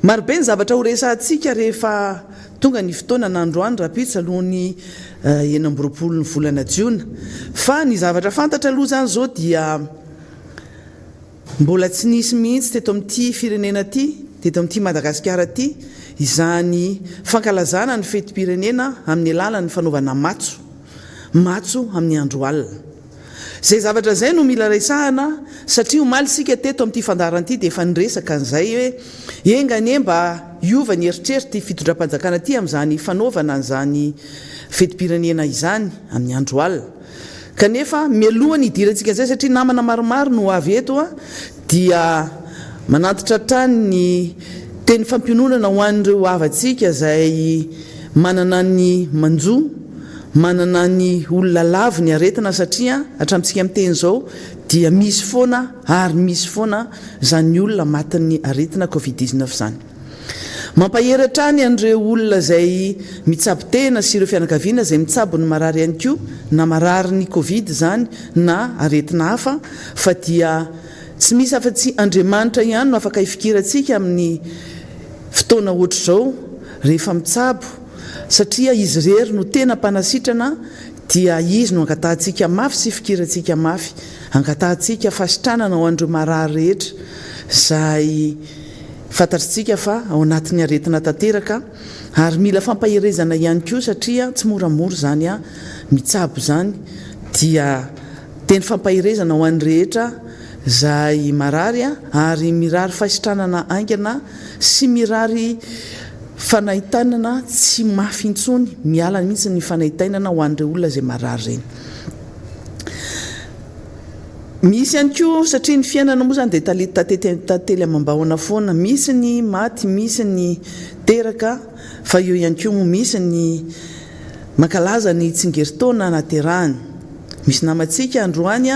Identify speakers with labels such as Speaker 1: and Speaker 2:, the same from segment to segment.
Speaker 1: Marobe ny zavatra ho resantsika rehefa tonga ny fotoana n'androany rapitsa alohan'ny 20 ny volana Jona. Fa ny zavatra fantatra aloha zany zao dia mbola tsy nisy mihitsy teto amin'ity firenena ity, teto amin'ity Madagasikara ity, izany fankalazana ny fetim-pirenena amin'ny alalan'ny fanaovana matso amin'ny andro alina. Zay zavatra zay no mila resahana satria omaly sika teto amin'ity fandaharana ity dia efa niresaka an'izay hoe engane mba hiova ny eritrerity fitondram-panjakana ity amin'izany fanaovana an'izany fetim-pirenena izany amin'ny andro alina. Kanefa mialoha ny idirantsika izay satria namana maromaro no avy eto dia manatitra trany ny teny fampiononana ho an'ireo havantsika izay manana ny manjo, manana ny olona lavo ny aretina satria hatramintsika amin'ny teny izao dia misy foana ary misy foana izany olona matin'ny aretina Covid-19 izany. Mampaheratra any an'ireo olona izay mitsabo tena sy ireo fianakaviana izay mitsabo ny marary ihany koa na marary ny Covid izany na aretina hafa, fa dia tsy misy afa-tsy Andriamanitra ihany no afaka hifikirantsika amin'ny fotoana ohatr'izao rehefa mitsabo, satria izy rery no tena mpanasitrana, dia izy no angatahantsika mafy sy fikirantsika mafy, angatahantsika fasitranana ho an'ireo marary rehetra izay fantatritsika fa ao anatin'ny aretina tanteraka, ary mila fampaherezana ihany koa satria tsy moramora zany mitsabo zany, dia teny fampaherezana ho an'ny rehetra izay marary ary mirary fasitranana aingana sy mirary fanahitanana tsy mafy intsony, miala mihitsy ny fanahitanana ho an'ireo olona izay marary reny. Misy ihany koa satria ny fiainana moa zany dia tantely amam-bahona foana, misy ny maty, misy ny teraka, fa eo ihany koa misy ny mankalaza ny tsingeritaona naterahany. Misy namantsika androany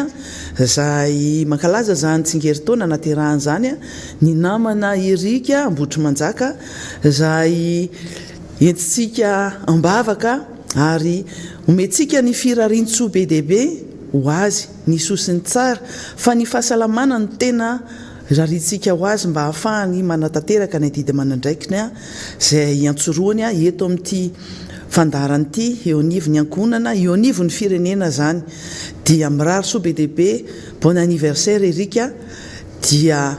Speaker 1: izay mankalaza zany tsingeritaona naterahany zany, ny namana Erika Ambotry Manjaka izay entitsika ambavaka ary omentsika ny firarintsoa be dia be ho azy ny sosiny tsara, fa ny fahasalamana no tena rarintsika ho azy mba hahafahany manatanteraka ny adidy aman'andraikiny izay antsoroany eto amin'ity fandaharana ity, eo anivon'ny ankonana, eo anivon'ny firenena zany. Dia mirary soa be dia be, bon anniversaire Erika, dia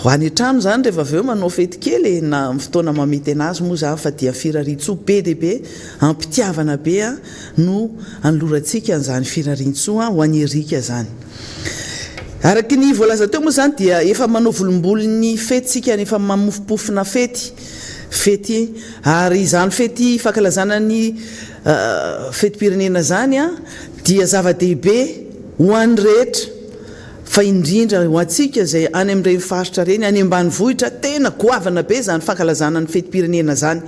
Speaker 1: ho any an-trano zany rehefa avy eo manao fety kely na fotoana mamety anazy moa zany, fa dia firarintsoa be dia be, ampitiavana be no anlorantsika an'izany firarintsoa ho an'ny Erika zany. Araky ny voalaza teo moa zany dia efa manao volombolony fetysika, efa mamofopofona fety, ary izany fety fankalazana ny fetim-pirenena zany dia zava-dehibe ho an'ny rehetra, fa indrindra ho antsika izay any amin'ireny faritra reny, any ambanivohitra, tena goavana be zany fankalazana ny fetim-pirenena zany,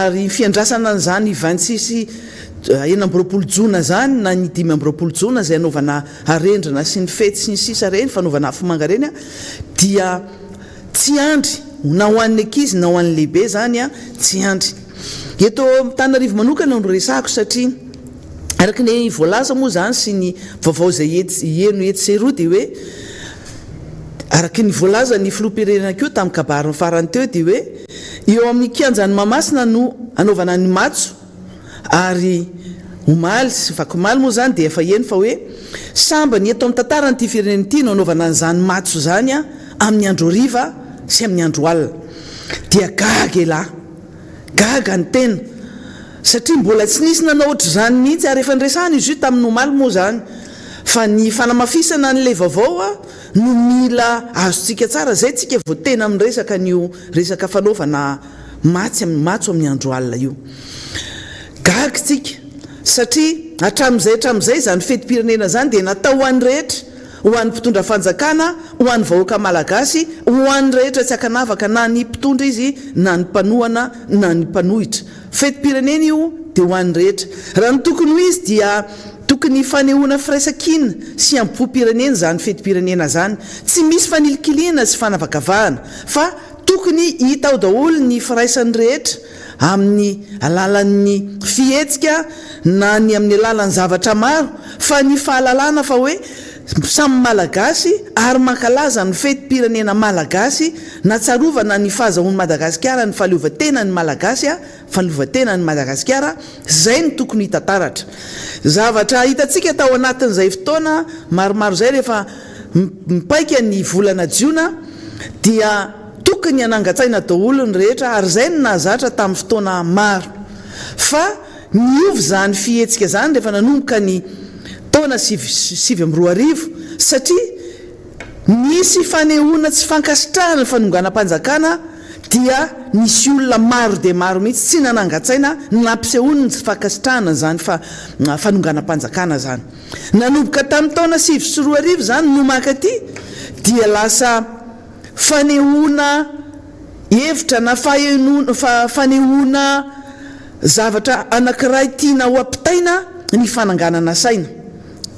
Speaker 1: ary fiandrasana an'izany 26 Jona zany na ny 5 Jona izay anaovana arendrina sy ny fety sy ny sisa reny, fanaovana afomanga reny, dia tsy andry na ho an'ny ankizy na ho an'ny lehibe zany tsy andry. Eto Antananarivo manokana no resahako satria araky ny voalaza moa zany sy ny vaovao izay eno eto seroa dia hoe araky ny voalaza ny filoham-pirenena koa tamin'ny kabariny farany teo dia hoe eo amin'ny kianjan'ny Mahamasina no anaovana ny matso, ary omaly sy vakomaly moa zany dia efa eno fa hoe samba ny eto amin'ny tantarany ity firenena ity no anaovana an'izany matso zany amin'ny andro hariva sy amin'ny andro alina. Dia gaga ny tena satria mbola tsy nisy nanao ohatr'izany mihitsy, ary efa niresahana izy io tamin'ny omaly moa zany, fa ny fanamafisana n'ilay vaovao no mila azontsika tsara, zay tsika vao tena miresaka nio resaka fanaovana matso amin'ny andro alina io. Gaga tsika satria hatramin'izay zany fetim-pirenena zany dia natao ho an'ny rehetra, ho an'ny mpitondra fanjakana, ho an'ny vahoaka malagasy, ho an'ny rehetra tsy akanavaka, na ny mpitondra izy na ny mpanohana na ny mpanohitra. Fetim-pirenena io dia ho an'ny rehetra. Raha ny tokony ho izy dia tokony fanehoana firaisan-kina sy ampo-pirenena zany fetim-pirenena zany, tsy misy fanilikiliana sy fanavakavahana, fa tokony hita ao daholo ny firaisan'ny rehetra amin'ny alalan'ny fihetsika na ny amin'ny alalan'ny zavatra maro, fa ny fahalalana fa hoe samy malagasy ary mankalaza ny fetim-pirenena malagasy na tsarovana ny fahazahoan'ny Madagasikara ny fahaleovantena ny malagasy fahaleovantena ny Madagasikara zay ny tokony hitataratra. Zavatra hitantsika tao anatin'izay fotoana maromaro zay rehefa mipaika ny volana Jona dia tokony hanangan-tsaina daholo ny rehetra ary zay ny nahazatra tamin'ny fotoana maro fa niovy zany fihetsika zany rehefa nanomboka ny taona 2020 satria nisy fanehoana tsy fankasitrahana ny fanonganam-panjakana dia nisy olona maro dia maro mihitsy tsy nanangan-tsaina nampisehoany tsy fankasitrahana zany fanonganam-panjakana zany. Nanomboka tamin'ny taona 2020 zany no mankaty dia lasa fanehoana hevitra na fanehoana zavatra anankiray tiana ho ampitaina ny fananganana saina.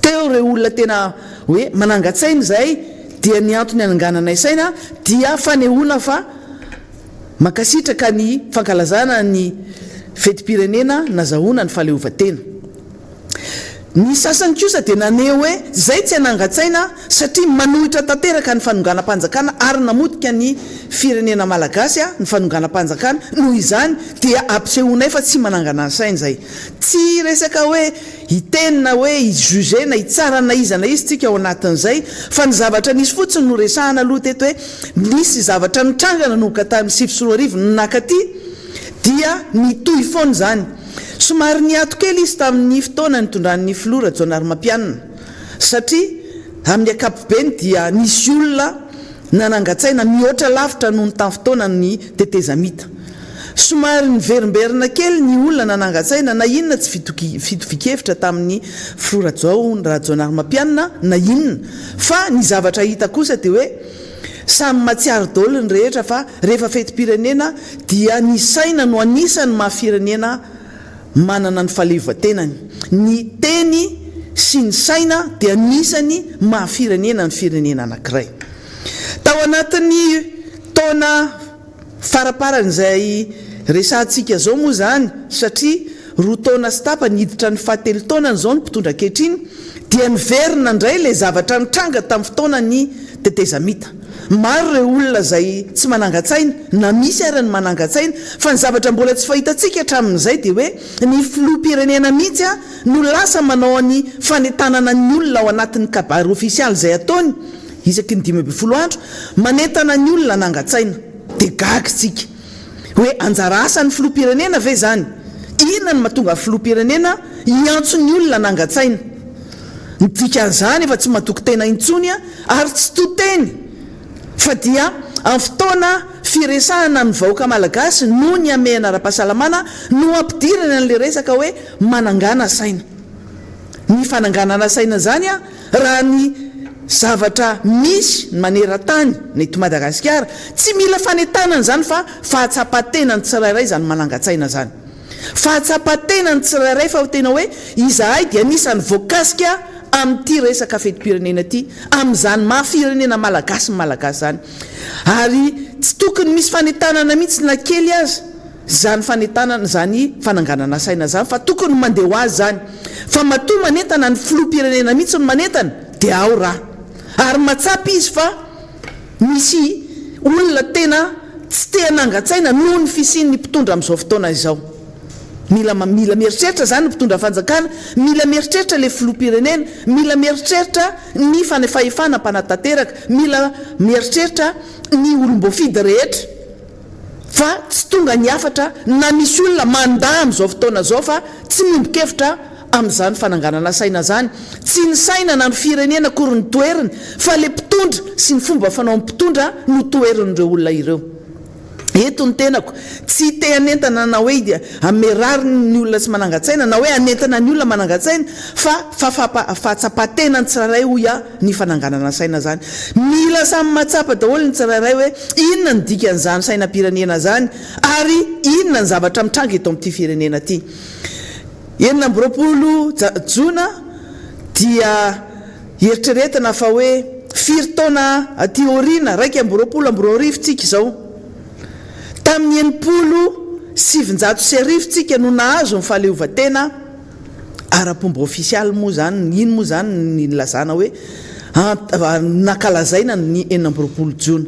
Speaker 1: Teo ireo olona tena hoe manangan-tsaina zay dia ny antony hananganana saina dia fanehoana fa makasitraka ny fankalazana ny fetim-pirenena nazahoana ny fahaleovantena. Ny sasany kosa dia naneho hoe zay tsy hanangan-tsaina satria manohitra tanteraka ny fanonganam-panjakana ary namotika ny firenena malagasy ny fanonganam-panjakana noho izany dia ampisehoanay fa tsy manangana ny saina zay. Tsy resaka hoe hitenina hoe hijuge na hitsara na iza na izy tsika ao anatin'izay fa ny zavatra nisy fotsiny no resahana aloha teto hoe nisy zavatra nitrangana nomboka tamin'ny 2020 nakaty dia nitohy foana zany. Somary niato kely izy tamin'ny fotoana nitondran'ny filora Jona satria amin'ny ankapobeny dia nisy olona nanangan-tsaina mihoatra lavitra noho ny tamin'ny fotoana ny tetezamita. Somary niverimberina kely ny olona nanangan-tsaina na inona tsy fitovikevitra tamin'ny filora Jona na inona fa ny zavatra hita kosa dia hoe samy matsiaro daholo ny rehetra fa rehefa fetim-pirenena dia ny saina no anisany mahafirenena manana ny fahaleovantenany. Ny teny sy ny saina dia anisany mahafirenena ny firenena anankiray. Tao anatin'ny taona faraparan'izay resantsika zao moa zany satria roa taona sy tapa niditra ny fahatelo taonany zao ny mpitondra ankehitriny dia niverina indray ilay zavatra nitranga tamin'ny fotoana ny tetezamita. Maro ireo olona zay tsy manangan-tsaina na misy ary ny manangan-tsaina fa ny zavatra mbola tsy fahitantsika hatramin'izay dia hoe ny filoham-pirenena mihitsy no lasa manao ny fanetanana ny olona ao anatin'ny kabary ofisialy zay ataony isaky ny 12 andro manentana ny olona nangan-tsaina dia gagitsika hoe anjara asa ny filoham-pirenena ve zany? Inona ny mahatonga filoham-pirenena hiantso ny olona nangan-tsaina? Ny dikan'izany efa tsy mahatoky tena intsony ary tsy toteny fa dia amin'ny fotoana firesahana ny vahoaka malagasy no ny amehana ara-pahasalamana no ampidirana n'le resaka hoe manangana saina. Ny fananganana saina zany raha ny zavatra misy maneran-tany eto Madagasikara tsy mila fanetanana zany fa fahatsapatena ny tsirairay zany manangan-tsaina zany. Fahatsapatena ny tsirairay fa tena hoe izahay dia anisany voakasika amin'ity resaka fetim-pirenena ty amin'izany mahafirenena malagasy zany ary tsy tokony misy fanetanana mihitsy na kely azy zany fanetanana zany fananganana saina zany fa tokony mandeha ho azy zany fa matoa manentana ny filoham-pirenena mihitsy ny manentana dia ao raha ary matsapy izy fa misy olona tena tsy te hanangan-tsaina noho ny fisian'ny mpitondra amin'izao fotoana izao. Mila mieritreritra zany mpitondra fanjakana, mila mieritreritra le filoham-pirenena, mila mieritreritra ny fanefahefana mpanatanteraka, mila mieritreritra ny olom-boafidy rehetra fa tsy tonga ny afatra na misy olona mandaa amin'izao fotoana zao fa tsy miombon-kevitra amin'izany fananganana saina zany. Tsy ny saina na ny firenena akory ny toeriny fa le mpitondra sy ny fomba fanao mpitondra no toerin'ireo olona ireo. Eto ny tenako tsy te hanentana na hoe dia amerary ny olona tsy manangan-tsaina na hoe hanentana ny olona manangan-tsaina fa fahatsapatena ny tsirairay hoy ny fananganana saina zany. Mila samy matsapa daholo ny tsirairay hoe inona ny dikan'izany sainam-pirenena zany ary inona ny zavatra mitranga eto amin'ity firenena ty. 2020 Jona dia eritreretina fa hoe 4 taona aty aoriana 2020 tsika izao. Tamin'ny 700 tsika no nahazo ny fahaleovantena ara-pomba ofisialy moa zany, ino moa zany ny lazana hoe nakalazaina ny 4 Jona.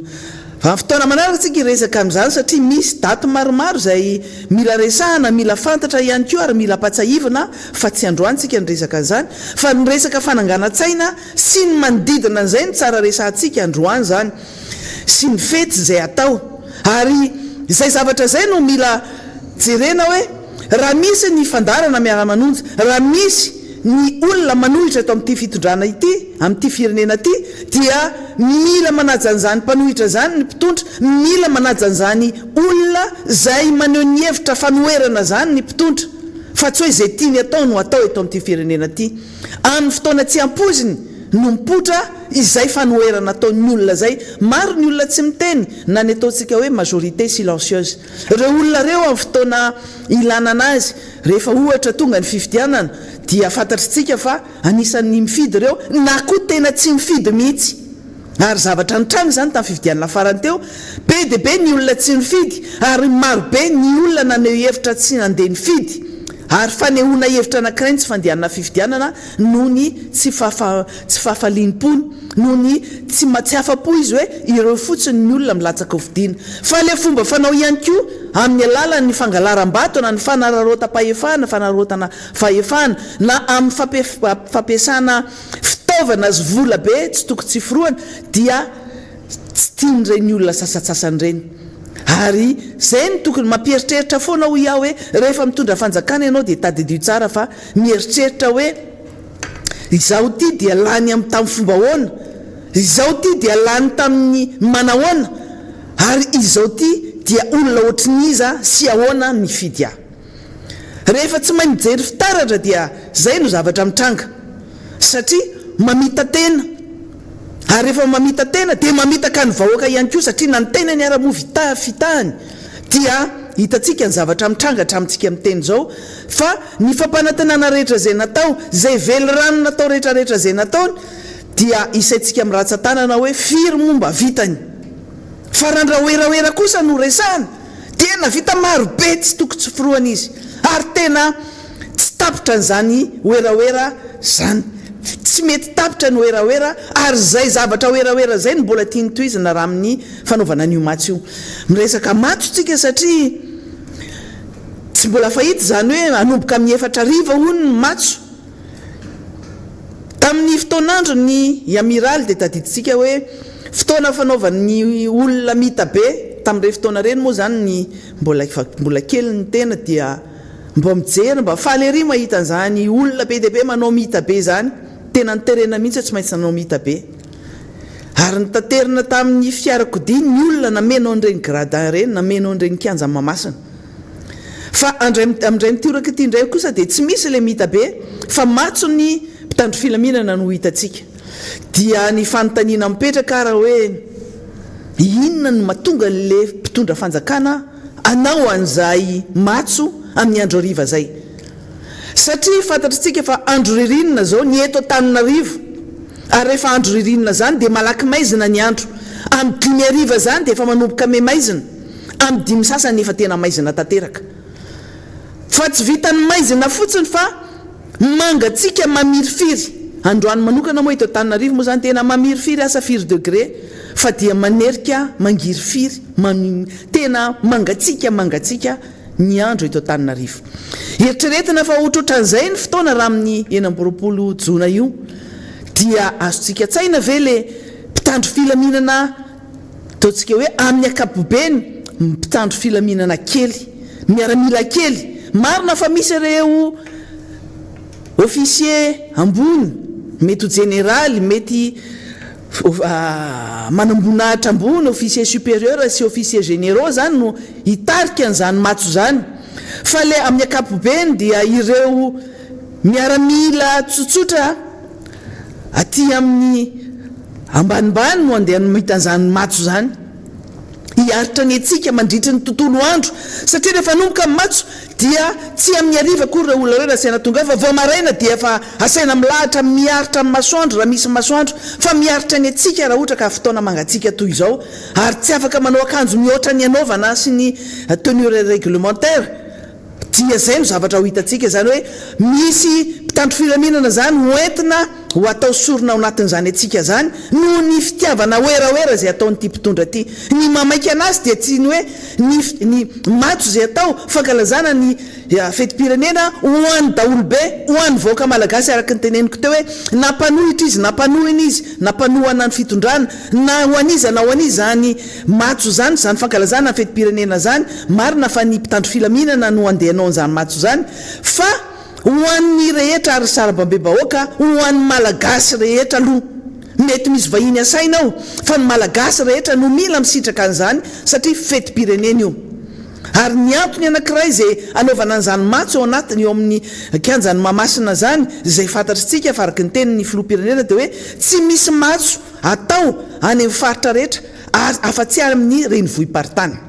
Speaker 1: Fotoana manaraka tsika resaka amin'izany satria misy daty maromaro izay mila resahana, mila fantatra ihany koa ary mila patsahivana fa tsy androany tsika ny resaka izany fa ny resaka fananganan-tsaina sy ny manodidina an'izay ny tsara resahantsika androany zany sy ny fety izay atao. Ary izay zavatra izay no mila jerena hoe raha misy ny fandarana Miara Manonja, raha misy ny olona manohitra eto amin'ity fitondrana ity, amin'ity firenena ity, dia mila manajan'izany mpanohitra zany ny mpitondra, mila manajan'izany olona izay maneho ny hevitra fanoherana zany ny mpitondra, fa tsy hoe izay tiany atao no atao eto amin'ity firenena ity. Amin'ny fotoana tsy ampoziny no mipotra izay fanoherana ataon'ny olona zay. Maro ny olona tsy miteny na ny ataontsika hoe majorité silencieuse. Ireo olona reo amin'ny fotoana ilana anazy rehefa ohatra tonga ny fifidianana dia fantatritsika fa anisan'ny mifidy ireo na koa tena tsy mifidy mihitsy. Ary zavatra nitranga zany tamin'ny fifidianana farany teo, be dia be ny olona tsy mifidy ary maro be ny olona naneho hevitra tsy nandeha nifidy. Ary fanehoana hevitra anankiray ny tsy fandehanana fifidianana noho ny tsy fahafaliam-pony, noho ny tsy afa-po izy hoe ireo fotsiny ny olona milatsaka hofidiana. Fa le fomba fanao ihany koa amin'ny alalan'ny fangalaram-bato na ny fanararota-pahefana, fanarotana fahefana na amin'ny fampiasana fitaovana azy vola be tsy tokony tsy foroana dia tsy tian'ireny olona sasatsasany ireny. Ary zay ny tokony mampieritreritra foana ho iaho hoe rehefa mitondra fanjakana ianao dia tadidio tsara fa mieritreritra hoe izaho ty dia lany tamin'ny fomba hoana, izaho ty dia lany tamin'ny manahoana, ary izaho ty dia olona ohatrin'iza sy ahoana ny fidy ahy. Rehefa tsy mahay mijery fitaratra dia zay no zavatra mitranga satria mamita tena. Ary rehefa mamita tena dia mamita ka ny vahoaka ihany koa satria na ny tena ny ara-mo fitahany dia hitantsika ny zavatra mitrangatra amintsika miteny zao fa ny fampanantenana rehetra izay natao, izay velorano natao rehetrarehetra izay nataony dia isaintsika amin'ny ratsan-tanana hoe firy momba vitany. Fa randra oeraoera kosa no resahana tena vita maro be tsy tokony tsy foroana izy ary tena tsy tapitra n'izany oeraoera zany. Tsy mety tapitra ny oeraoera ary zay zavatra oeraoera zay no mbola tiany toizina raha amin'ny fanaovana an'io matso io. Miresaka matso tsika satria tsy mbola fahita zany hoe anomboka amin'ny 4 hono ny matso. Tamin'ny fotoanandro ny amiraly dia tadiditsika hoe fotoana fanaovan'ny olona mita be tamin'ireny fotoana ireny moa zany ny mbola kely ny tena dia mba mijery mba faly ery mahita an'izany olona be dia be manao mita be zany. Tena niterena mihitsy tsy maintsy nanao mita be. Ary nitaterina tamin'ny fiarakodia ny olona nameno an'ireny gradin ireny, nameno an'ireny kianja mamasina. Fa amin'indray mitioraka ity indray kosa dia tsy misy le mita be fa matso ny mpitandro filaminana no hitantsika. Dia ny fanontaniana mipetraka raha hoe inona no mahatonga le mpitondra fanjakana anao an'izay matso amin'ny andro hariva zay. Satria fantatritsika fa andro ririnina zao ny eto Antananarivo ary rehefa andro ririnina zany dia malaky maizina ny andro. Amin'ny 5 hariva zany dia efa manomboka me maizina, amin'ny 5 sasany efa tena maizina tanteraka. Fa tsy vitany maizina fotsiny fa mangatsika mamirifiry. Androany manokana moa eto Antananarivo moa zany tena mamirifiry asa 4 degré fa dia manerika mangirifiry tena mangatsika ny andro eto Antananarivo. Eritreretina fa ohatrohatran'izay ny fotoana raha amin'ny 4 Jona io dia azontsika tsaina ve le mpitandro filaminana ataontsika hoe amin'ny ankapobeny mpitandro filaminana kely, miaramila kely. Marina fa misy ireo officier ambony, mety ho général, mety manambonahitra ambony, officier supérieur sy officier généraux zany no hitarika an'izany matso zany. Fa le amin'ny ankapobeny dia ireo miaramila tsotsotra aty amin'ny ambanimbany no andeha nomita an'izany matso zany. Hiaritra ny antsika mandritra ny tontolo andro satria rehefa nomboka matso dia tsy amin'ny hariva koa ireo olona hoe asaina tonga fa vao maraina dia efa asaina milahatra miaritra amin'ny masoandro raha misy masoandro fa miaritra ny antsika raha ohatra ka fotoana mangatsika toy izao ary tsy afaka manao akanjo mihoatra ny anaovana sy ny tenue réglementaire. Dia zay no zavatra ho hitantsika zany hoe misy mpitandro filaminana zany hoentina ho atao sorona ao anatin'izany atsika zany no ny fitiavana oeraoera zay ataon'ity mpitondra ty. Ny mamaika anazy dia tsy ny hoe ny matso zay atao fankalazana ny fetim-pirenena ho an'ny daolobe, ho an'ny vahoaka malagasy araka ny teneniko teo hoe nampanohitra izy, nampanohina izy, nampanohana ny fitondrana, na ho aniza na ho aniza zany matso zany, zany fankalazana ny fetim-pirenena zany. Marina fa ny mpitandro filaminana no andehanao an'izany matso zany, fa ho an'ny rehetra ary sarabambe-bahoaka, ho an'ny malagasy rehetra aloha. Mety misy vahiny asainao fa ny malagasy rehetra no mila misitraka an'izany satria fetim-pirenena io. Ary ny antony anankiray zay anaovana an'izany matso ao anatiny eo amin'ny kianjan'ny Mahamasina zany, zay fantatritsika fa araka ny tenin'ny filoham-pirenena dia hoe tsy misy matso atao any amin'ny faritra rehetra afa-tsy amin'ny renivohim-paritany.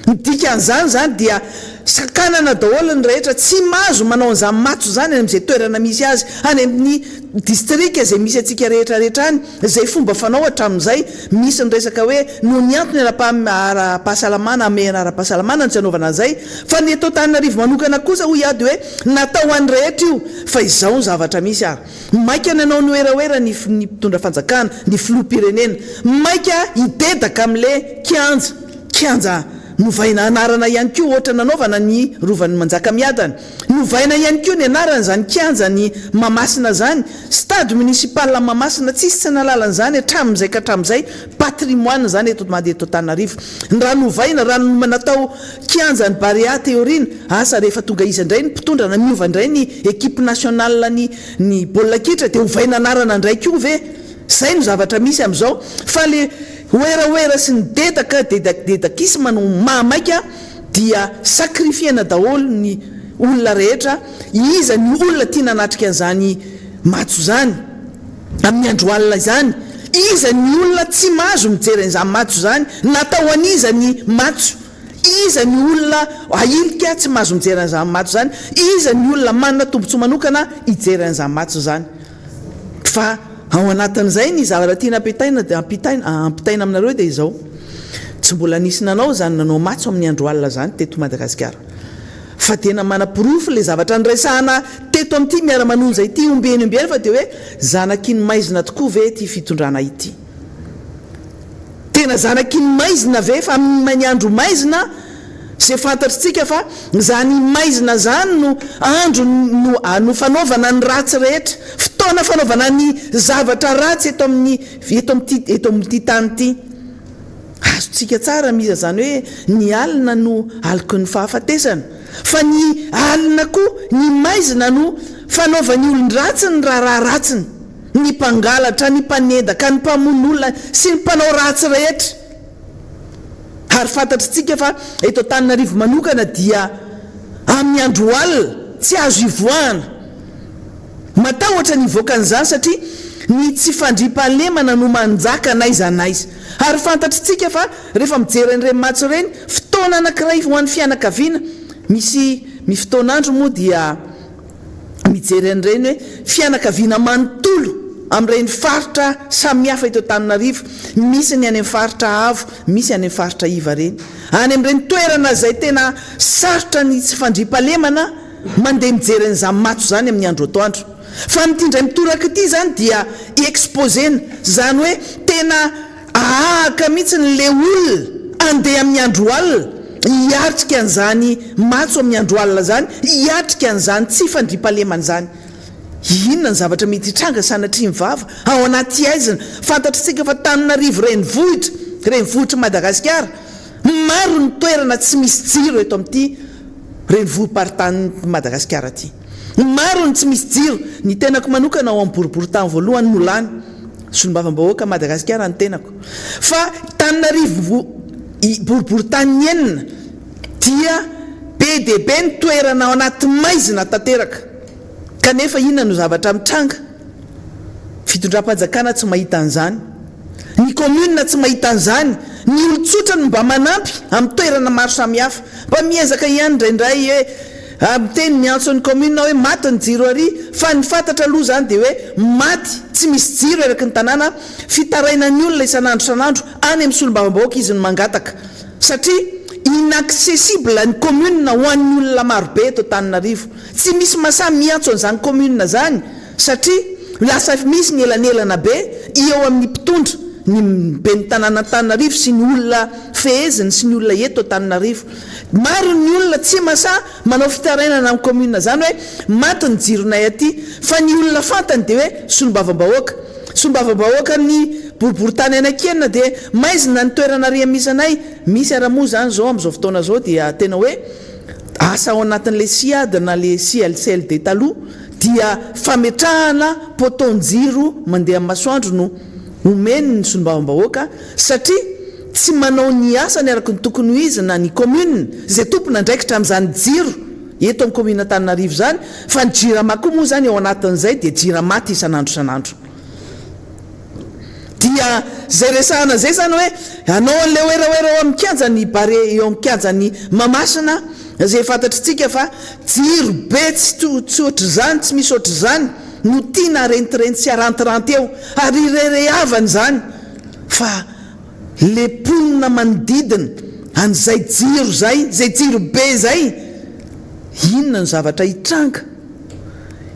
Speaker 1: Midika an'izany zany dia sakanana daholo ny rehetra tsy mahazo manao an'izany matso zany any amin'izay toerana misy azy, any amin'ny distrika zay misy atsika rehetrarehetra any. Zay fomba fanao hatramin'izay misy ny resaka hoe no ny antony ara-pahasalamana, ame ara-pahasalamana ny tsy anaovana an'izay, fa ny eto Antananarivo manokana kosa hoy ady hoe natao any rehetra io fa izao ny zavatra misy ary. Maika nanao ny oeraoera ny mpitondra fanjakana, ny filoham-pirenena, maika idedaka amin'le kianja novaina anarana ihany koa ohatra nanaovana ny rovan'ny Manjakamiadana, novaina ihany koa ny anarana zany kianja ny Mahamasina zany, stade municipal Mahamasina tsisy tsy nalalan'izany hatramin'izay ka hatramin'izay patrimoine zany eto Antananarivo. Raha novaina, raha natao kianja ny Barea théorine, asa rehefa tonga izy indray ny mpitondra na miova indray ny équipe nationale ny baolina kitra dia hovaina anarana indray koa ve? Zay no zavatra misy amin'izao. Fa le oeraoera sy ny dedakisma no mahamaika dia sakrifiana daholo ny olona rehetra. Iza ny olona tia nanatrika an'izany matso zany amin'ny andro alina zany, iza ny olona tsy mahazo mijery an'izany matso zany, natao aniza ny matso, iza ny olona ailika tsy mahazo mijery an'izany matso zany, iza ny olona manana tombontsoa manokana hijery an'izany matso zany. Fa ao anatin'izay ny zavatra tiana ampitaina aminareo dia izao, tsy mbola nisy nanao zany nanao matso amin'ny andro alina zany teto Madagasikara, fa tena mana-pirofo le zavatra niraisahana teto amin'ity Miara Manonja ity ombeny fa dia hoe zanakiny maizina tokoa ve ty fitondrana ity. Tena zanakiny maizina ve? Fa amin'ny andro maizina zay fantatritsika fa zany maizina zany no andro no fanaovana ny ratsy rehetra, fotoana fanaovana ny zavatra ratsy eto amin'ity tany ity. Azotsika tsara miza zany hoe ny alina no aloko ny fahafatesana, fa ny alina koa ny maizina no fanaovany olon-dratsy ny raha ratsiny, ny mpangalatra, ny mpanendaka, ny mpamono olona sy ny mpanao ratsy rehetra. Ary fantatritsika fa eto Antananarivo manokana dia amin'ny andro alina tsy azo ivoahana. Matahotra ny voaka an'izany satria ny tsy fandriam-pahalemana no manjaka naiza naiza. Ary fantatritsika fa rehefa mijery an'ireny matso ireny, fotoana anankiray ho an'ny fianakaviana, misy fotoanandro moa dia mijery an'ireny hoe fianakaviana manontolo amin'ireny faritra samihafa eto Antananarivo, misy ny any amin'ny faritra Avo, misy any amin'ny faritra Iva reny, any amin'ireny toerana zay tena sarotra ny tsy fandriam-pahalemana mandeha mijery an'izany matso zany amin'ny andro atoandro. Fa mitindray mitoraka ity zany dia exposena, zany hoe tena ahaka mihitsy le olona andeha amin'ny andro alina hiatrika an'izany matso amin'ny andro alina zany, hiatrika an'izany tsy fandriam-pahalemana zany. Inona ny zavatra mety hitranga sanatria mivava ao anaty aizina? Fantatritsika fa Antananarivo renivohitra Madagasikara, maro ny toerana tsy misy jiro eto amin'ity renivohim-paritany Madagasikara ty, maro ny tsy misy jiro. Ny tenako manokana ao amin'ny boriboritany voalohany Molany, solombavam-bahoaka Madagasikara ny tenako, fa Antananarivo boriboritany enina dia be dia be ny toerana ao anaty maizina tanteraka. Kanefa inona no zavatra mitranga? Fitondram-panjakana tsy mahita an'izany, ny commune tsy mahita an'izany, ny olon-tsotra no mba manampy amin'ny toerana maro samihafa, mba miezaka ihany indraindray hoe miteny miantso ny commune hoe maty ny jiro ary, fa ny fantatra aloha zany dia hoe maty tsy misy jiro eraky ny tanàna, fitaraina ny olona isan'andro any amin'ny solombavam-bahoaka izy no mangataka, satria inaccessible ny commune ho an'ny olona marobe eto Antananarivo. Tsy misy mahasahy miantso an'izany commune zany satria lasa misy ny elanelana be eo amin'ny mpitondra ny be ny tanàna Antananarivo sy ny olona feheziny sy ny olona eto Antananarivo. Maro ny olona tsy masa manao fitarainana amin'ny commune zany hoe maty ny jironay aty, fa ny olona fantany de hoe solombavam-bahoaka ny boriboritany anakenina de maizina ny toerana riamisanay. Misy aramoa zany zao am'izao fotoana zao dia tena hoe asa ao anatin'le SIAD na le CLCLD taloha dia fametrahana potonjiro mandeha amin'ny masoandro no omeny ny solombavam-bahoaka, satria tsy manao ny asa ny araka ny tokony ho izy na ny commune zay tompona ndraikitra amin'izany jiro eto amin'ny commune Antananarivo zany, fa ny jirama koa moa zany ao anatin'izay dia jiramaty isan'andro. Dia zay resahana zay zany hoe anao an'le oeraoera eo amin'ny kianjany bare eo amin'ny kianjany Mahamasina zay fantatritsika fa jiro be tsy ohatry zany, tsy misy ohatry zany no tiana rentirenty sy arantiranty eo ary rerehavany zany, fa le ponina manodidina an'izay jiro zay, zay jiro be zay, inona ny zavatra hitranga?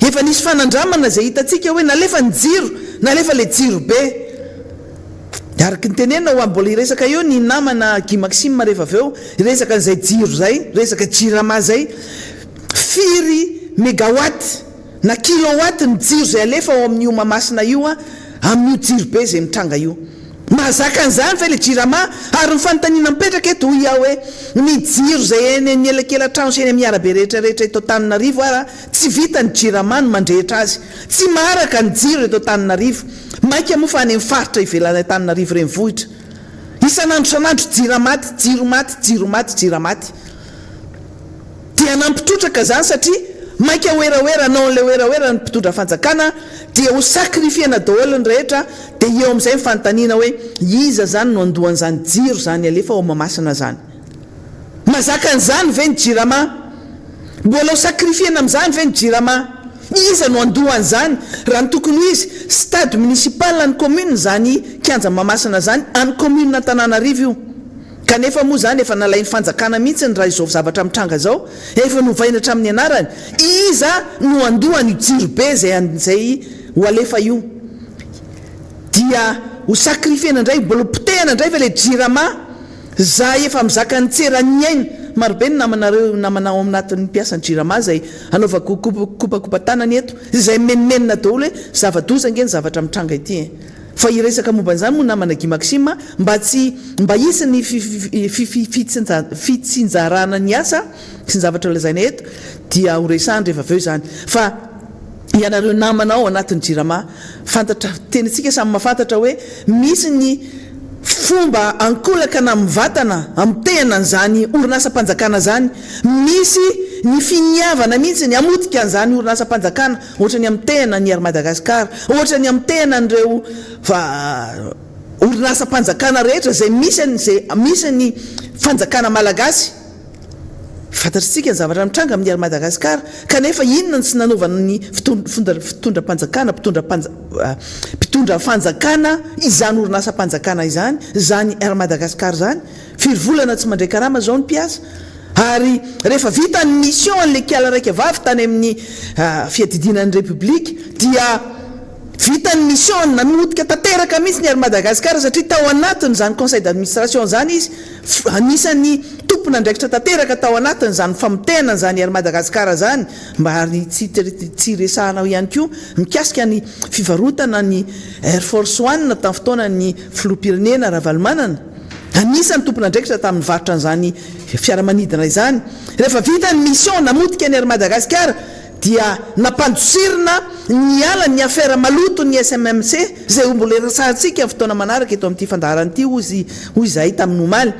Speaker 1: Efa nisy fanandramana zay hitatsika hoe nalefa ny jiro, nalefa le jiro be. Araka ny tenena ho ambola iresaka eo ny namana Guy Maxime rehefa aveo resaka an'izay jiro zay, resaka jirama zay, firy mégawatt na kilowatt ny jiro zay alefa ao amin'io Mahamasina io amin'io jiro be zay mitranga io. Mahazaka an'izany fa le jirama, ary ny fanontaniana mipetraka eto hoy aho hoe ny jiro zay eny ny elakelan-trano sy eny amin'ny arabe rehetrarehetra eto Antananarivo ara tsy vita ny jirama no mandrehitra azy, tsy maharaka ny jiro eto Antananarivo. Maika moa fa any amin'ny faritra ivelany Antananarivo renivohitra isan'andro jiromaty dia nampitrotraka zany, satria maika oeraoera anao an'le oeraoera ny mpitondra fanjakana dia ho sakrifiana daholo ny rehetra, dia eo amin'izay mifanontaniana hoe iza zany no andohan'izany jiro zany alefa ao Mahamasina zany. Mazaka an'izany ve ny jirama? Mbola ho sakrifiana amin'izany ve ny jirama? Iza no andohan'izany? Raha ny tokony ho izy stade municipal ny commune zany kianja Mahamasina zany, any commune Antananarivo io. Kanefa moa zany efa nalainy fanjakana mihitsy ny raha izao zavatra mitranga zao, efa novaina hatramin'ny anarany. Iza no andohany jiro be zay ho alefa io? Dia ho sakrifiana indray, mbola potehana indray fa le jirama za efa mizaka ny tserany aina. Marobe ny namanao aminatin'ny mpiasan'ny jirama zay anaovako kopakopa tanany eto, zay menimenina daholo hoe zava-doza nge ny zavatra mitranga ity. Fa iresaka momba an'izany moa namana Guy Maxime mba isy ny fitsinjarana ny asa sy ny zavatra lazaina eto dia ho resahany rehefa aveo zany. Fa ianareo namana ao anatin'ny jirama fantatra, tenitsika samy mahafantatra hoe misy ny fomba ankolaka na mivatana amtehana an'izany orinasa-panjakana zany, misy ny finiavana mihitsy ny amotika an'izany orinasa-panjakana, ohatra ny amtehana ny ary Madagasikara, ohatra ny amtehana an'ireo orinasa-panjakana rehetra zay misy ny fanjakana malagasy. Fantatritsika ny zavatra mitranga amin'ny ary Madagasikara, kanefa inona ny sy nanaovana ny fitondram-panjakana, mpitondra fanjakana izany orinasa-panjakana izany, zany ary Madagasikara zany. Firy volana tsy mandray karama zao ny mpiasa, ary rehefa vita ny mission an'le kiala raika vavy tany amin'ny fiadidinan'ny Republika dia vita ny mission namotika tanteraka mihitsy ny ary Madagasikara, satria tao anatiny zany conseil d'administration zany izy, anisan'ny tompona andraikitra tanteraka tao anatiny zany famotehana zany ary Madagasikara zany, mba ary tsy resahana ihany koa mikasika ny fivarotana ny Air Force One tamin'ny fotoana ny filoham-pirenena Ravalomanana, anisan'ny tompona andraikitra tamin'ny varotra an'izany fiaramanidina izany. Rehefa vita ny mission namotika ny ary Madagasikara dia nampandosirina ny ala ny affaire maloto ny SMMC zay mbola resahantsika fotoana manaraka eto amin'ity fandaharana ity hoy zahay tamin'ny omaly,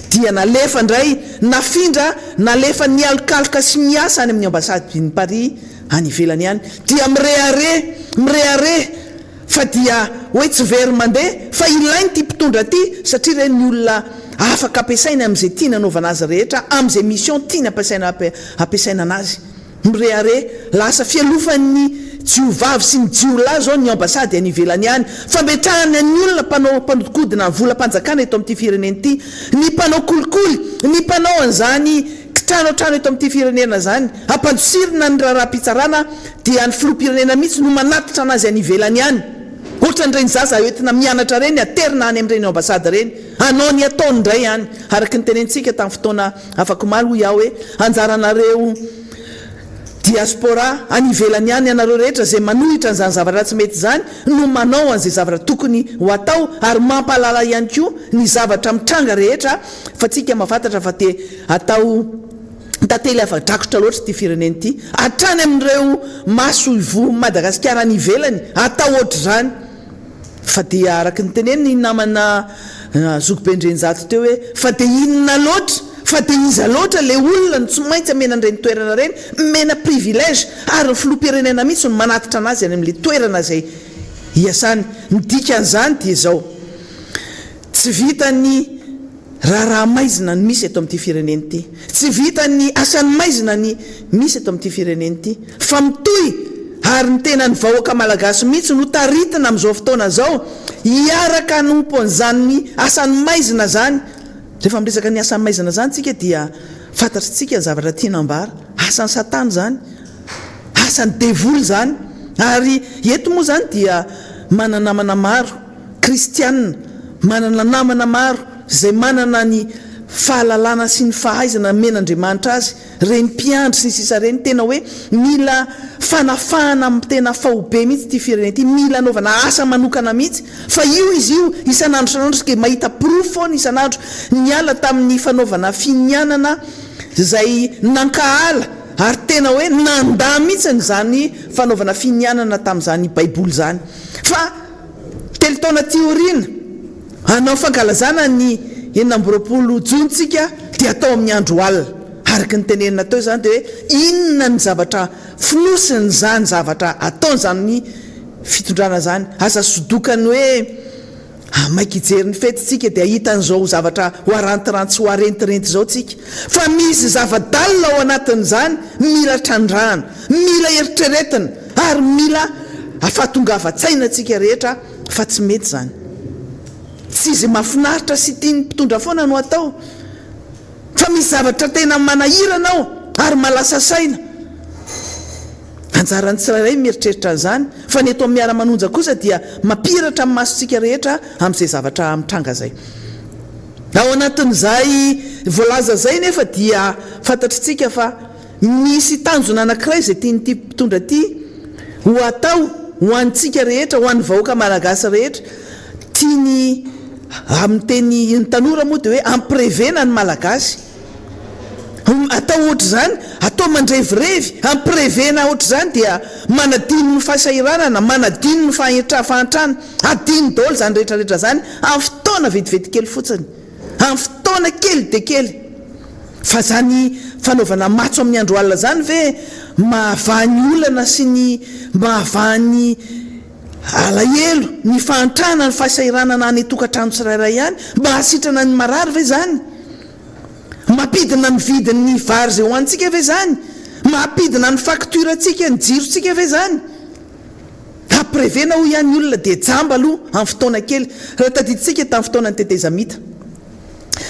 Speaker 1: dia nalefa indray nafindra nalefa ny alokaloka sy miasa any amin'ny ambasady ny Paris any ivelany ihany, dia mirehare fa dia hoe tsy very mandeha fa ilainy ty mpitondra ty, satria reny ny olona afaka ampiasaina amin'izay tiana anaovana azy rehetra, amin'izay mission tiana ampiasaina anazy. Mirehare lasa fialofan'ny jiovavy sy ny jiolahy zao ny ambasady any ivelany ihany, fametrahany ny olona mpanodikodina ny volam-panjakana eto amin'ity firenena ity, ny mpanao kolikoly, ny mpanao an'izany trano eto amin'ity firenena zany ampandosirina ny raharaham-pitsarana dia ny filoam-pirenena mihitsy no manatitra anazy any ivelany any ohatra n'ireny zaza entina mianatra reny aterina any amin'ireny ambasady reny anao ny ataony indray any araky ny tenentsika tamin'ny fotoana afaka malo iaho hoe anjaranareo diaspora any ivelany any ianareo rehetra zay manohitra n'izany zavatra tsy mety zany no manao an'izay zavatra tokony ho atao ary mampalala ihany koa ny zavatra mitranga rehetra fa tsika mafantatra fa te atao tantely afa-drakotra loatra ty fireneny ity hatrany amin'ireo maso ivo Madagasikara any ivelany atao ohatra zany fa dia araky ny teneny namana zokobendrenjato teo hoe fa dia inona loatra fa dia iza loatra le olona ny tsy maintsy amena an'ireny toerana reny mena privilège ary ny filoam-pirenena mihitsy no manatitra anazy any amin'le toerana zay hiasany ny dikan'izany dia zao tsy vitany raha maizina ny misy eto amin'ity fireneny ity tsy vitany asany maizina ny misy eto amin'ity fireneny ity fa mitohy ary ny tena ny vahoaka malagasy mihitsy no taritina amin'izao fotoana zao hiaraka nompo an'izany ny asany maizina zany rehefa miresaka ny asany maizina zany tsika dia fantatritsika ny zavatra tianambara asany satana zany asany devoly zany ary eto moa zany dia mananamana maro kristianina manana namana maro zay manana ny fahalalana sy ny fahaizana men'Andriamanitra azy reny mpiandry sy sisa reny tena hoe mila fanafahana tena fahobe mihitsy ty firenena ity mila anaovana asa manokana mihitsy fa io izy io isan'andro isan'andro ke mahita proof foana isan'andro niala tamin'ny fanaovana finianana zay nankahala ary tena hoe nanda mihitsy zany fanaovana finianana tamin'izany baiboly zany fa telo taona tiorina anao fankalazana ny 19 jontsika dia atao amin'ny andro alina araky ny tenenina tao zany dia hoe inona ny zavatra finosiny zany zavatra ataony zany ny fitondrana zany asa sodokany hoe maika ijery ny fetytsika dia hitan'izao zavatra hoarantirantsy ho arentirenty zao tsika fa misy zavadalina ao anatin'izany mila trandrahana mila eritreretina ary mila afatongavatsaina tsika rehetra fa tsy mety zany tsy izy mafinaritra sy tiany mpitondra foana no atao fa misy zavatra tena manahiranao ary malasa saina anjarany tsirairay mieritreritra an'izany fa ny eto amin'ny Miara Manonja kosa dia mampiratra amin'ny masontsika rehetra amin'izay zavatra mitranga zay ao anatin'izay voalaza zay nefa dia fantatritsika fa misy tanjona anankiray zay tianyty mpitondra ty ho atao ho antsika rehetra ho an'ny vahoaka malagasy rehetra tiany amin'ny teny ny tanora moa dia hoe ampirevena ny malagasy atao ohatra zany atao mandrevirevy ampirevena ohatra zany dia manadino ny fahasairanana manadino ny fahantrana adino daholo zany rehetrarehetra zany amin'ny fotoana vetivety kely fotsiny amin'ny fotoana kely de kely fa zany fanaovana matso amin'ny andro alina zany ve mahavany olana sy ny mahavany alahelo ny fahantrana ny fahasairanana any tokantrano tsirairay ihany mba hasitrana ny marary ve zany mampidina ny vidin'ny vary zay ho antsika ve zany mampidina ny faktoratsika ny jirotsika ve zany ampirevena ho ihany olona dia jamba aloha amin'ny fotoana kely raha tadiditsika tamin'ny fotoana ny tetezamita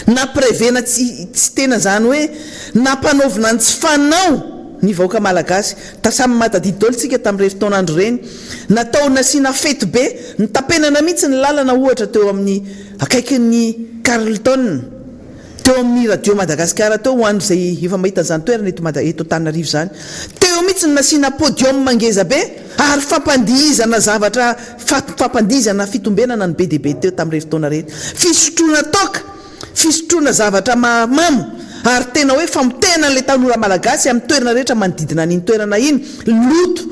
Speaker 1: nampirevena tsy tena zany hoe nampanaovina ny tsy fanao ny vahoaka malagasy tasamy matadidy daholo tsika tamin'ireny fotoanandro reny natao nasiana fety be ny tapenana mihitsy ny lalana ohatra teo amin'ny akaikin'ny Carlton teo amin'ny radio Madagasikara teo ho an'izay efa mahita zany toerana eto Antananarivo zany teo mihitsy ny nasiana podium mangeza be ary fampandihizana zavatra fampandihizana fitombenana ny be dia be teo tamin'ireny fotoana reny fisotroana toka fisotroana zavatra mamamo ary tena hoe famotena le tanora malagasy amin'ny toerana rehetra manodidina n'iny toerana iny loto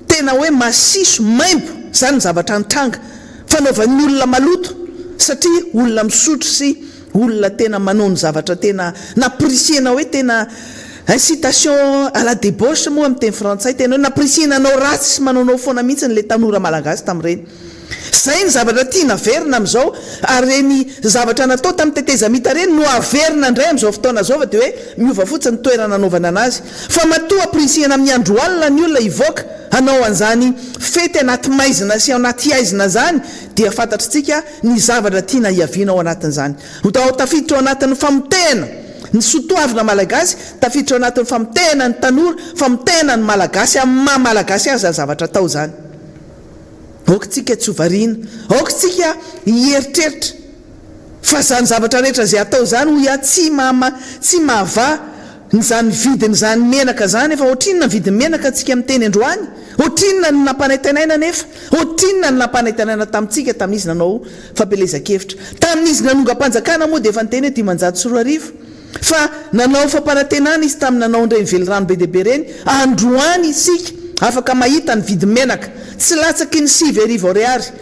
Speaker 1: tena hoe masiso maimbo zany ny zavatra nitranga fanaovan'ny olona maloto satria olona misotro sy olona tena manao ny zavatra tena naprisiana hoe tena incitation à la débauche moa amin'ny teny frantsay tena hoe naprisiana anao ratsy sy manaonao foana mihitsy le tanora malagasy tamin'ireny zay ny zavatra tia naverina amin'izao ary reny zavatra natao tamin'ny tetezamita reny no averina indray amin'izao fotoana zao fa dia hoe miova fotsiny toerana anaovana anazy fa matoa prisihana amin'ny andro alina ny olona ivoaka hanao an'izany fety anaty maizina sy anaty aizina zany dia fantatritsika ny zavatra tiana hiaviana ao anatin'izany tafiditra ao anatin'ny famotena ny sotoavina malagasy tafiditra ao anatin'ny famitenany tanora, famitenany malagasy amin'ny maha-malagasy azy zavatra tao zany. Aokantsika tsy hovariana, aokantsika hieritreritra fa zany zavatra rehetra zay atao zany hoy tsy mahava nyzany vidiny zany menaka zany efa ohatrinona vidiny menaka antsika miteny androany, ohatrinona ny nampanaitanana nefa, ohatrinona ny nampanaitanana tamintsika tamin'izy nanao fampelezan-kevitra, tamin'izy nanonga-panjakana moa dia efa niteny hoe 504 fa nanao fampanantenana izy tamin'ny nanao indreny velorano be deaibe reny. Androany isika afaka mahita ny vidiny menaka, tsy latsaky ny 7,000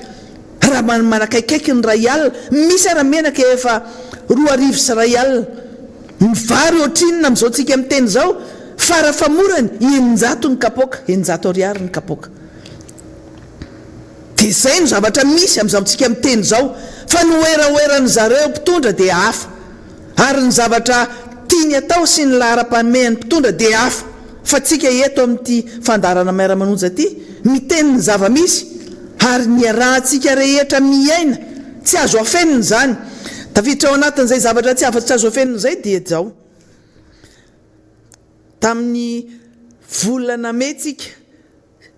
Speaker 1: raha manakaikaiky ny ray alina, misy ara menaka efa 2,000 sy ray alina. Ny vary ohatrinona amin'izao tsika miteny zao, farafamorany 900 ny kapoaka, 900 ariary ny kapoaka. Dia izay no zavatra misy amin'izao tsika miteny zao, fa ny oeraoeran'ny zareo mpitondra dia hafa, ary ny zavatra tiany atao sy ny lahara-pamehan'ny mpitondra dia hafa. Fa tsika eto amin'ity fandarana Miara Manonja ity miteny ny zava-misy, ary ny arahantsika rehetra miaina tsy azo afenina zany. Tafiditra ao anatin'izay zavatra tsy afa-tsy azo afenina zay dia zao. Tamin'ny volana May tsika,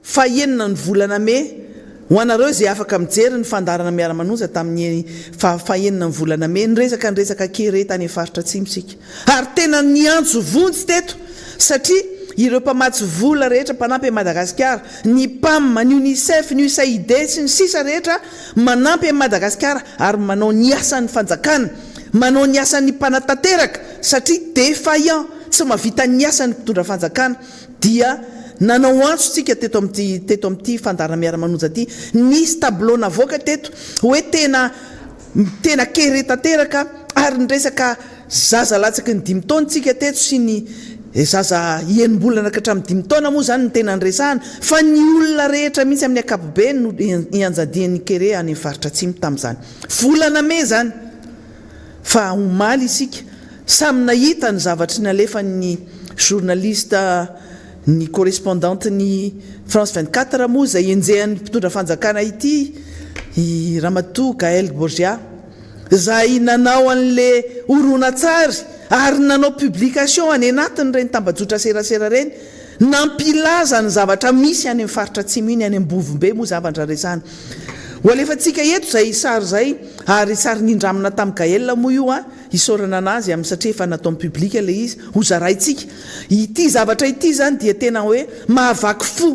Speaker 1: fahaenina ny volana May, ho anareo zay afaka mijery ny fandarana Miara Manonja tamin'ny fahaenina ny volana May, nyresaka kere tany amin'ny faritra atsimo sika. Ary tena niantso vonjy teto satria ireo mpamatsy vola rehetra mpanampy Madagasikara, ny PAM, ny UNICEF, ny USAID sy ny sisa rehetra manampy Madagasikara ary manao ny asan'ny fanjakana, manao ny asan'ny mpanatanteraka satria défaillant, tsy mahavita ny asan'ny mpitondra fanjakana. Dia nanao antso tsika teto amin'ity fandarana Miara Manonja ity, nisy tableau navoaka teto hoe tena kere tanteraka, ary nyresaka zaza latsaky ny 5 taona tsika teto sy ny zaza enim-bolana ka hatramin'ny 5 taona moa zany ny tena nyresahana, fa ny olona rehetra mihitsy amin'ny akapobe no ianjadian'ny kere any amin'ny faritra atsimo tamin'izany volana May zany. Fa omaly isika samy nahita ny zavatry nalefa ny journaliste, ny correspondante ny France 24 moa zay enjehan'ny mpitondra fanjakana ity, i Ramatoa Gaël Borgia, zay nanao an'le horonan-tsary ary nanao publication any anatiny reny tambajotra serasera reny, nampilaza ny zavatra misy any amin'ny faritra atsimo iny, any Ambovombe moa zavatra resana. Ho alefantsika eto zay sary zay, ary sary nindramina tamin'ny Gaël moa io isorana anazy amin'ny satria efa natao publika le izy ho zaraitsika. Ity zavatra ity zany dia tena hoe mahavaky fo.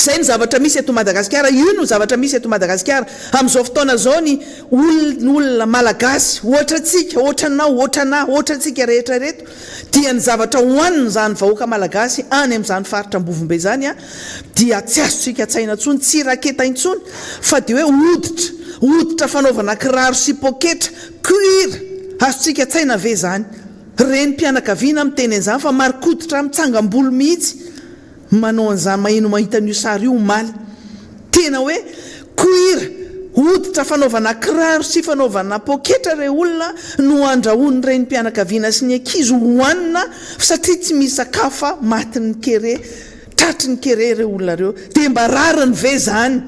Speaker 1: Zay ny zavatra misy eto Madagasikara, io no zavatra misy eto Madagasikara amin'izao fotoana zao. Ny olona malagasy ohatratsika, ohatranao, ohatratsika rehetra reto dia ny zavatra hoanina zany vahoaka malagasy any amin'izany faritra Ambovombe zany dia tsy azontsika tsaina intsony, tsy raketa intsony, fa dia hoe hoditra fanaovana kiraro sy poketra cuir, azontsika tsaina ve zany. Reny mpianakaviana miteny an'izany fa marikoditra mitsangam-bolo mihitsy manao an'izany, maheno mahita n'io sary io omaly, tena hoe cuir, hoditra fanaovana kiraro sy fanaovana poketra re olona no andrahoany reny mpianakaviana sy ny ankizy hoanina satria tsy misy sakafa matin'ny kere, tratry ny kere re olona reo, dia mba rariny ve zany.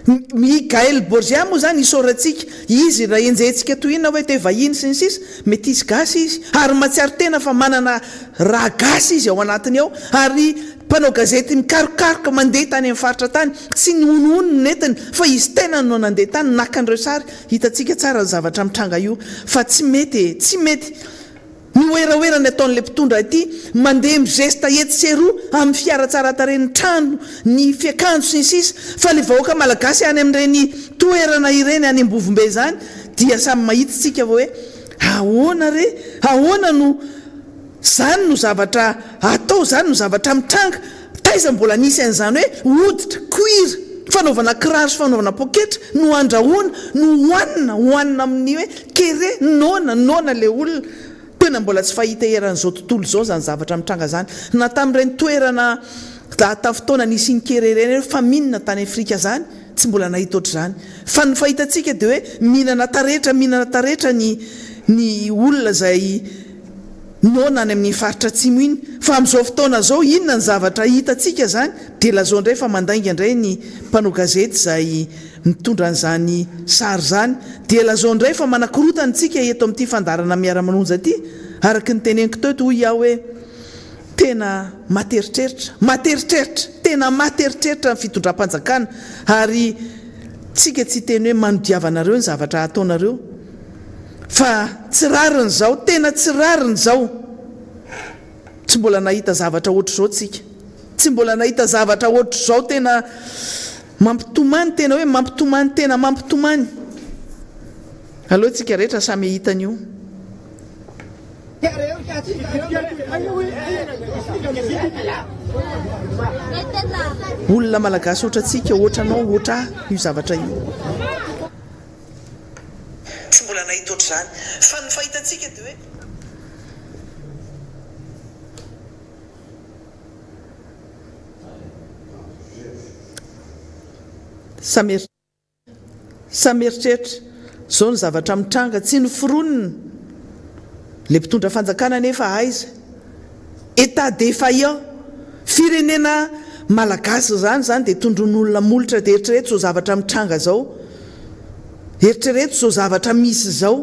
Speaker 1: Gaël Borgia moa zany isoratsika, izy raha enjentsika toy inona hoe te vahiny sy ny sisa, mety izy gasy izy ary matsiary tena fa manana raha gasy izy ao anatiny ao, ary mpanao gazety mikarokaroka mandeha tany amin'ny faritra tany, tsy ny onono netiny fa izy tena no nandeha tany naka an'ireo sary, hitantsika tsara ny zavatra mitranga io. Fa tsy mety ny oeraoerany ataon'le mpitondra ity mandeha migesta etsy sy eroa amin'ny fiara tsara tarehy, ny trano, ny fiakanjo sy ny sisa, fa le vahoaka malagasy any amin'ireny toerana ireny any Ambovombe zany dia samy mahita tsika hoe ahoana no zany no zavatra atao, zany no zavatra mitranga. Taiza mbola nisy an'izany hoe hoditra cuir fanaovana kiraro sy fanaovana poketra no andrahoana no hoanina amin'ny hoe kere nona le olona. Tena mbola tsy fahita eran'izao tontolo zao zany zavatra mitranga zany. Na tamin'ireny toerana tamin'ny fotoana nisy ny kere ireny fa mihinana tany Afrika zany tsy mbola nahita ohatr'izany. Fa ny fahitantsika dia hoe mihinana taretra ny olona zay nona any amin'ny faritra atsimo iny fa amin'izao fotoana zao inona ny zavatra hitantsika zany dia lazao indray fa mandainga indray ny mpanao gazety izay mitondra an'izany sary zany dia lazao indray fa manakorotana tsika eto amin'ity fandarana Miara Manonja ity araka ny teneniko teto hoy aho hoe tena materitreritra tena materitreritra ny fitondram-panjakana ary tsika tsy teny hoe manodiavanareo ny zavatra ataonareo fa tsy rariny zao tena tsy rariny zao tsy mbola nahita zavatra ohatr' zao tsika tsy mbola nahita zavatra ohatr' zao tena mampitomany tena hoe mampitomany tena mampitomany aloha tsika rehetra samy hitan'io olona malagasy ohatra tsika ohatranao ohatra io zavatra io tsy mbola nahita ohatr' zany fa ny fahitantsika dia hoe samy eritreritra zao ny zavatra mitranga tsy ny fironina le mpitondra fanjakana nefa aiza état défaillant firenena malagasy zany dia tondron'olona molitra dia eritrereto zao zavatra mitranga zao eritrereto zao zavatra misy zao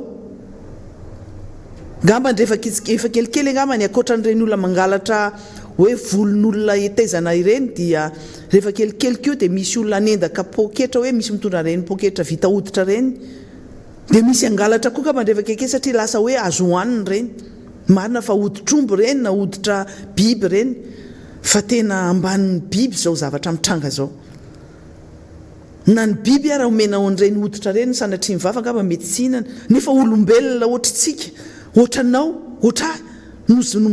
Speaker 1: ngambany rehefa kelikely ngambany akoatran'ireny olona mangalatra hoe volon'olona etaizana ireny dia rehefa kelikely keo dia misy olona anendaka poketra hoe misy mitondra reny poketra vita hoditra reny dia misy angalatra koa ngambany rehefa kelikely satria lasa hoe azo hohaniny reny marina fa hoditr'omby reny na hoditra biby reny fa tena ambanin'ny biby zao zavatra mitranga zao na ny biby raha omena an'ireny hoditra reny sanatria mivava ngamba mety tsy hinana nefa olombelona ohatritsika ohatranao ohatra nozy no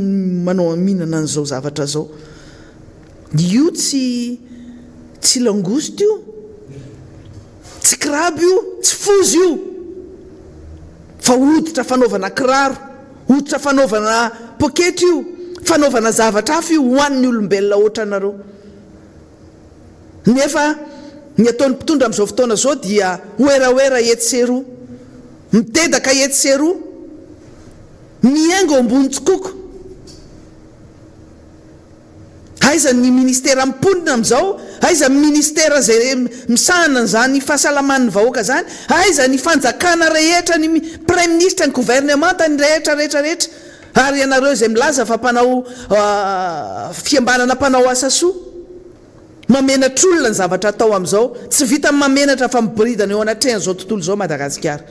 Speaker 1: manao mihinana an'izao zavatra zao io tsy langouste io tsy kraby io tsy fozy io fa hoditra fanaovana kiraro hoditra fanaovana poketra io fanaovana zavatra hafa io hoan'ny olombelona ohatranareo nefa ny ataon'ny mpitondra amin'izao fotoana zao dia oeraoera etseroa mitedaka etseroa miaingo ambony tsokoko aiza ny ministera mimponina amin'izao aiza ny ministera zay misahana n'izany fahasalaman'ny vahoaka zany aiza ny fanjakana rehetra ny premier ministre ny gouvernementa ny rehetrarehetra ary ianareo izay milaza fa mpanao fiambanana mpanao asa soa mamenatr'olona ny zavatra atao amin'izao tsy vita mamenatra fa miboridana eo anatrehan'izao tontolo zao Madagasikara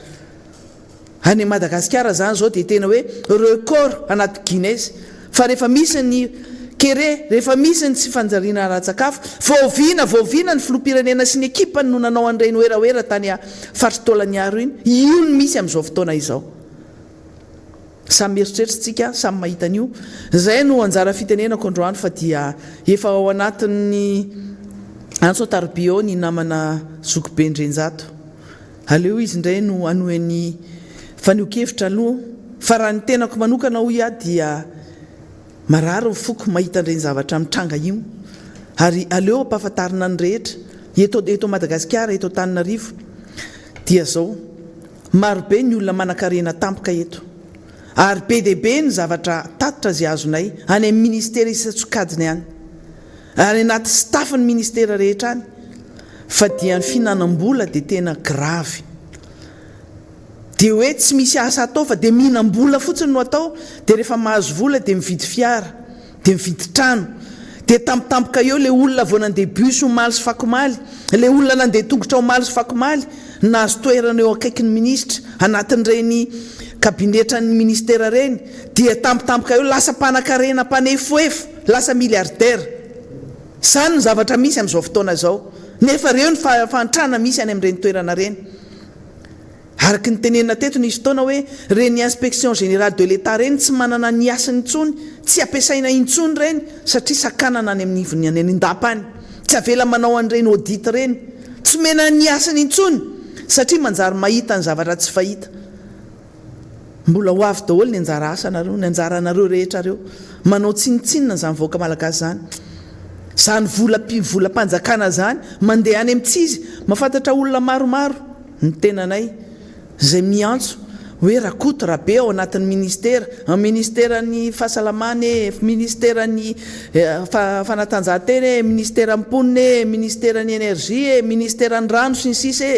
Speaker 1: any Madagasikara zany zao dia tena hoe record anaty Guinness fa rehefa misy ny kere rehefa misy ny tsy fanjariana ara-tsakafo voaviana ny filopirenena sy ny ekipany no nanao an'ireny oeraoera tany a faritolaaniaro iny io ny misy amin'izao fotoana izao samy eritreritrytsika samy mahitan'io zay no anjara fitenenako androany fa dia efa ao anatin'ny antsotarbio ny namana zokobe ndrenjato aleo izy indray no anoen'ny faneokevitra aloha fa raha ny tenako manokana hoy a dia marary foko mahita an'ireny zavatra mitranga io ary aleo ampahafantarina ny rehetra eto Madagasikara eto Antananarivo dia zao marobe ny olona manan-karena tampoka eto ary be dia be ny zavatra tatitra zay azonay any amin'ny ministera isatsokadiny any ary anaty staff ny ministera rehetra any fa dia ny fihinanam-bola dia tena gravy dia hoe tsy misy asa atao fa dia mihinam-bola fotsiny no atao dia rehefa mahazo vola dia mividy fiara dia mividy trano dia tampotampoka eo le olona vao nandeha bus omaly sy fakomaly le olona nandeha tongotra omaly sy fakomaly nahazo toerana eo akaikin'ny ministra anatin'ireny kabinetran'ny ministera reny dia tampotampoka eo lasa mpanan-karena mpanefoefo lasa miliardaire zany ny zavatra misy amin'izao fotoana zao nefa reo ny fantrana misy any amin'ireny toerana reny araka ny tenenina teto nisy fotoana hoe reny inspection générale de l'état reny tsy manana ny asany intsony tsy ampiasaina intsony reny satria sakanana any amin'ny ivony any an-dapa any tsy avela manao an'ireny audit reny tsy mena ny asany intsony satria manjary mahita ny zavatra tsy fahita mbola ho avy daholo ny anjara asanareo ny anjara anareo rehetra reo manao tsinitsinina zany voaka malagasy zany zany volam-panjakana zany mandeha any amin'tsizy mahafantatra olona maromaro ny tenanay zay miantso hoe rakoto rabe ao anatin'ny ministera, ministerany fahasalamany, ministerany fanatanjahantena, ministerany mponina, ministerany energie, ministerany rano sy ny sisa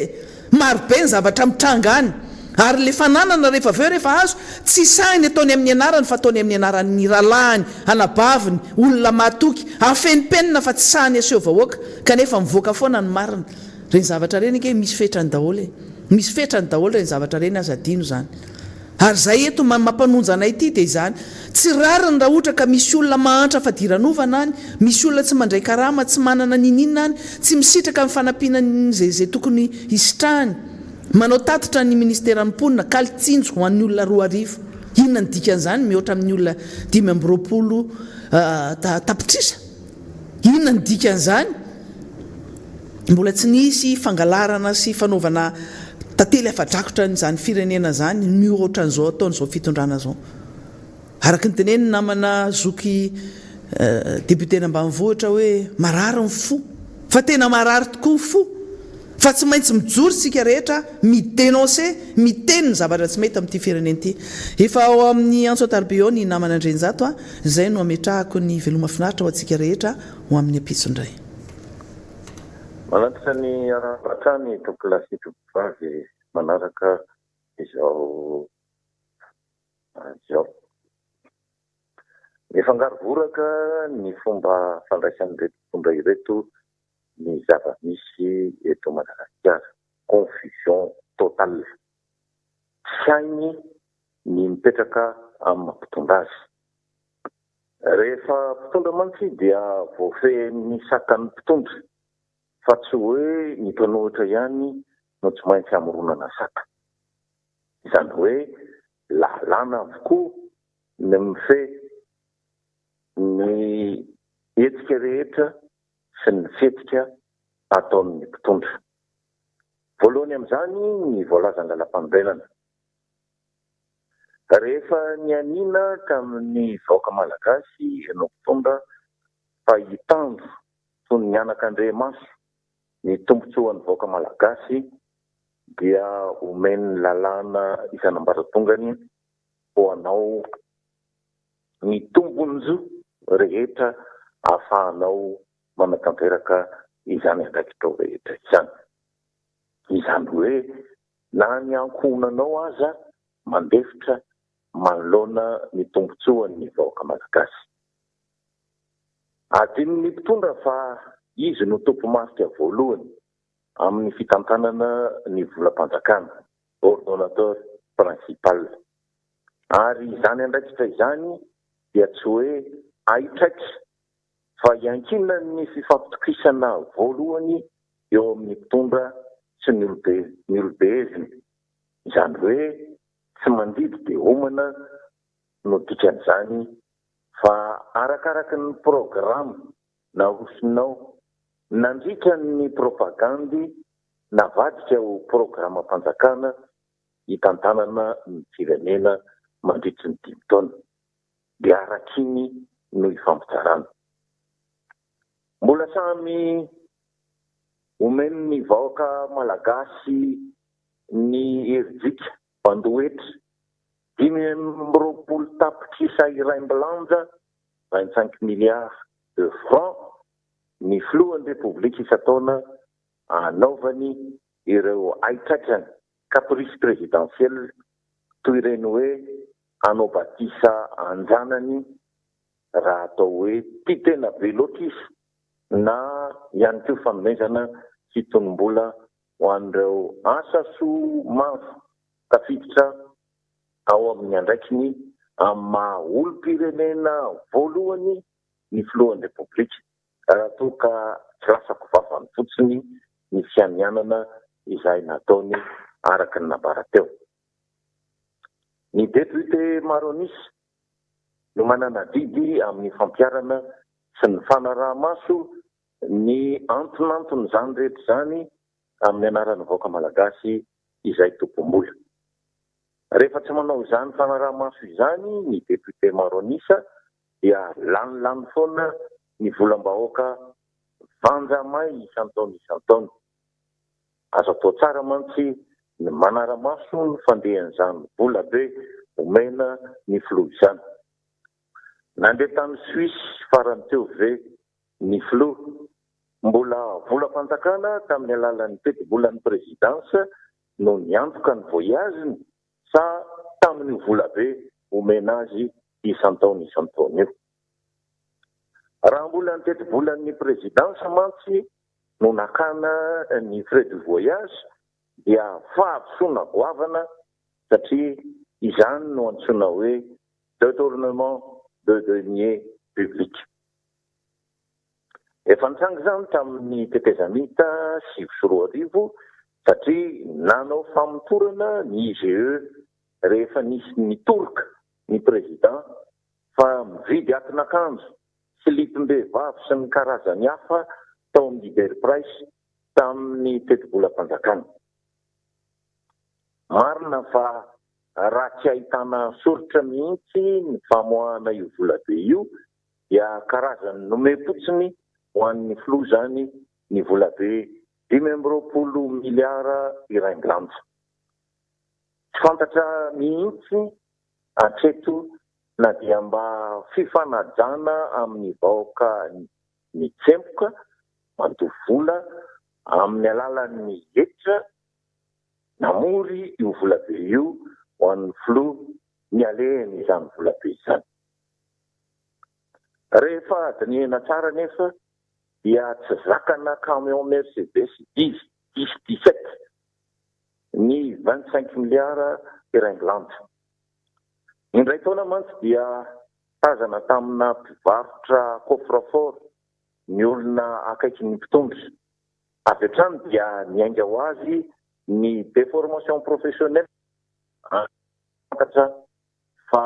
Speaker 1: marobe ny zavatra mitrangany. Ary le fananana rehefa aveo rehefa azo tsy sainy ataony amin'ny anarany fa ataony amin'ny anaran'ny ralahany, anabaviny, olona matoky, afeny penina fa tsy sahany aseho vahoaka kanefa mivoaka foana ny marina. Reny zavatra reny ke misy fetrany daholo, misy fetrany daholo reny zavatra reny aza dino zany. Ary zay eto mampanonja anay ity dia izany, tsy rariny raha ohatra ka misy olona mahantra fadiran'ovana any, misy olona tsy mandray karama, tsy manana ninina any, tsy misitraka amin'ny fanampiana zay tokony hisitrahany, manao tatitra ny ministeran'ny mponina kalitsinjo ho an'ny olona 2,000. Inona ny dikan'izany mihoatra amin'ny olona 520 tapitrisa? Inona ny dikan'izany? Mbola tsy nisy fangalarana sy fanaovana tantely afa-drakotra n'izany firenena zany mihoatra an'izao ataon'izao fitondrana zao. Araka ny teneniny namana zoky député ambanivohitra hoe marary ny fo, fa tena marary tokoa ny fo, fa tsy maintsy mijoro sika rehetra midénoncer, miteny ny zavatra tsy mety amin'ity firenena ity. Efa ao amin'ny Antsoatarbe ny namana Andrenjato izay no ametrahako ny veloma finaritra ho antsika rehetra ho amin'ny ampitsondray.
Speaker 2: Manatitra ny arahatra ny topolasy topovavy manaraka izao. Ny fangarovoraka ny fomba fandraisan'ireto mpitondra ireto ny zava-misy eto Madagasikara, confusion totale. Tsy hainy ny mipetraka amin'ny mampitondra azy. Rehefa mpitondra mantsy dia voafehin'ny sakan'ny mpitondra, fa tsy hoe ny mpanohitra ihany no tsy maintsy amoronana saka. Izany hoe lalàna avokoa ny mifehy ny hetsika rehetra sy ny fetika ataon'ny mpitondra. Voalohany amin'izany ny voalaza andalam-panorenana. Rehefa ny anina ka amin'ny vahoaka malagasy ianao mpitondra fa hitandro toy ny anak'Andriamaso ny tombontsoan'ny vahoaka malagasy dia omeny lalàna isan'ambaratongany ho anao ny tombonjo rehetra ahafahanao manatanteraka izany andraikitao rehetra izany. Izany hoe na ny ankohonanao aza mandefitra manoloana ny tombontsoan'ny vahoaka malagasy. Adin'ny mpitondra fa izy no tompomarika voalohany amin'ny fitantanana ny volam-panjakana, ordonnateur principal. Ary izany andraikitra izany dia tsy hoe aitraika fa iankina ny fifampitokisana voalohany eo amin'ny mpitondra sy ny olobeeziny. Izany hoe tsy mandidy dia homana no dikan'izany fa arakaraka ny programa narosinao nandritra ny propagandy navadika ho programam-panjakana hitantanana ny firenena mandritry ny 5 taona. Dia arak'iny no hifampitsarana. Mbola samy omeny ny vahoaka malagasy ny herijika bandoetra 520 tapitrisa iraimbilanja 25 milliards de francs ny filohan'ny repoblika isan-taona anaovany ireo aitrakany caprice présidentiel toy ireny hoe anao batisa anjanany raha atao hoe titena be loatra izy na ihany koa fanomezana fitonom-bola ho an'ireo asa soa mafy tafiditra ao amin'ny andraikiny amin'ny maha olom-pirenena voalohany ny filohan'ny repoblika. Raha toa ka tsy lasako vavany fotsiny ny fianianana izay nataony araka ny nabara teo. Ny député maronisy no manana didy amin'ny fampiarana sy ny fanaraha-maso ny antonantony izany rehetra izany amin'ny anaran'ny vahoaka malagasy izay tompom-bola. Rehefa tsy manao izany fanaraha-maso izany ny député maronisa dia lanilany foana ny volam-bahoaka vanjamay isan-taona isan-taona. Azo atao tsara mantsy ny manaramaso ny fandehan'izany vola be omena ny filoha izany. Nandeha tany Suisse farany teo ve ny filoha mbola volam-panjakana tamin'ny alalan'ny teti-bolan'ny présidence no niantoka ny voyaziny sa tamin'ny vola be omena azy isan-taona io. Raha mbola ny teti-bolan'ny présidence mantsy no nakana ny frais de voyage dia fahasoana goavana satria izany no antsoina hoe détournement de deniers publics. Efa nitsangy izany tamin'ny tetezamita 2024 satria nanao famotorana ny IGE rehefa nisy nitoroka ny président fa mividy atin'akanjo sy lipim-behivavy sy ny karazany hafa tao amin'ny leader price tamin'ny teti-bolam-panjakana. Marina fa raha tsy ahitana soritra mihitsy ny famoahana io vola be io dia karazany nomem-potsiny ho an'ny filoha zany ny vola be 5 miliara irainglanza. Tsy fantatra mihitsy hatreto na dia mba fifanajana amin'ny vahoaka ny tsempoka mandoha vola amin'ny alalan'ny hetra namory io vola be io ho an'ny filoha ny aleny izany vola be izany. Rehefa adinihana tsara nefa dia tsy zakana camion Mercedes 17 ny 25 miliara irainglanza. Indray taona mantsy dia tazana tamina mpivarotra coffre-fort ny olona akaiky ny mpitondry. Avy hatrany dia niainga ho azy ny déformation professionnelle fantatra fa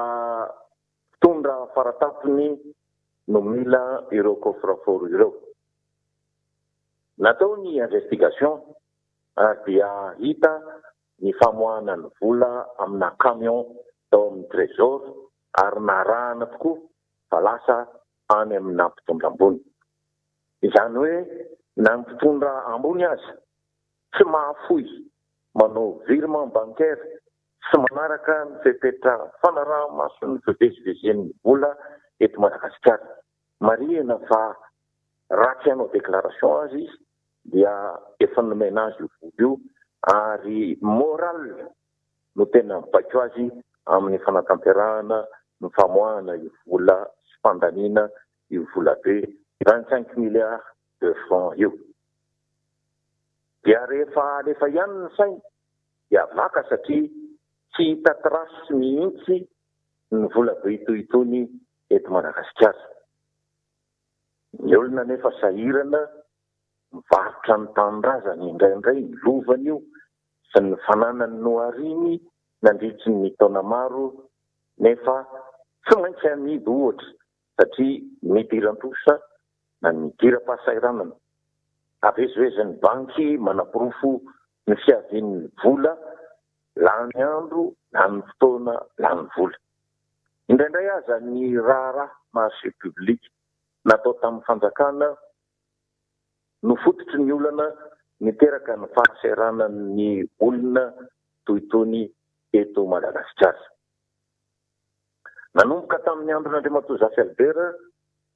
Speaker 2: mpitondra faratapony no mila ireo coffre-fort ireo. Natao ny investigation dia hita ny famoahana ny vola amina camion tao amin'ny trésor ary narahana tokoa fa lasa any amina mpitondra ambony. Izany hoe na ny mpitondra ambony aza tsy mahafoy manao virement bancaire sy manaraka ny fepetra fanaraha-maso ny fivezivezen'ny vola eto Madagasikara. Marihana fa raha tsy hanao déclaration azy izy dia efa nomena azy io vola io ary moral no tena mibaiko azy amin'ny fanatanterahana ny famoahana io vola sy fandaniana io vola be 25 milliards de francs io. Dia rehefa alefa ihany ny sainy dia vaka satria tsy hita trasy mihitsy ny vola be itony eto Madagasikara. Ny olona nefa sahirana mivarotra ny tanindrazana indraindray ny lovany io sy ny fananany nohariny nandritsy ny taona maro nefa tsy maintsy amidy ohatra satria midiran-tosa na midira-pahasahiranana. Avezivezin'ny banky manapirofo ny fiavian'ny vola lany andro na ny fotoana lany vola. Indraindray aza ny raharaha marché public natao tamin'ny fanjakana no fototry ny olana niteraka ny fahasahiranan'ny olona toy itony eto Madagasikara. Nanomboka tamin'ny andron'Andriamatoa Zafy Albert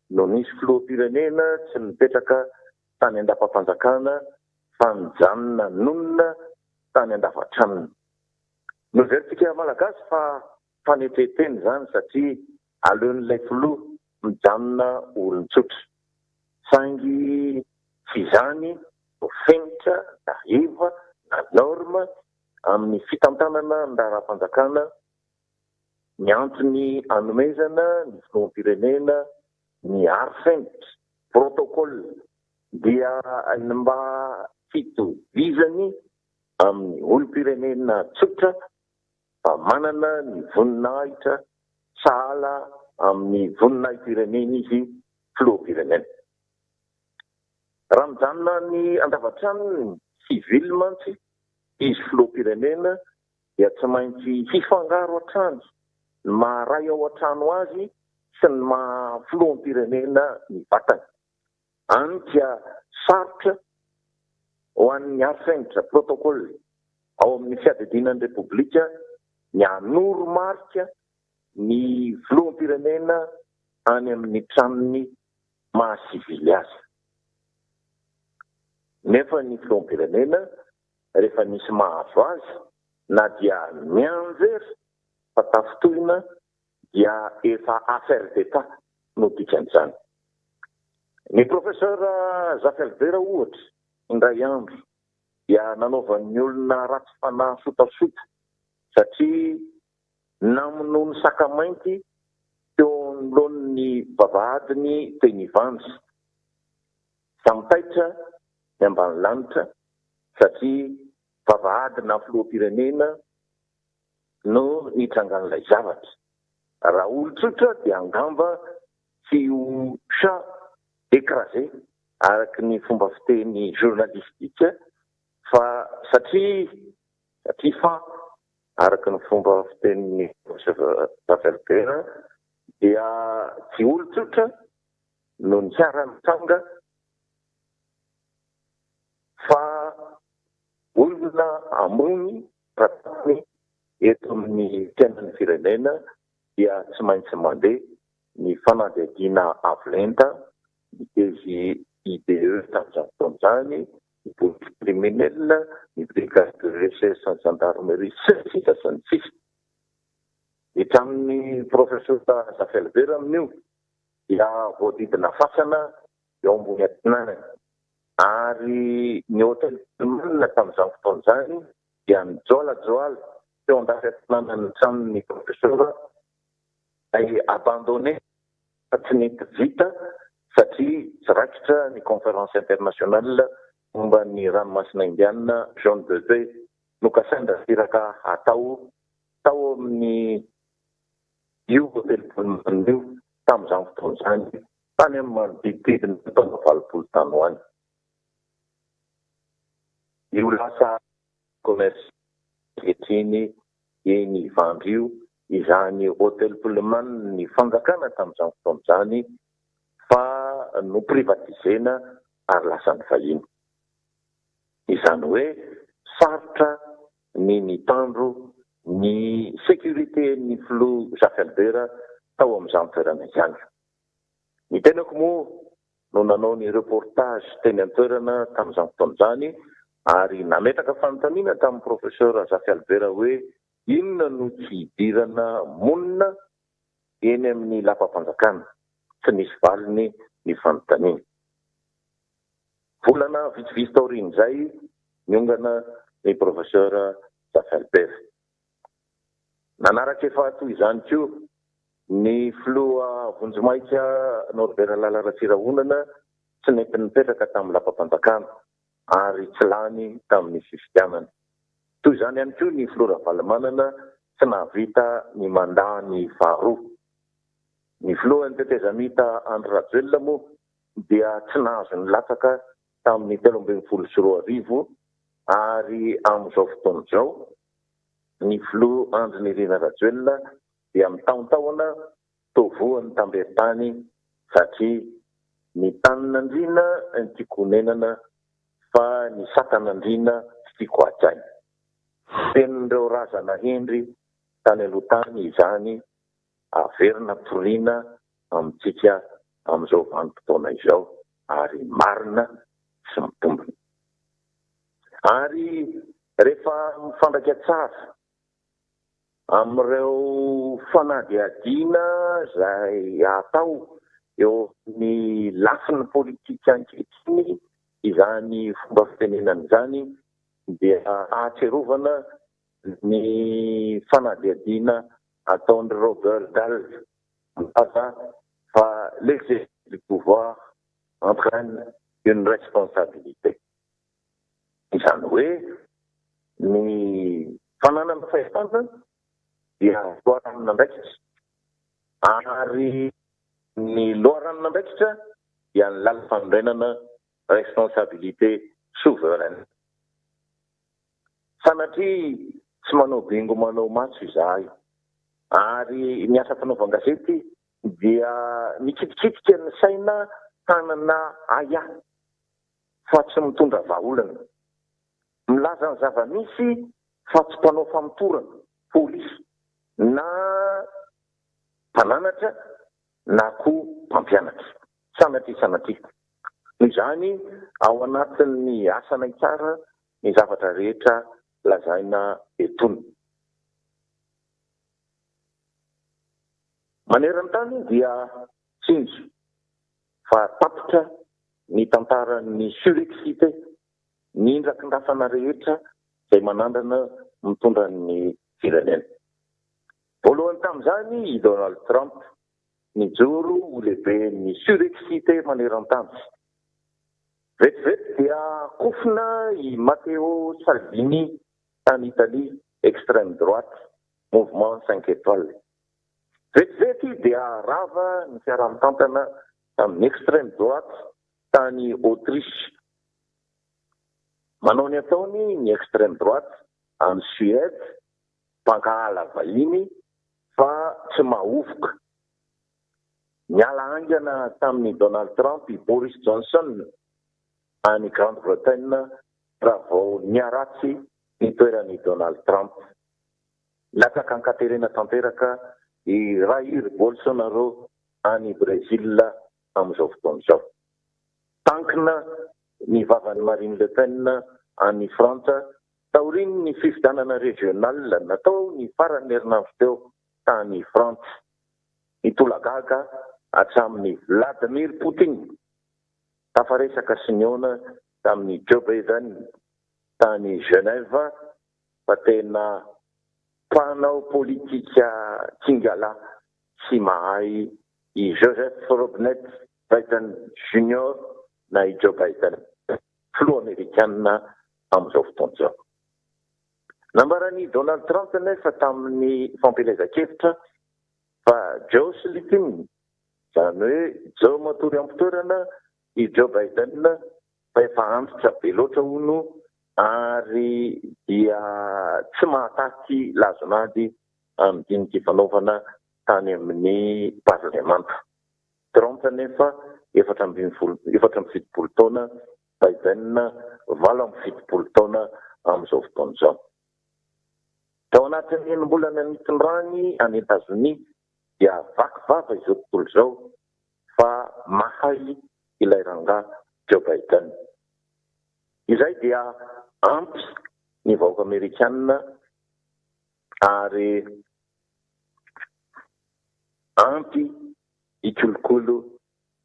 Speaker 2: no nisy filoham-pirenena tsy nipetraka tany andapa-panjakana fa nijanona nonina tany andafantranony. Noverisika malagasy fa fanetreteny zany satria aleon'ilay filoha mijanona olon-tsotra. Saingy tsy izany no fenitra na iva na norma amin'ny fitantanana ny raharaham-panjakana ny antony anomezana ny filoham-pirenena ny arifenitra protocole dia mba fitovizany amin'ny olom-pirenena tsotra fa manana ny voninahitra sahala amin'ny voninahim-pirenena izy filoham-pirenena. Raha mijanona ny andavatranony civil mantsy izy filoham-pirenena dia tsy maintsy hifangaro hatrany ny maharay ao an-trano azy sy ny maha-filoham-pirenena ny vatany. Any dia sarotra ho an'ny arifenitra protocole ao amin'ny fiadidinan'ny repoblika ny anoro marika ny filoham-pirenena any amin'ny tranony mahasivily azy. Nefa ny filoham-pirenena rehefa nisy mahazo azy na dia mianjery fa tafotohina dia efa affaire d'État no dikan'izany. Ny professeur Zafelbera ohatra indray andro dia nanaovan'ny olona ratsy fanahy sotasota satria namono ny sakamainty teo anoloan'ny vavahadiny teny Ivanjy. Samitaitra ny ambany lanitra satria vavahadina filoham-pirenena no nitrangan'ilay zavatra. Raha olon-tsotra dia angamba tsy ho chat écrasé araky ny fomba fiteny journalistika fa satria fa araky ny fomba fitenin'ny Zafelbera dia tsy olon-tsotra no niara-nitsanga fa olona amony ratany eto amin'ny tenan'ny firenena dia tsy maintsy mandeha ny fanadihadiana avolenta ny tezy IDE tamin'izany fotoan'izany, ny police criminelle, ny brigade de recherche ny gendarmerie sisa sy ny sisa. Hitramin'ny professeur Zafelbera amin'io dia voadidina fasana eo ambony antinanany. Ary ny hôtel Pullman tamin'izany fotoan'izany dia nijoalajoala teo andafy antinanany tranon'ny professeur ay abandonné fa tsy nety vita satria tsy rakitra ny conférence internationale momba ny ranomasina indiana Jean de Paix no kasaindra firaka tao amin'ny io hôtel Pullman io tamin'izany fotoan'izany tany amin'ny manodidididiny taona 20 tany ho any. Io lasa commerce kehitriny eny Ivandry io izany hôtel Pullman ny fanjakana tamin'izany fotoan'izany fa no privatisena ary lasa ny vahiny. Izany hoe sarotra ny nitandro ny sécurité ny filoha Zafelbera tao amin'izany toerana izany. Ny tenako moa no nanao ny reportage teny an-toerana tamin'izany fotoan'izany ary nametraka fanontaniana tamin'ny professeur Zafelbera hoe inona no tsy hidirana monina eny amin'ny lapa-panjakana. Tsy nisy valiny ny fanontaniana. Volana vitsivitsy taorian'izay niongana ny professeur Zafelbera. Nanaraka efa toy izany koa ny filoha Vonjimaika Norbert Lala Ratsirahonana tsy nety nipetraka tamin'ny lapa-panjakana ary tsy lany tamin'ny fifidianana. Toy izany ihany koa ny filoha Ravalomanana tsy nahavita ny mandany faharoa. Ny filohan'ny tetezamita Andry Rajoelina moa dia tsy nahazo ny latsaka tamin'ny 2024 ary amin'izao fotoan'izao ny filoha Andry Nirina Rajoelina dia mitaontaona tovoany tamberitany satria ny tanin'andriana ny tiako nenana fa ny satan'andriana tsy tiako atsaina. Tenin'ireo razana Hendry tany aloha tany izany averina toriana amintsika amin'izao vanim-potoana izao ary marina sy mitombina. Ary rehefa mifandraika tsara amin'ireo fanadihadiana izay atao eo ny lafin'ny politika ankehitriny izany fomba fitenenana izany dia ahatserovana ny fanadihadiana ataon'ny Robert Dalle milaza fa l'exercice du pouvoir entraîne une responsabilité. Izany hoe ny fananana fahaizana dia loharanona andraikitra ary ny loharanona andraikitra dia ny lala fanondrenana responsabilité souveraine. Sanatria tsy manao bingo manao matso izahay ary ny asa fanaovan-gazety dia mikitikitiky ny saina tanana aya fa tsy mitondra vahaolana. Milaza ny zava-misy fa tsy mpanao famotorana polisy na mpananatra na koa mpampianatra sanatry noho izany ao anatin'ny asana tsara ny zavatra rehetra lazaina etony. Maneran-tany dia tsinjo fa tapitra ny tantaran'ny surexité ny indrakindrafana rehetra izay manandrana mitondra ny firenena. Voalohany tamin'izany i Donald Trump nijoro ho lehibe ny surexité maneran-tany. Vetivety dia kofina i Matteo Salvini tany Italia, extrême droite, mouvement 5 étoiles. Vetivety dia rava ny fiaraha-mitantana tamin'ny extrême droite tany Autriche. Manao ny ataony ny extrême droite amin'ny Suède, mpankahala vahiny fa tsy mahofoka. Niala angana tamin'ny Donald Trump i Boris Johnson any Grande-Bretagne raha vao niaratsy ny toeran'i Donald Trump. Latsaka ankaterena tanteraka i Jair Bolsonaro any Brésil amin'izao fotoana izao. Tankina ny vavan'ny Marine Le Pen any Frantsa taoriny ny fifidanana régional natao ny farany herinandro teo tany Frantsa. Nitolagaga hatramin'ny Vladimir Poutine tafaresaka siniona tamin'ny Joe Biden tany Genève fa tena mpanao politika tsingala sy mahay i Joseph Robinette Biden Junior na i Joe Biden filoha amerikanina amin'izao fotoana izao. Nambarany Donald Trump nefa tamin'ny fampelezan-kevitra fa Joe Slitin, izany hoe Joe matory ampitoerana i Joe Biden fa efa antitra be loatra hono ary dia tsy mahataky lazonady amin'ny diniky fanaovana tany amin'ny parlemanta. Trump nefa 17 taona, Biden 17 taona amin'izao fotoana izao. Tao anatin'ny enim-bolana nitondrany any Etazonia dia vakivava izao tontolo izao fa mahay ilay rangahy Joe Biden. Izay dia ampy ny vahoaka Amerikanina ary ampy ikolokolo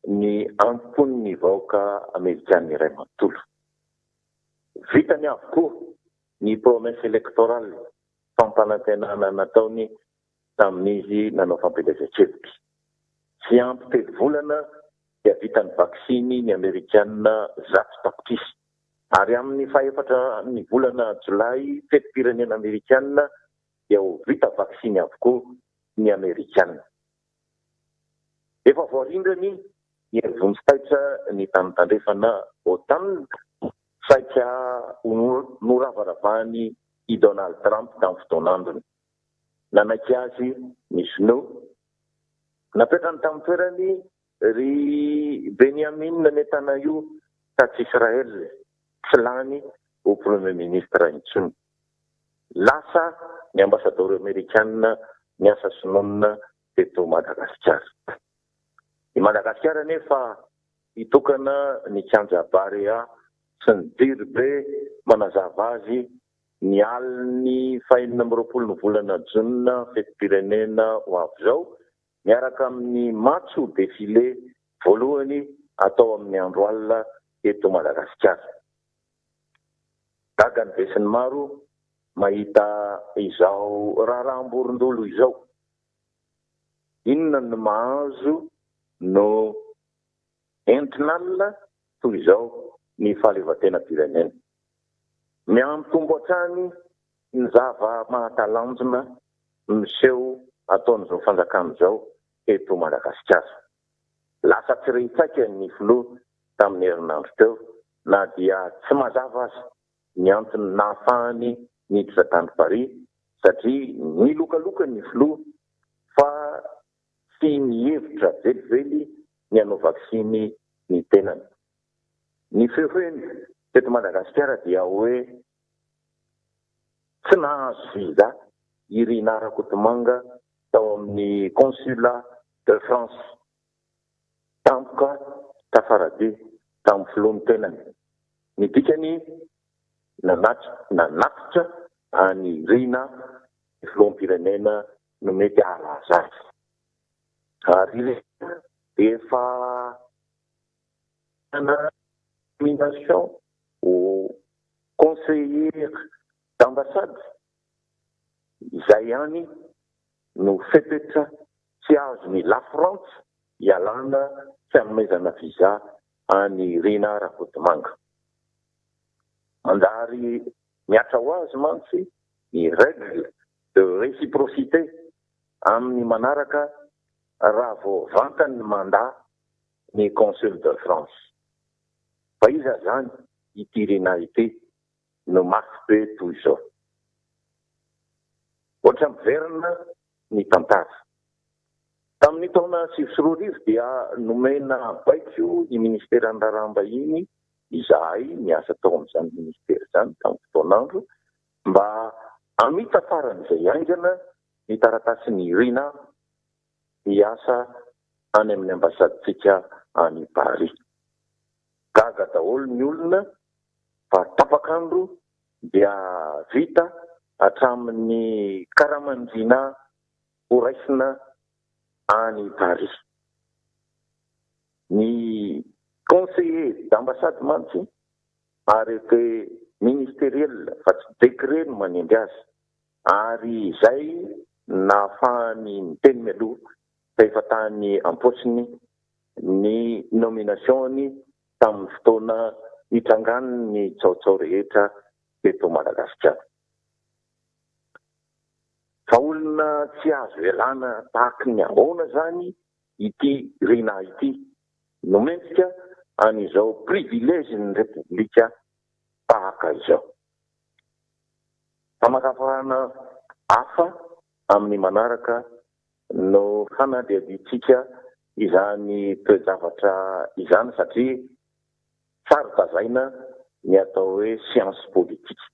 Speaker 2: ny ampon'ny vahoaka Amerikanina iray manontolo. Vitany avokoa ny promesse électorale fampanantenana nataony tamin'izy nanao fampelezan-kevitra. Tsy ampy telo volana dia vitany vaksiny ny Amerikanina zato tapitrisa. Ary amin'ny fahaefatra ny volana Jolay fetim-pirenena Amerikanina dia ho vita vaksiny avokoa ny Amerikanina. Efa voarindrany ny vonintsitaitra ny tanitandrefana OTAN saika noravaravan'ny i Donald Trump tamin'ny fotoanandrony. Nanaiky azy ny Snow. Napetrany tamin'ny toerany ry Benjamin Netanyahu taty Israel tsy lany ho premier ministre intsony. Lasa ny ambassadeur amerikanina niasa sinoina teto Madagasikara. I Madagasikara nefa hitokana ny kianja Barea sy ny Dirbe manazava azy ny aliny fahaenina amby roapolo ny volana Jona fetim-pirenena ho avy izao miaraka amin'ny matso défilé voalohany atao amin'ny andro alina eto Madagasikara. Gaga ny besin'ny maro mahita izao raharamborondolo izao. Inona no mahazo no entin'alina toy izao ny fahaleovan-tena-pirenena. Miampitombo hatrany ny zava mahatalanjona miseho ataon'izao fanjakana izao eto Madagasikara. Lasa tsy rehitsaika ny filoha tamin'ny herinandro teo na dia tsy mazava azy ny antony nahafahany niditra tany Paris satria nilokaloka ny filoha fa tsy nihevitra velively ny hanao vaksiny ny tenany. Ny feoheny teto Madagasikara dia hoe tsy nahazo viza i Rina Rakotomanga tao amin'ny consulat de France tampoka tafarade tamin'ny filohan'ny tenany. Ny dikany nanatitra any Rina filoham-pirenena no mety halaza azy. Ary efa nomination au conseiller d'ambassade izay ihany no fepetra tsy azony la France hialana tsy hanomezana viza any Rina Rakotomanga. Mandary miatra ho azy mantsy ny règle de réciprocité amin'ny manaraka raha vao vantany ny mandat ny consul de France. Fa iza zany ity Rina ity no mafy be toy izao. Ohatra miverina ny tantara. Tamin'ny taona 2010 dia nomena baiko ny ministera an-draraham-bahiny izahay niasa tao amin'izany ministera izany tamin'ny fotoanandro mba hamita faran'izay aingana ny taratasin'ny Rina hiasa any amin'ny ambasaditsika any Paris. Gaga daholo ny olona fa tapakandro dia vita hatramin'ny karamanjina horaisina any Paris. Ny conseiller d'ambassade mantsy arrêté ministériel fa tsy décret no manendry azy ary izay nahafahany miteny mialoha fa efa tany am-potsiny ny nominationy tamin'ny fotoana hitranganiny ny tsaotsao rehetra teto Madagasikara. Fa olona tsy azo elana tahaka ny ahoana zany ity Rina ity no mentsika an'izao privilégien'ny Repoblika tahaka izao. Famakafahana hafa amin'ny manaraka no hanadihaditsika izany toe-javatra izany satria tsara tazaina ny atao hoe science politique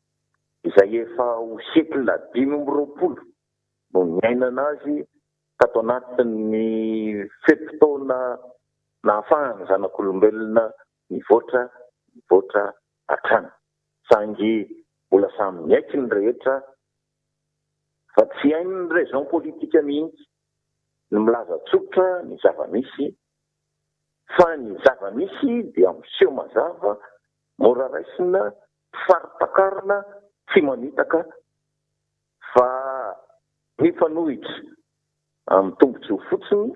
Speaker 2: izay efa ho siècle 2020 no niainana azy tato anatin'ny fepitaona nahafahany zanak'olombelona mivoatra hatrany. Sangy mbola samy miaiky ny rehetra fa tsy hainy raison politika mihitsy ny milaza tsotra ny zava-misy fa ny zava-misy dia miseho mazava mora raisina faripakarina tsy manitaka fa mifanohitra amin'ny tombontso fotsiny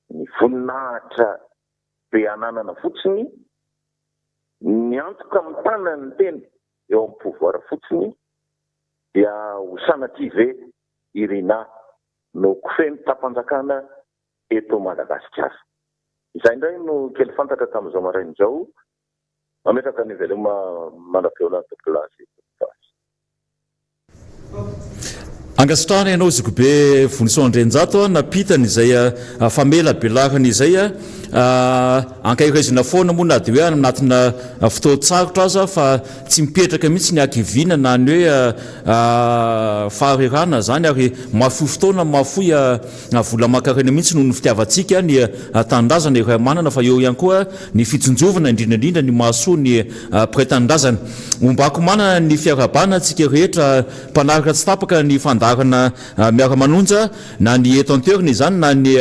Speaker 2: ny voninahitra be ananana fotsiny ny antoka amin'ny tanany tena eo amin'ny pouvoir fotsiny dia ho sanatry ve i Rina no kofeny tapanjakana eto Madagasikara. Izay indray no kely fantatra tamin'izao maraina izao mametraka ny veloma manam-peona topilasy.
Speaker 3: Angasitrahana ianao Zokobe Vonso Andrenjato napitany izay famela belahany izay ankahirizina foana moa na dia hoe anatina fotoan-tsarotra aza fa tsy mipetraka mihitsy ny akivina na ny hoe faharirana zany ary mafoy fotoana mafoy vola makarena mihitsy noho ny fitiavantsika ny tandrazana iray manana fa eo ihany koa ny fitsonjovana indrindrandrindra ny mahasoa ny mpiray-tandrazana ombako manana ny fiarabana antsika rehetra mpanaraka tsy tapaka ny fandarana Miara Manonja na ny eto an-toerana izany na ny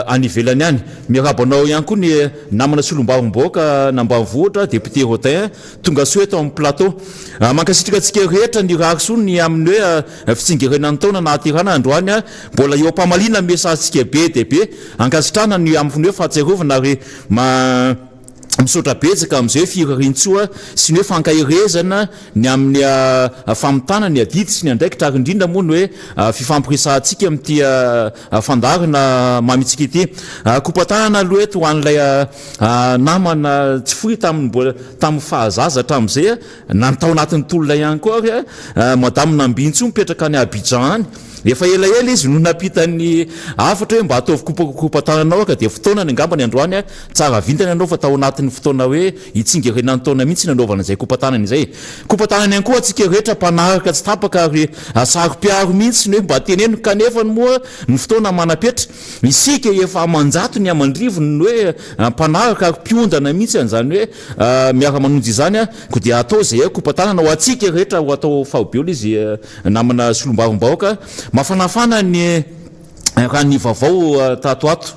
Speaker 3: any ivelany any. Miarabanao ihany koa ny namana solombarom-boaka n'ambanivohitra député Rotin tonga soa eto amin'ny plateau. Mankasitraka antsika rehetra ny rarisoa ny amin'ny hoe fitsingerenan'ny taona nahaterana androany mbola eo am-pamalina mesantsika be dia be ankasitrahana ny amin'ny hoe fahatsiarovana ary misaotra betsaka amin'izay firarintsoa sy ny hoe fankahirezana ny amin'ny famitana ny adidy sy ny andraikitra ary indrindra moa ny hoe fifampiresantsika amin'ity fandarana mamitsika ity. Kopatahana aloha eto ho an'ilay namana tsy fohy tamin'ny fahazaza hatramin'izay na ny tao anatin'ny tolona ihany koa ary madame Nambintso mipetraka any Abidjan any efa elaela izy no napitany afatra hoe mba ataovy kopakopatananao ka dia fotoana ny angambany androany a tsara vintany anao fa tao anatin'ny fotoana hoe itsingerenany taona mihitsy nanaovana izay kopatanana izay kopatanana ihany koa atsika rehetra mpanaraka tsy tapaka ary sarom-piaro mihitsy ny hoe mba teneno kanefa moa ny fotoana manapetra isika efa manjato ny amandrivony hoe mpanaraka ary mpiondana mihitsy an'izany hoe miara manonjy izany a ko dia atao izay kopatanana ho atsika rehetra ho atao fahobeola izy namana solombarombaoka mafanafana ny raha ny vaovao tatoato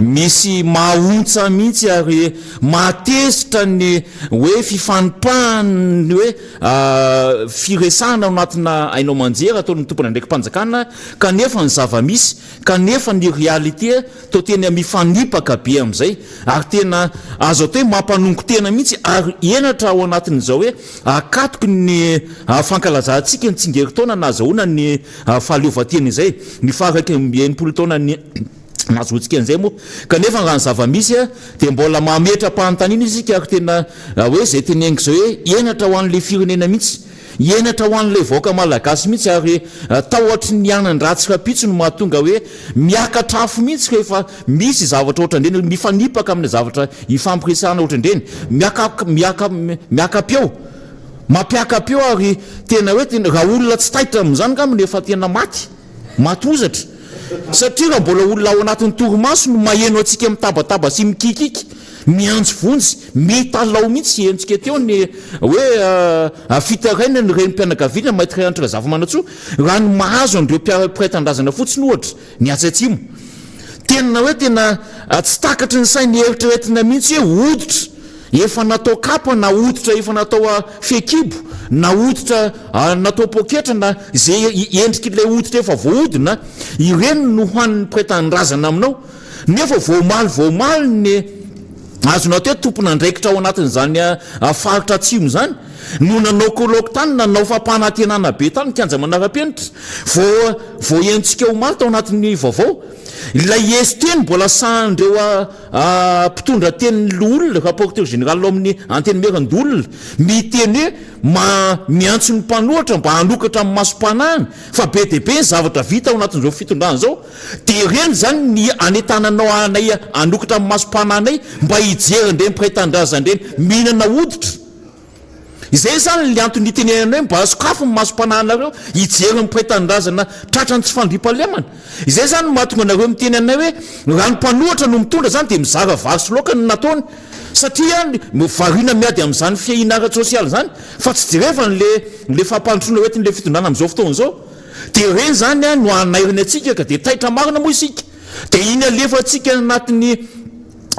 Speaker 3: misy mahontsa mihitsy ary matezitra ny hoe fifanipahany hoe firesahana ao anatina ainao manjera ataony tompona ndraiky mpanjakana kanefa ny zava-misy kanefa ny réalité to tena mifanipaka be am'izay ary tena azo atao hoe mampanongo tena mihitsy ary enatra ao anatin'izao hoe akatoky ny fankalazantsika ny tsingeritaona na azahoana ny fahaleovatena izay ny faraka enimpolo taona ny nazotsika an'izay moa kanefa raha ny zava-misy a dia mbola mametram-panontaniana isika ary tena hoe zay teneniko zao hoe enatra ho an'le firenena mihitsy enatra ho an'le vaoaka malagasy mihitsy ary tahoatry ny anan-dratsy rapitso no mahatonga hoe miakatrafo mihitsy rehefa misy zavatra ohatrandreny mifanipaka amin'ny zavatra ifampiresahana ohatrandreny miakapeo mampiakapeo ary tena hoe tena raha olona tsy taitra amin'izany ngaminy efa tena maty ozatra satria raha mbola olona ao anatin'ny torimaso no maheno atsika mitabataba sy mikikiky mianjo vonjy mitalao mihitsy entsika teo ny hoe fitaraina ny renim-pianakaviana mahita ray antra zava-manatsoa raha ny mahazo andreo mpiray-tandrazana fotsiny ohatra ny atsatsimo tena hoe tena tsy takatry ny sainy eritreretina mihitsy hoe oditra efa natao kapa na oditra efa natao fekibo na oditra natao poketra na zay endriky ilay oditra efa voahodina ireny no hoan'ny mpiray-tandrazana aminao nefa voamaly ny azonao te tompona andraikitra ao anatin'izany faritra atsimo zany no nanao koloko tany nanao fampanantenana be tany kanja manara-penitra vo entsika ho maly tao anatin'ny vaovao ilay esy teny mbola sahandreo mpitondra tenin'ny olona rapporteur général ao amin'ny anteny merandolona miteny hoe miantso ny mpanohatra mba hanokatra amin'ny masom-panahiny fa be dia be ny zavatra vita ao anatin'izao fitondrana zao dia reny zany ny anetananao anay hanokatra amin'ny masom-panahinay mba hijerindreny mpiray-tandrazandreny mihinana oditra izay zany le antony tenenana hoe mba sokafo ny masom-panahinareo hijery ny mpiray-tandrazana tratrany tsy fandriam-pahalemana izay zany mahatonga anareo miteny anay hoe raha ny mpanohatra no mitondra zany dia mizara vary sy loaka ny nataony satria variana miady amin'izany fiahina ara-tsosialy zany fa tsy jereva le fampanotrona hoetiny le fitondrana amin'izao fotoana zao dia reny zany no anairiny atsika ka dia taitra marina moa isika dia iny alefa atsika anatin'ny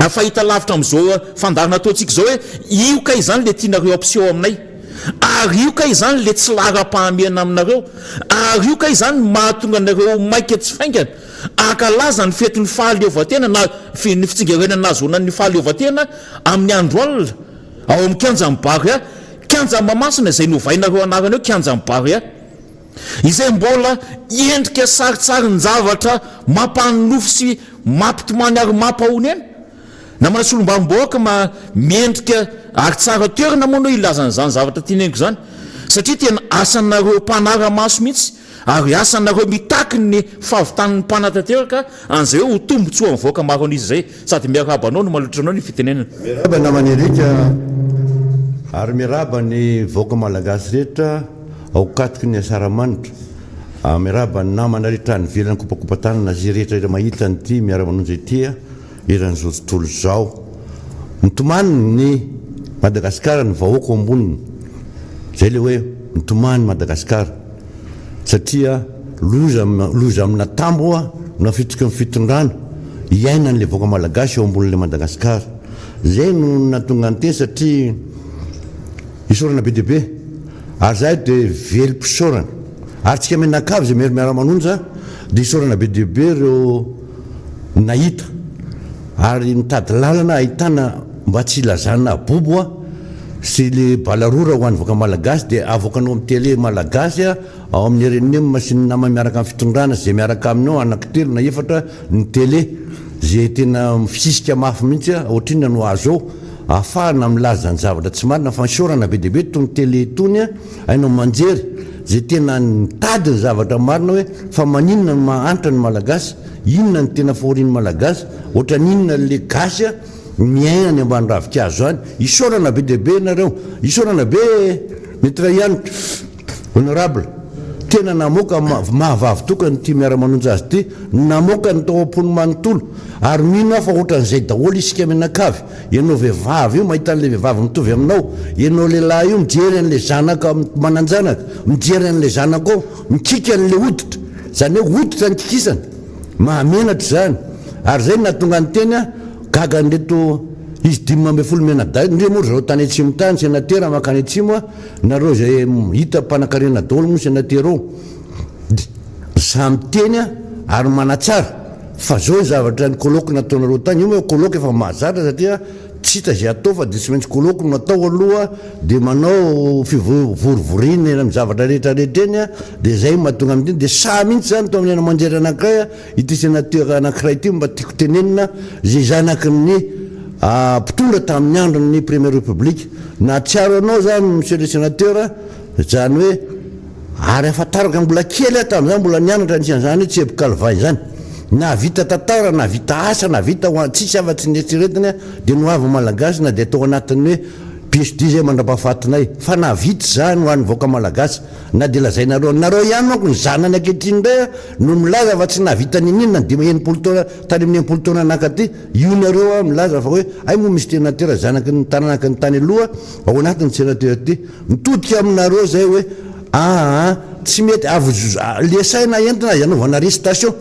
Speaker 3: fahita lavitra amin'izao fandarina ataontsika zao hoe io ka izany le tianareo ampiseho aminay ary io ka izany le tsy lara-pahamehana aminareo ary io ka izany mahatonga anareo maika tsy faingana akalaza ny fetin'ny fahaleovatena na ny fitsingerenana nazonan'ny fahaleovatena amin'ny andro alina ao amin'ny kianjam-bary kianjam-mamasina izay novainareo anarana eo kianjam-bary izay mbola endrika saritsary ny zavatra mampanofo sy mampitomany ary mampahony eny na mana solombarom-baoaka miendrika ary tsara toerana moa no ilazan'izany zavatra tianeniko zany satria tena asanareo mpanara-maso mihitsy ary asanareo mitaky ny fahavitan'ny mpanatanteraka an'izay hoe ho tombotsoa amin'ny vaoaka maro an'izy izay sady miaraba anao no malotra anao ny fitenenana
Speaker 4: miaraba namany erika ary miaraba ny vaoaka malagasy rehetra aokatiky ny asaramanitra miaraba ny namana rehetra ny velany kopakopatanana zay rehetra mahita nyty miara manonja itya eran'izao tontolo zao mitomany ny Madagasikara ny vahoaka amboniny zay le hoe mitomany Madagasikara satria loza amina tamboa nafitriky ny fitondrana iaina n'le vahoaka malagasy eo ambonin'le Madagasikara zay no natonga ny teny satria isorana be deabe ary zay dia velom-pisaorana ary tsika menakavy zay miara manonja dia isorana be deabe reo nahita ary nitady lalana ahitana mba tsy ilazana bobo sy le balarora ho an'ny vaoaka malagasy dia avoakanao amin'ny télé malagasy ao amin'ny renema sy ny nama miaraka amin'ny fitondrana zay miaraka aminao anankitelo na efatra ny télé zay tena fisisika mafy mihitsy ohatrina no azo ao ahafahana milaza ny zavatra tsy marina fa nisaorana be deabe tony télé tony ainao manjery zay tena nitady ny zavatra marina hoe fa maninona ny mahantra ny malagasy, inona ny tena fahorian'ny malagasy, ohatra ninona le gasy a miaina ny ambany ravikazo any. Isaorana be deabe nareo, isaorana be mitraianitra honorable, tena namoaka mahavavy tokany ty miara manonja azy ty, namoaka ny tao am-pony manontolo, ary mino afa ohatran'izay daholo isika menakavy. Ianao vehivavy io mahita an'le vehivavy mitovy aminao, ianao lehilahy io mijery an'le zanaka mananjanaka, mijery an'le zanaka ao mikika an'le hoditra, zany hoe hoditra ny kikisana, mahamenatra zany. Ary zay nahatonga ny teny a gaga nreto izy 5 menaday ndre moa zao tany atsimo tany sénateur makany atsimo a, nareo zay hita mpanan-karena daholo moa sénateur ao, samy teny a ary manatsara fa zao zavatra ny koloko nataonareo tany. Io moa koloko efa mahazatra satria tsy hita zay atao fa de tsy maintsy koloko no atao aloha, de manao fivorivorina eny amin'ny zavatra rehetrarehetra eny a, de zay mahatonga amin'iny de sa mihitsy zany to amin'ny ana manjery anankiray a ity sénateur anankiray ity mba tiako tenenina zay zanaky ny mpitondra tamin'ny andron'ny première république. Na tsiaro anao zany monsieur le sénateur, zany hoe ary afataraka mbola kely tamin'izany mbola nianatra nisian'izany hoe tsy epikalvay zany, na vita tantara na vita asa na vita tsisy afa-tsy nieritreretiny de noavy malagasy na de atao anatin'ny hoe PSD zay mandrapahafatinay, fa na vita zany ho an'ny vaoaka malagasy. Na de lazainareo ihany manko ny zanany ankehitriny indray no milaza fa tsy navita ninina de enimpolo taona tany amin'ny enimpolo taona anakaty, io nareo milaza fa hoe ay moa misy sénateur zanaky ny tananaky ny tany aloha ao anatin'ny sénateur ty, mitodika aminareo zay hoe tsy mety le saina entina anaovana arrestation.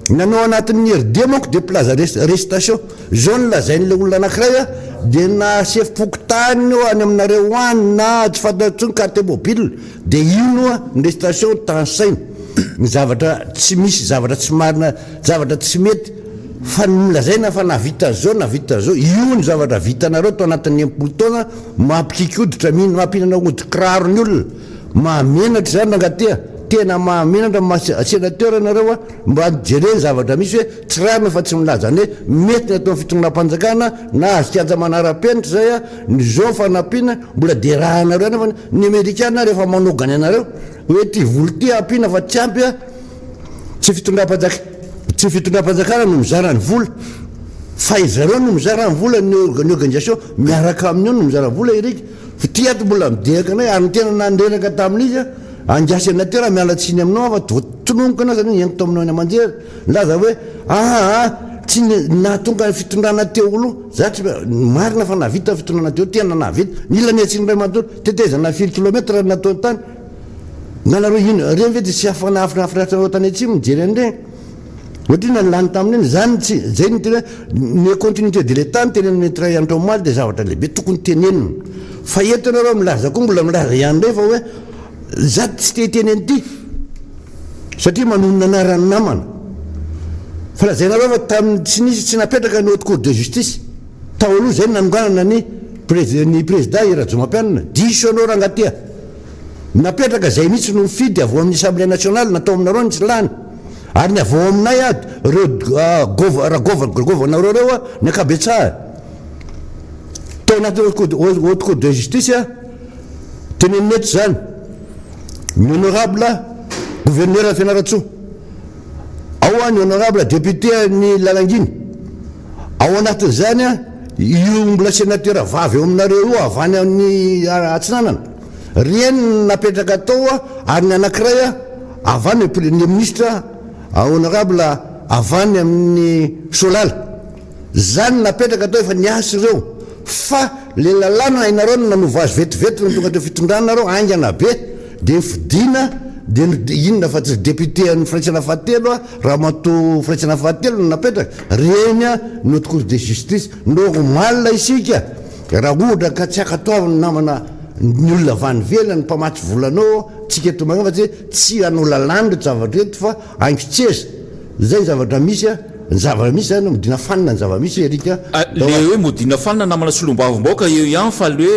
Speaker 4: Nanao anatin'ny RD manko de plaza arrestation zao nolazain'le olona anankiray a de na sefipokotany io any aminareo any na tsy fantatsony carte mobile de io noa ny arrestation tansaina. Ny zavatra tsy misy, zavatra tsy marina, zavatra tsy mety fa milazaina fa navita zao io ny zavatra vitanareo to anatin'ny 10 taona, mampikikoditra mino mampinana ody kirarony olona mahamenatra zany nangatea, tena mahamenatra sénateur nareo a mba jereny zavatra misy hoe tsy rano fa tsy milaza ny hoe mety atao fitondram-panjakana na azikanja manara-penitra zay a ny zao fanampiana mbola de rahanareo any fa ny amerikana rehefa manogany anareo hoe ty volo ty ampina fa tsy ampy a tsy fitondram-panjakana no mizara ny vola, fa izareo no mizara ny vola, ny organisation miaraka amin'io no mizara ny vola irika. Ty ato mbola midehaka anay ary ny tena nandrenaka tamin'izy a angia sénateur mialatsiny aminao fa voatononoka anao zany eniko taminao eny amanjery laza hoe tsy nahatonga ny fitondrana teo aloha za tsy marina fa navita fitondrana teo tena navita nila ny atsiny ray manontolo tetezana 4 kilometre nataony tany nanareo ino reny ve tsy afanafinafinareo tany atsimo mijery an'ireny ohatrina ny lany tamin'iny zany tsy zay ny tena ny continuité de l'état ny tenen'ny metray andreo maly de zavatra lehibe tokony tenenina fa eto nareo milaza koa mbola milaza ihany ndray fa hoe za tsy teteny an'ity satria manonona anarany namana fa lazainareo fa tamin'ny tsy nisy tsy napetraka ny haute cour de justice tao aloha zay nanonganana ny président Irazomampianina diso anao rangatea napetraka zay mihitsy no mifidy avao amin'ny assemblée nationale natao aminareo ny tsy lany ary ny avao aminay a reo govanareo reo a ny akabetsahany tao anaty haute cour de justice a tenenety zany ny honorable gouverneur Fianaratsoa, ao ny honorable député ny Lalanginy, ao anatin'izany a io mbola sénateur vavy eo aminareo io avany amin'ny Atsinanana reny napetraka tao a ary ny anankiray a avany ny ministre honorable avany amin'ny Solala zany napetraka tao efa niasy ireo fa le lalàna inareo nanova azy vetivety no tonga teo fitondranareo aingana be de fidina de inona fa tsy député ny firaisana fahatelo a Ramatoa firaisana fahatelo no napetraka reny a ny haute cour de justice normal isika raha ohatra ka tsy akatoaviny namana ny olona vanivela ny mpamatsy volanao tsika tomagna fa tsy hanao lalàna reto zavatra reto fa angitseza zay zavatra misy a ny zava-misy zany modina fanina ny zava-misy erika
Speaker 3: le hoe modina fanina namana solombavombaoka eo ihany fa le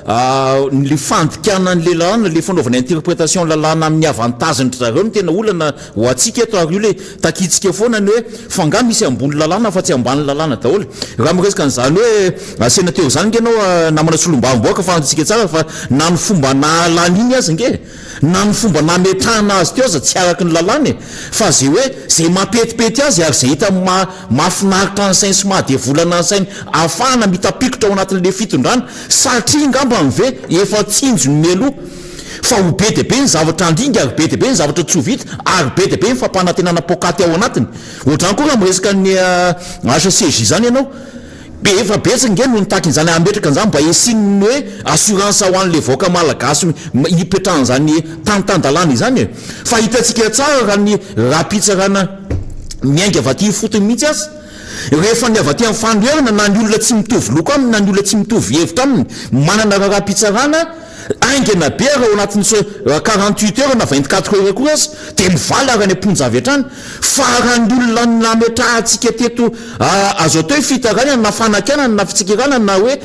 Speaker 3: hoe le fandikana ny lalàna le fanaovana interprétation lalàna amin'ny avantageny zareo no tena olana ho atsika eto ary io le takitsika foana ny hoe fanga misy ambony lalàna fa tsy ambany lalàna daholo raha miresaka an'izany hoe asena teo zany nge anao namana solombavombaoka fantsika tsara fa na ny fomba nahalany iny azy nge na ny fomba nametrahana azy teo aza tsy araky ny lalàna fa zay hoe zay mampetipety azy ary zay hita mafinaritra ny sainy sy mahadevolana ny sainy ahafahana mitapikotra ao anatin'le fitondrana satria ngamba ve efa tsinjo ny meloha fa ho be deabe ny zavatra andringa ary be deabe ny zavatra tsy ho vita ary be deabe ny fampanantenana pokaty ao anatiny ohatrany koa raha miresaka ny HCJ zany ianao efa betsaka nge no nitakin'izany ametraka an'izany mba esininy hoe assurance ho an'le vaoka malagasy hipetrahan'izany tantandalana izany fa hitantsika tsara raha ny raha-pitsarana miainga avy aty fotony mihitsy azy rehefa ny avy aty amin'ny fanoherana na ny olona tsy mitovy loko aminy na ny olona tsy mitovy hevitra aminy manana raha-pitsarana aingana be raha ao anatin'ny 48 heures na 24 heures koa azy dia mivala raha ny amponjavy hatrany fa raha ny olona nametrahantsika teto azo atao hoe fitarana na fanakanana na fitsikirana na hoe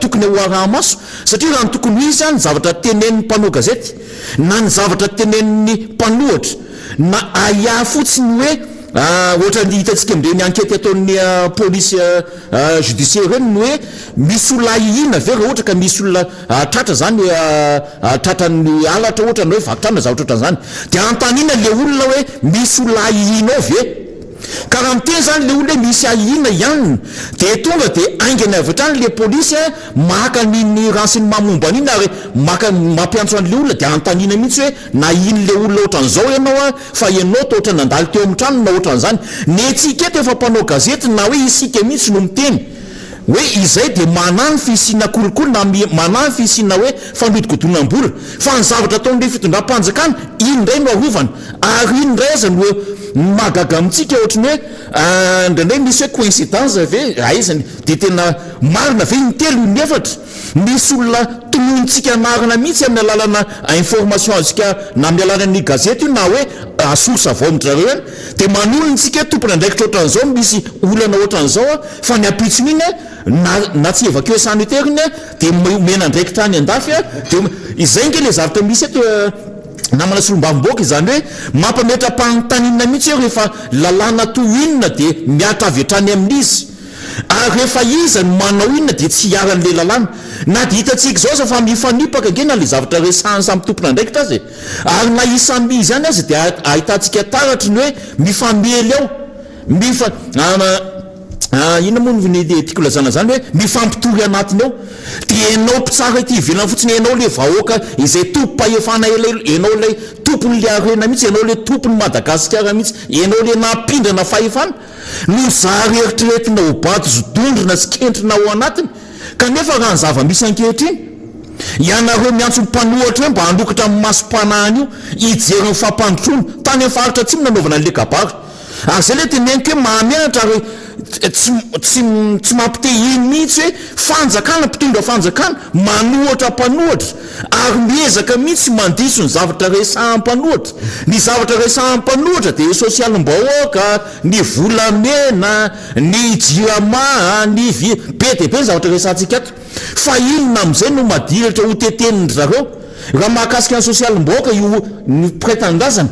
Speaker 3: tokony ho araha-maso satria raha ny tokony ho izy any zavatra tenenin'ny mpanao gazety na ny zavatra tenenin'ny mpanohatra na aia fotsiny hoe ohatra ny hitantsika amin'ireny ankety ataon'ny polisy judiciaire reny ny hoe misy olona ihina ve raha ohatra ka misy olona tratra zany tratran'ny alatra ohatra na hoe vakitrana zavatra ohatran'izany dia antanina le olona hoe misy olona ihina ao ve ka raha miteny zany le olona hoe misy ahina ihany dia tonga dia aingana avy hatrany le polisy maka ny renseignement momba an'iny ary mampiantso an'le olona dia antanina mihitsy hoe na iny le olona ohatran'izao ianao fa ianao ta ohatra nandalo teo amin'ny trano na ohatran'izany ny antsika eto efa mpanao gazety na hoe isika mihitsy no miteny hoe izay dia manany fisina kolokolo na manany fisina hoe famidikotonam-bola fa ny zavatra ataon'le fitondram-panjakana iny ndray no arovana ary iny ndray aza no magaga amintsika ohatrany hoe ndraindray misy hoe coïncidence ve aizany dia tena marina ve intelo ny efatra misy olona tomontsika marina mihitsy amin'ny alalana information azika na amin'ny alalany gazety io na hoe source avaomitrareo any dia manolontsika tompona ndraikitra ohatran'izao misy olana ohatran'izao fa ny apitsiny iny na tsy evakeo sanitairiny dia mena ndraikitra any andafy dia izay nge le zavatra misy eto namana solombavomboaka izany hoe mampametra-panotanina mihitsy eo rehefa lalàna to inona dia miatra avy hatrany amin'izy ary rehefa iza ny manao inona dia tsy hiaran'le lalàna na dia hitantsika zao sa fa mifanipaka nge na le zavatra resahany samy tompona ndraikitra azy ary na isamby izy any azy dia ahitantsika taratry ny hoe mifamely ao ina moa ny tiako lazana zany hoe mifampitory anatiny ao dia enao mpitsara ity ivelana fotsiny enao le vahoaka izay tompo-pahefana enao lay tompony le arena mihitsy enao le tompony Madagasikara mihitsy enao le nampindrana fahefana no zary eritreretina ho bato zodondrina sy kentrina ao anatiny kanefa raha ny zava-misy ankehitriny ianareo miantso mpanohatra hoe mba handokatra amin'ny masom-panahany io hijery ny fampandrosoana tany amin'ny faritra tsy nanaovana an'le kabary ary zay le teneniko hoe mahamenatra ary tsy mampite iny mihitsy hoe fanjakana mpitondra fanjakana manohatra mpanohatra ary miezaka mihitsy mandiso ny zavatra resahampanohatra ny zavatra resahampanohatra dia sosialim-bahoaka ny volamena ny jirama ny be dia be ny zavatra resantsika ato fa inona amin'izay no madiratra ho teteniny zareo raha mahakasika ny sosialim-bahoaka io ny pretendazana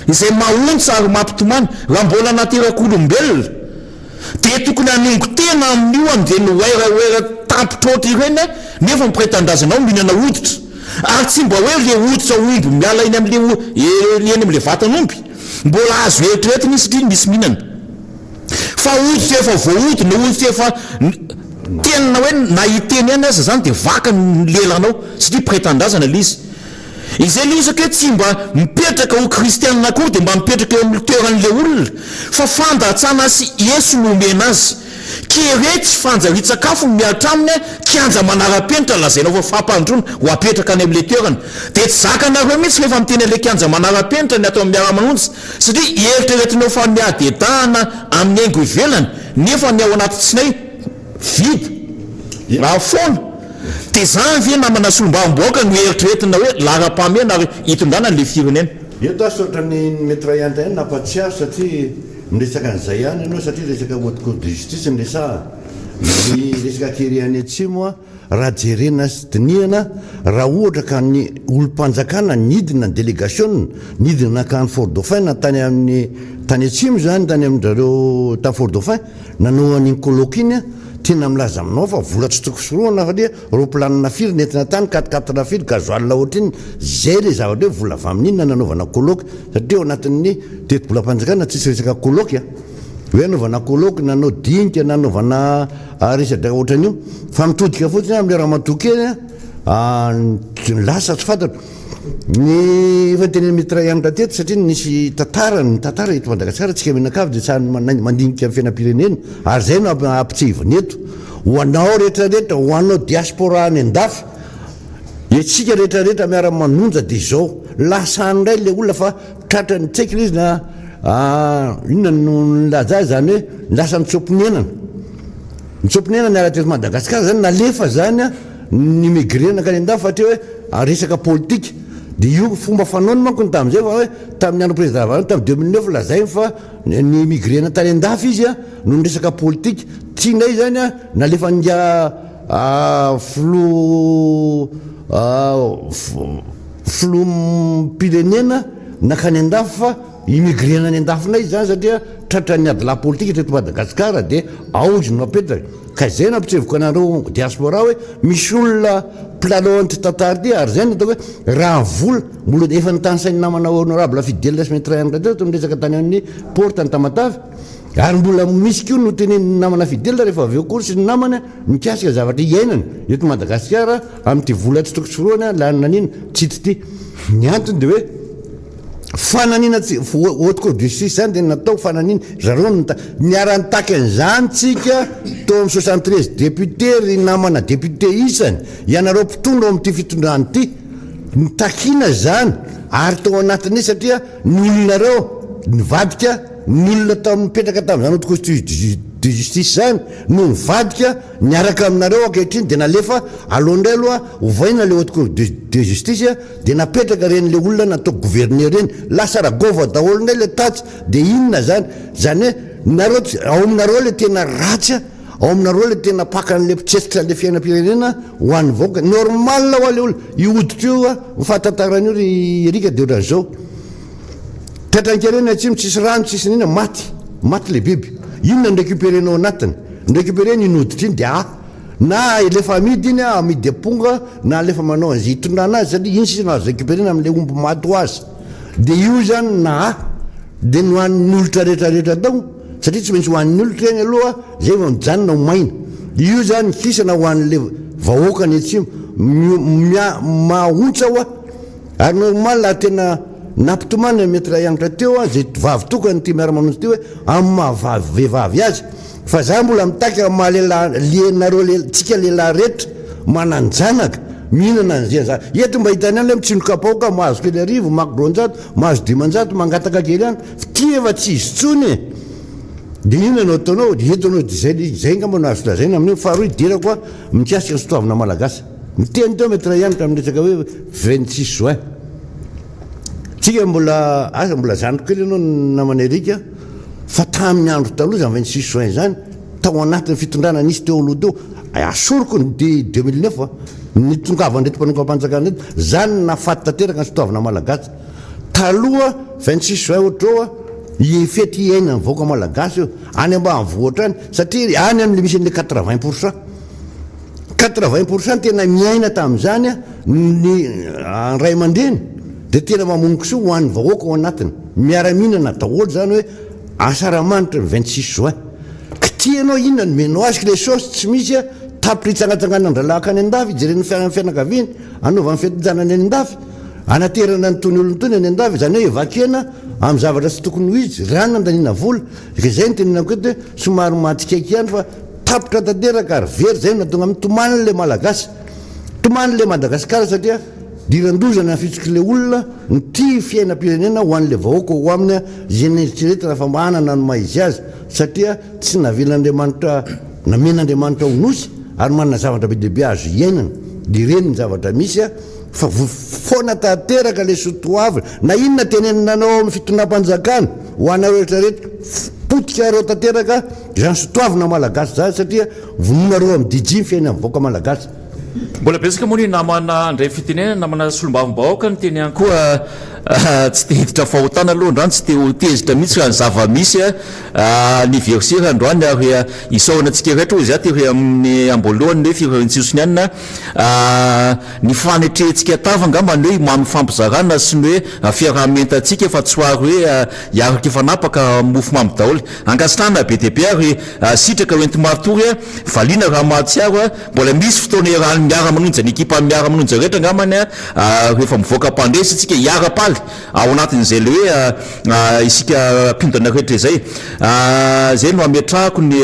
Speaker 3: izay mahontsa ary mampitomany raha mbola naterak'olombelona dia tokony hanongo tena amin'io amin'izay no oeraoera tampitrotry ireny nefa mipretendazanao mihinana hoditra ary tsy mba hoe le hoditra omby miala iny eny amin'le vatan'omby mbola azo eritreretiny satria misy mihinana fa hoditra efa voahodina hoditra efa tenina hoe na hiteny any aza zany dia vaka ny lelanao satria pretendazana le izy izay lozaka hoe tsy mba mipetraka ho kristianina akory dia mba mipetraka eo amin'ny toeran'le olona fa fandatsana sy Yesu no omena azy keretsy fanjaritsakafo miatra aminy kianja manara-penitra lazainao fa fampandrona ho apetraka any amin'le toerana dia tsy zakanareo mihitsy rehefa miteny an'le kianja manara-penitra ny atao amin'ny Miara Manonja satria eritreretinao fa miady edahana amin'ny haingo ivelany nefa ny ao anaty tsinay vidy raha foana dia zany ve namana solombavomboaka no eritreretina hoe lara-pamena ary hitondrana n'le firenena
Speaker 4: io tasy ohatrany metra iandray nampatsiaro satria miresaka an'izay ihany ianao satria resaka haute cour de justice niresa ny resaka keryany atsimo a raha jerena sy dinihana raha ohatra ka ny olom-panjakana nidina ny délégation nidina nakany fort dauphin na tany amin'ny tany atsimo zany tany amin'ndrareo tany fort dauphin nanao an'iny colloque iny a tena milaza aminao fa vola tsotokotsoroana fa dia roplanina firy nentina tany 4 firy gazoal ohatra iny zay le zavatra hoe vola vamin'inona nanaovana colloque satria ao anatin'ny teti-bolam-panjakana tsisy resaka colloque a hoe anaovana colloque nanao dinika nanaovana resaka ohatran'io fa mitodika fotsiny amin'ny raha matokeny lasa tsy fantatro ny fanteny mitra ihany tateto satria nisy tantara eto Madagasikara tsika menakavy dia sany mandinika amin'ny fiainam-pirenena ary zay no ampitsehivana eto ho anao rehetrarehetra ho anao diaspora any an-dafy etsika rehetrarehetra miara manonja dia zao lasa ndray le olona fa tratrany tsaika izy na inona no laza zany hoe lasa nitsopinenana ny arateto Madagasikara zany nalefa zany a ny migrena ka any an-dafy fatria hoe resaka politika dia io fomba fanaony manko ny tamin'izay fa hoe tamin'ny andro président Avana tamin'ny 2009 lazay fa ny migrena tany an-dafy izy a no ny resaka politika tianay zany a nalefa ngia filom-pirenena nakany an-dafy fa immigrena any an-dafinay zany satria tratran'ny adila politika teto Madagasikara dia aozy no apetraka ka zay no ampitsevoko anareo diaspora hoe misy olona plalohanty tantara ty ary zay no atao hoe raha vola mbola efa nitansainy namana honorable fidèle sy maître to miresaka tany amin'ny porte ny Tamatavy ary mbola misy kio no teneny namana fidèle rehefa aveo kory sy ny namana mikasika zavatra iainany eto Madagasikara amin'ity vola tsy tokosoroana lanina an'iny tsy ty ny antony dia hoe fananina haute cour de justice zany dia natao fananina zareo niara-nitaky an'izany tsika tao amin'ny 73 député ry namana député isany ianareo mpitondra amin'ity fitondrany ity nitakina zany ary tao anatin'izy satria ny olonareo nivadika ny olona tao mipetraka tamin'izany haute cour de justice zany no nivadika niaraka aminareo ankehitriny dia nalefa alohandray aloha hovaina le haute cour de justice dia napetraka reny le olona natao gouverneur reny lasa ragova daholo ndray le tatsy dia inona zany hoe nareo ao aminareo le tena ratsy ao aminareo le tena pakan'le mpitsetsitra le fiainam-pirenena ho an'ny vahoaka normal ho ale olona ioditra io a fahatantaran'io ry erika dia ohatran'izao tratrankereny atsimo tsisy rano tsisy nina maty le biby inona ny récupérenao anatiny ny récupéreny inoditra iny dia na lefa amidy iny amidy aponga na lefa manao an'izay hitondrana azy satria iny sisy no azo récupérena amin'le omby maty ho azy dia io zany dia no hoan'ny olotra rehetrarehetra tao satria tsy maintsy hoan'ny olotra eny aloha zay vao mijanona ho maina io zany kisana ho an'le vahoaka ny atsimo mahontsa ho ary normal laha tena nampitomany mety raha ianatra teo zay vavy tokany ty Miara Manonja ty hoe amin'ny mahavehivavy azy fa za mbola mitaka mahalelianareo tsika lehilahy rehetra mananjanaka mihinana an'izay za eto mba hitany any le mitsindrokapaoka mahazo kely arivo makidronjato mahazo dimanjato mangataka kely any ty efa tsy izy tsony dia inona nao ataonao etonao zay ngamba no azo lazaina amin'io faharoa idirako a mikasika ny sotoavina malagasy miteny teo mety raha ianatra amin'ny resaka hoe 26 juin tsika mbola zandriko kely ianao namana erika fa tamin'ny andro taloha zany 26 juin zany tao anatin'ny fitondrana nisy teo aloha teo asoroko ny 2009 ny tongavany reto mpanokam-panjakana reto zany nafaty tanteraka ny sotoavina malagasy taloha 26 juin ohatrao fety iaina ny vahoaka malagasy io any ambanivohitra any satria any amin'le misy an'le 80% 80% tena miaina tamin'izany ny ray aman-dreny dia tena mamoniko soa ho an'ny vahoaka ao anatiny miara-mihinana daholo zany hoe asaramanitra ny 26 juin ka ty ianao inona no menao azy le saosy tsy misy tapitra hitsangatsanganana ny ralahaka any an-dafy ijereny fianakaviany anaovany fetijanany any an-dafy anaterana ny tony olony tony any an-dafy zany hoe evakena amin'ny zavatra tsy tokony ho izy rano andaniana vola ka zay ny tenenako eto hoe somary matsikaiky ihany fa tapitra tanteraka ary very zay no natonga amin'ny toman'le malagasy toman'le Madagasikara satria dirandozana fitsika le olona ny ty fiainam-pirenena ho an'le vahoaka ho amin'ny zay neritreretina fa manana no maizy azy satria tsy navelan'Andriamanitra namen'Andriamanitra honosy ary manana zavatra be dehibe azo iainana dia reny ny zavatra misy fa foana tanteraka le sotoavina na inona tenenanao amin'ny fitondram-panjakana ho anareo rehetrarehetra potika reo tanteraka zany sotoavina malagasy zany satria vononareo amin'ny dijimy fiaina amin'ny vaoaka malagasy.
Speaker 3: Mbola betsaka moa ny namana andray fitenena namana solombavim-bahoaka ny teny ihany koa tsy te hiditra fahotana aloha androany tsy te ho tezitra mihitsy raha ny zava-misy ny versera androany ary isaorana antsika rehetra ozy aty hoe amin'ny amboalohany hoe firentsisony anina ny fanetrentsika tava angambany hoe mamy fampizarana sy ny hoe fiaraha-mentantsika fa tsy hoary hoe iaraka efanapaka mofo mamy daholo angasitrana be deabe ary sitraka hoentimatory valiana raha mahatsiaro mbola misy fotoana iarahany Miara Manonja ny ekipa Miara Manonja rehetra angambany rehefa mivoaka mpandresy tsika iara-paly ao anatin'izay le hoe isika mpindana rehetra izay zay no ametrahako ny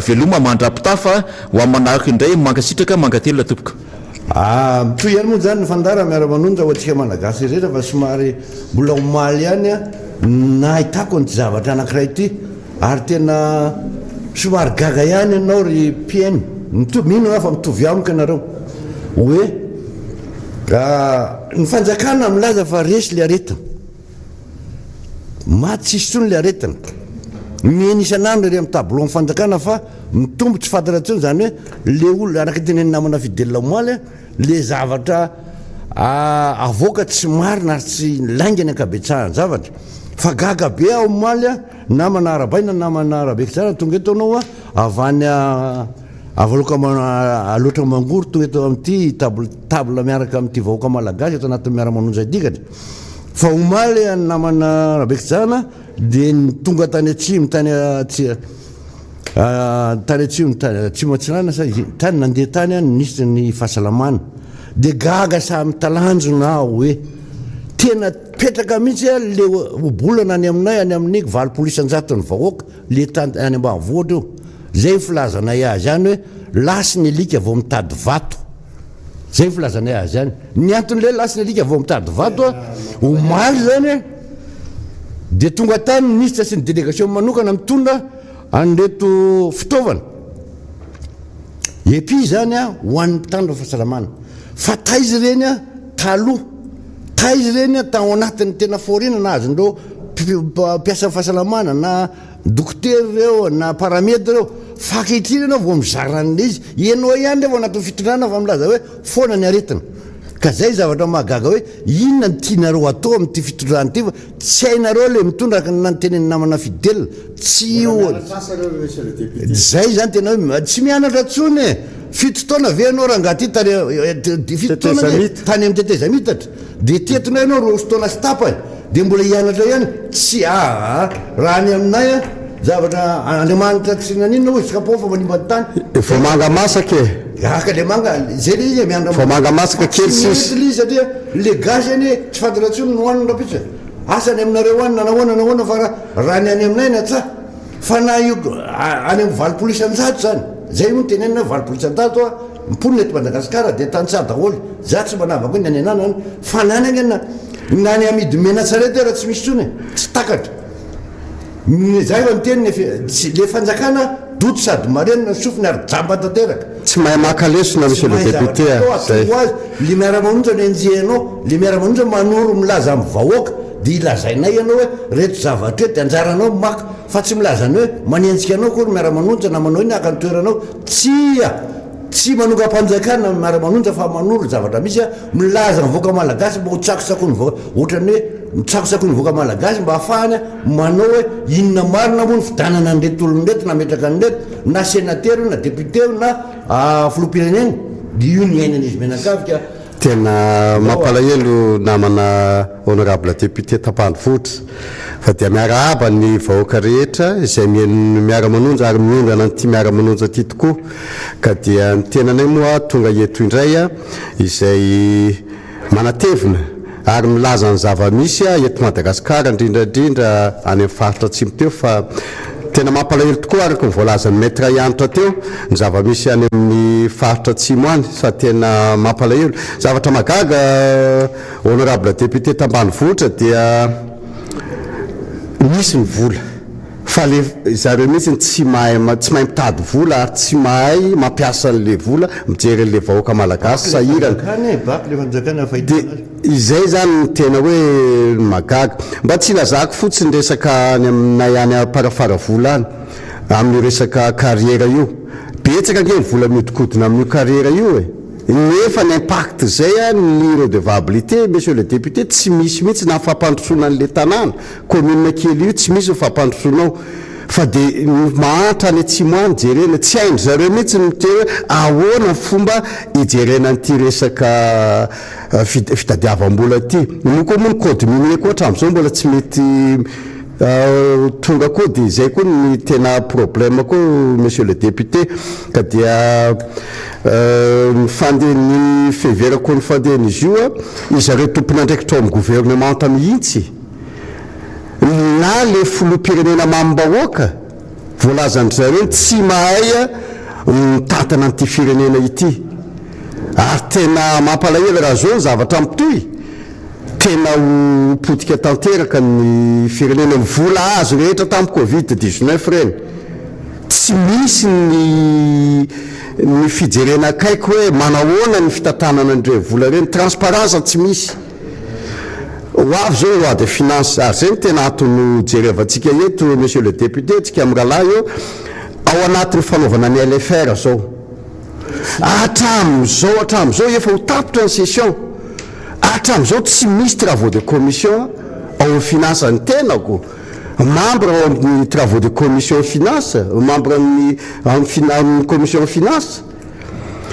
Speaker 3: veloma mandrapitafa ho amin'ny manaraka indray mankasitraka mankatelona tompoka.
Speaker 4: Toy ihany moa zany ny fandara Miara Manonja ho antsika malagasy rehetra fa somary mbola omaly ihany nahitako ny zavatra anankiray ity ary tena somary gaga ihany ianao ry PN mino fa mitovy amiko ianareo hoe ny fanjakana milaza fa resy le aretina maty tsisy tsony le aretina mihena isan'andro ry amin'ny tableau amin'ny fanjakana fa mitombo tsy fantatra tsony zany hoe le olo araka teneny namana fidelina moaly le zavatra avoaka tsy marina ary tsy laingany ankabetsahany zavatra fa gaga be ao moaly namana arabaina namana arabekitsara tonga eto anao avany avaloka aloatra mangory tonga eto amin'ity table miaraka amin'ity vahoaka malagasy eto anatin'ny Miara Manonja dikany fa omaly namana rabekitsana dia tonga tany atsimo tany atsimo atsimo atsinana sa tany nandeha tany nisy ny fahasalamana dia gaga samy talanjona hoe tena petraka mihitsy le obolana any aminay any amin'ny 20% ny vahoaka le tany any ambanivohitra io zay filazanay azy any hoe lasy ny alika vao mitady vato zay filazanay azy any ny anton'le lasy ny alika vao mitady vato omaly zany dia tonga tany ministre sy ny délégation manokana mitondra anreto fitaovana epi zany ho an'ny mpitandro fahasalamana fa taizy reny taloha taizy reny tao anatin'ny tena forina na azondreo mpiasa fahasalamana na dokotera reo na paramètre reo fakehitriny anao vao mizaran'le izy ianao ihany revo anatin'ny fitondrana fa milaza hoe foana ny aretina ka zay zavatra mahagaga hoe inona ny tianareo atao amin'ity fitondrana ity fa tsy hainareo le mitondra na ny teneny namana fidelina tsy zay zany tena hoe tsy mianatra tsony fito taona ve anao raha ngaty fito taona tany amin'ny teteza mitatra dia tetonay ianao roa fotoana sy tapany dia mbola hianatra ihany tsy raha ny aminay zavatra andriamanitra tsy naninona hoe sikapo fa manimba ny tany
Speaker 5: vao manga masaka
Speaker 4: aka le manga zay le izy
Speaker 5: vao manga masaka kely
Speaker 4: sisy satria le gasy any tsy fantatra tsony nohaniny rapitsa asany aminareo any nanahoana fa raha ny any aminay na tsa fa na io any amin'ny 20% zany zay moa tenenina 20% miponina eto Madagasikara dia tantsa daholo za tsy manavako ny any anana fa nany any nany amidy mena tsarety raha tsy misy tsony tsy takatra zay fa miteny le fanjakana doto sady marenina sofiny ary jamba tanteraka
Speaker 5: tsy mahay makalesona monsieur le député
Speaker 4: le Miara Manonja ny enjehanao le Miara Manonja manoro milaza amin'ny vahoaka dia ilazainay ianao hoe reto zavatra ety anjaranao maka fa tsy milazany hoe manenjika anao koa Miara Manonja na manao iny aka ny toeranao tsy manoka mpanjakana Miara Manonja fa manoro zavatra misy milaza ny voaka malagasy mba ho tsakosakony voaka ohatrany hoe mitsakosakony voaka malagasy mba hafahany manao hoe inona marina moa ny fidanana nreto olonreto nametraka nreto na sénateur na député na filoham-pirenena dia io ny ainan'izy menakavika
Speaker 5: tena mampalahelo namana honorable député Tampandrivohitra fa dia miarahaba ny vahoaka rehetra izay Miara Manonja ary miondrana n'ity Miara Manonja ity tokoa ka dia ny tenanay moa tonga eto indray izay manatevina ary milaza ny zava-misy eto Madagasikara indrindrandrindra any amin'ny faritra atsimo teo fa tena mampalahelo tokoa araka ny voalazan'ny maître ianitra teo ny zava-misy any amin'ny faritra atsimo any fa tena mampalahelo zavatra magaga honorable député Tambanivohitra dia misy ny vola fa le zareo mihitsy tsy mahay mitady vola ary tsy mahay mampiasa an'le vola mijery le vahoaka malagasy sahirana izay zany ny tena hoe magaga mba tsy lazako fotsiny resaka any aminay ihany aparafara vola any amin'ny resaka carrière io betsaka nge ny vola miodikodina amin'io carrière io nefa ny impact zay ny redevabilité monsieur le député tsy misy mihitsy na fampandrosoana an'le tanàna commune kely io tsy misy fampandrosoanao fa de mahantra any atsimoany jerena tsy haindry zareo mihitsy mite hoe ahoana fomba ijerena an'ity resaka fitadiavam-bola ty noko moa ny code minier koa hatramin'izao mbola tsy mety tonga koa dia izay koa ny tena problème koa monsieur le député ka dia ny fandehany fevera koa ny fandehan'izy io izareo tompony andraikitra ao amin'ny gouvernementa mihitsy na le filoham-pirenena mamim-bahoaka voalazan'zareo tsy mahay mitantana an'ity firenena ity ary tena mampalahelo raha zao ny zavatra mitoy tena ho potika tanteraka ny firenena vola azo rehetra tamin'ny covid-19 reny tsy misy ny fijerena akaiko hoe manahoana ny fitantanana andreo vola reny transparence tsy misy hoavy zao loi de finance ary zay ny tena atony jerevantsika eto monsieur le député tsika amin'ny rahalahy eo ao anatin'ny fanaovana ny LFR zao hatram'izao efa ho tapitra ny session hatram'izao tsy misy travaux de commission ao amin'ny finance ny tenako membre ao amin'ny travaux de commission finance membre amin'ny commission finance